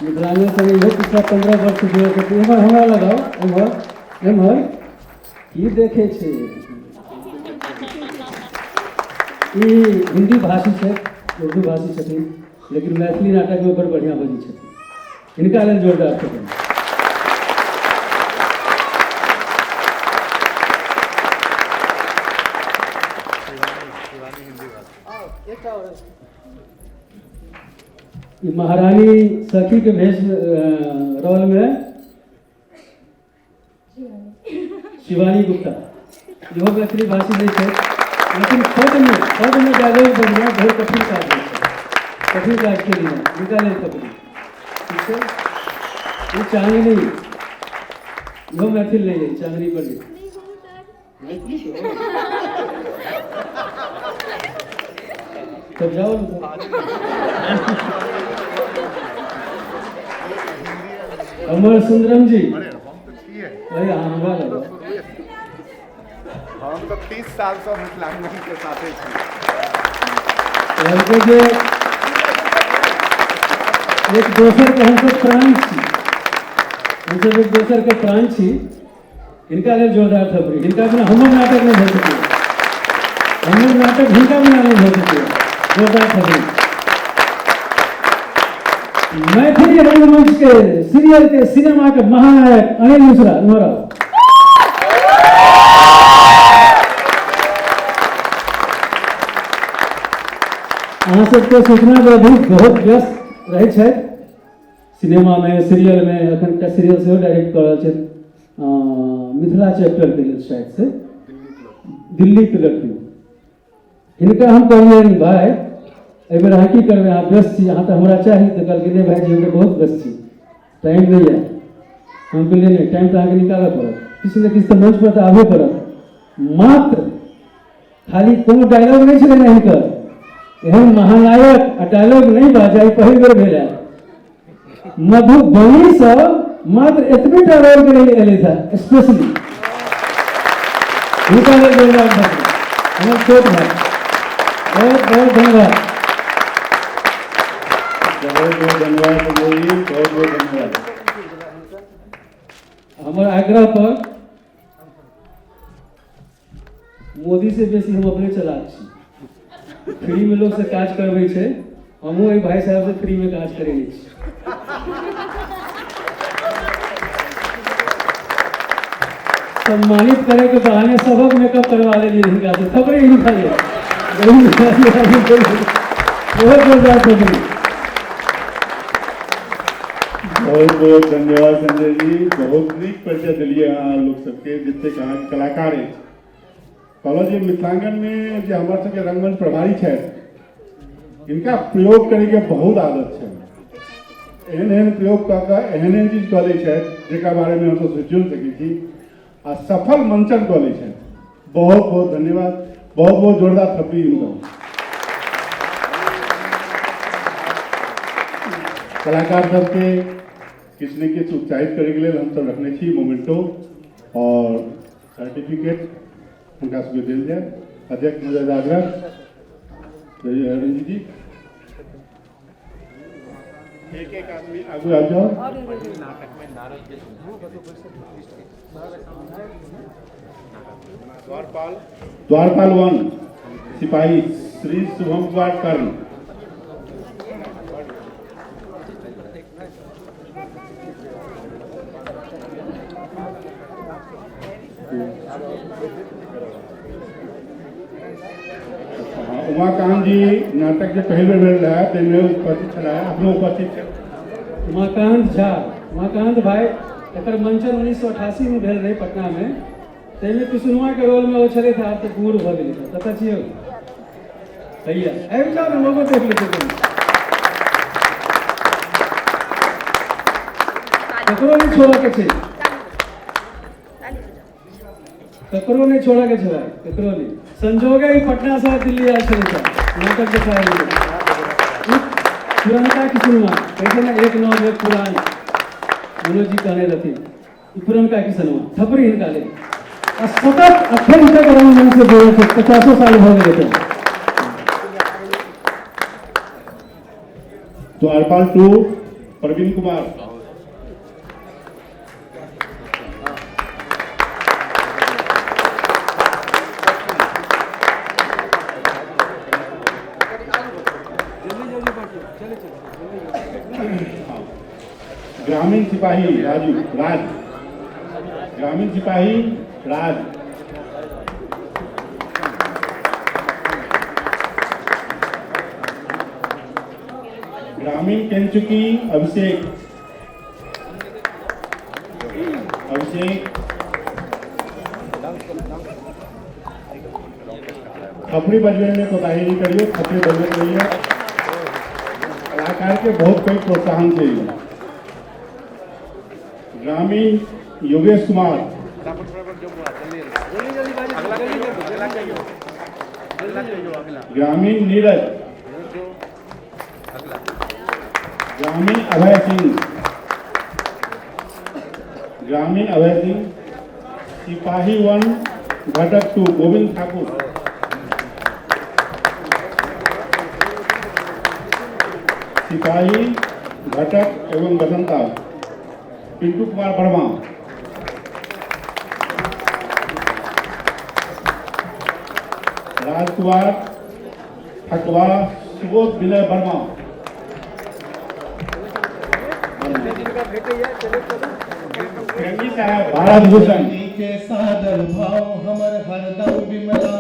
मिथिलांचल से इहो पिछला 15 वर्ष जुड़ल छथिन। एम्हर हमरा लगाओ, एम्हर एम्हर की देखे छै, ई हिंदी भाषी छै, उर्दू भाषी छथिन, लेकिन मैथिली नाटक में बड़ बढ़िया बजै छथिन। हिनका लेल जोरदार छथिन। ये महारानी सखी के भेष रोल में शिवानी गुप्ता जो मैथिली भाषी नहीं है, लेकिन खुद में डायलॉग बनना बहुत कठिन कार्य है, कठिन कार्य के लिए निकाले कठिन, ठीक है। ये चांदनी जो मैथिल नहीं है, चांदनी पर तब जाओ अमर सुंदरम जी, अरे हमारा हम तो 30 साल से मिथिलांचल के साथ जे एक दोसर के हमसब प्राण छी, हमसब एक दोसर के प्राण छी, इनका लेल जोरदार थपड़ी, इनका बिना हमर नाटक नहीं हो सके, हमर नाटक इनका बिना नहीं हो सके, जोरदार थपड़ी। मैथिली रंगमंच के सीरियल के सिनेमा के महानायक अनिल मिश्रा हमारा अहाँ सबके सूचना जो अभी बहुत व्यस्त रहे छे, सिनेमा में सीरियल में अखन का सीरियल से डायरेक्ट कर रहे छे मिथिला चैप्टर के लिए साइड से दिल्ली के लड़की, इनका हम कहलिए भाई एक बार की करबे, अहाँ व्यस्त छी, अहाँ तो हमरा चाहिए, तो कल के भाई जी हम बहुत व्यस्त छी, टाइम नहीं है, हम कहलिए नहीं टाइम तो आगे निकालना पड़त, किसी न किसी तो मंच पर तो आबे पड़त, मात्र खाली कोनो डायलॉग नहीं छे नहीं कर, एहन महानायक आ डायलॉग नहीं बाजाई पहिल बेर भेल है, मधुबनी से मात्र एतबे टा रोल के लिए एले था स्पेशली, इनका लेल जोरदार हमर छोट भाई, बहुत बहुत धन्यवाद, बहुत बहुत धन्यवाद, बहुत बहुत धन्यवाद। हमारे आग्रह पर मोदी से बेसी हम अपने चलाक छी, फ्री में लोग से काज करबे छे, हमहू एक भाई साहब से फ्री में काज करे छी। सम्मानित करे के बहाने सबक मेकअप करवा ले इनका से, खबरें ही नहीं खाली बहुत जोरदार खबरें। बहुत बहुत धन्यवाद संजय जी, बहुत नीक परिचय दिलिए अहाँ लोग सबके, जितने कहाँ कलाकार है कहलो जे मिथिलांचल में जो हमारे सबके रंगमंच प्रभारी है, इनका प्रयोग करे के बहुत आदत है, एहन एहन प्रयोग कऽ के एहन एहन चीज कऽ लै छै जेकरा बारे में हम सब सोचि सकै छी आ सफल मंचन कऽ लै छै। बहुत बहुत धन्यवाद, बहुत बहुत जोरदार थप्पड़ी इनका। कलाकार सबके किछु ने किछु उत्साहित करे के लेल हम सब रखने छी मोमेंटो और सर्टिफिकेट उनका सबके देल जाए। अध्यक्ष महोदय आग्रह रंजीत जी, एक एक आदमी आगू आ जाओ। द्वारपाल 1 सिपाही श्री शुभम कुमार कर्ण, उमाकांत जी नाटक के पहले बेर रहा ताहिमे उपस्थित छलाह, अपनो उपस्थित छल। उमाकांत झा, उमाकांत भाई एकर मंचन 1988 में भेल रहे पटना में, ताहिमे किशुनवा के रोल में वो छले थे, आब तो बूढ़ भ गेलै, कतऽ छियै भैया आबि जाओ ने लोगो देख लेते तुम, ककरो नहीं छोड़ा के छै, ककरो नहीं छोड़ा के छै, ककरो नहीं, संजोगे ही पटना से दिल्ली आए छले नाटक दिखाए पुरानका किशुनवा कहते ना एक नौ एक पुरान, मनोज जी कहने रहती पुरनका किशनवा थपड़ी हिनका ले सतत अखन तक रंगमंच से जोड़े थे, 50 साल हो गए थे। द्वारपाल 2 प्रवीण कुमार, ग्रामीण सिपाही राजू राज, ग्रामीण सिपाही राज, ग्रामीण ग्रामीण केंचुकी अभिषेक थपड़ी बजने में कोताही नहीं करिए, थपड़ी बजने रहिए। कलाकार के बहुत कोई प्रोत्साहन चाहिए। ग्रामीण योगेश कुमार, ग्रामीण नीरज, ग्रामीण अभय सिंह, ग्रामीण अभय सिंह, सिपाही 1 घटक 2 गोविंद ठाकुर, सिपाही घटक एवं बसंता पिंटू कुमार वर्मा, राजकुमार ठकवा सुबोध विनय वर्मा, भारत भूषण के सादर भाव हमर हरदम विमला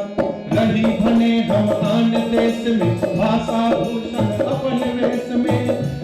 रही भने हम आन देश में भाषा भूषण अपन वेश में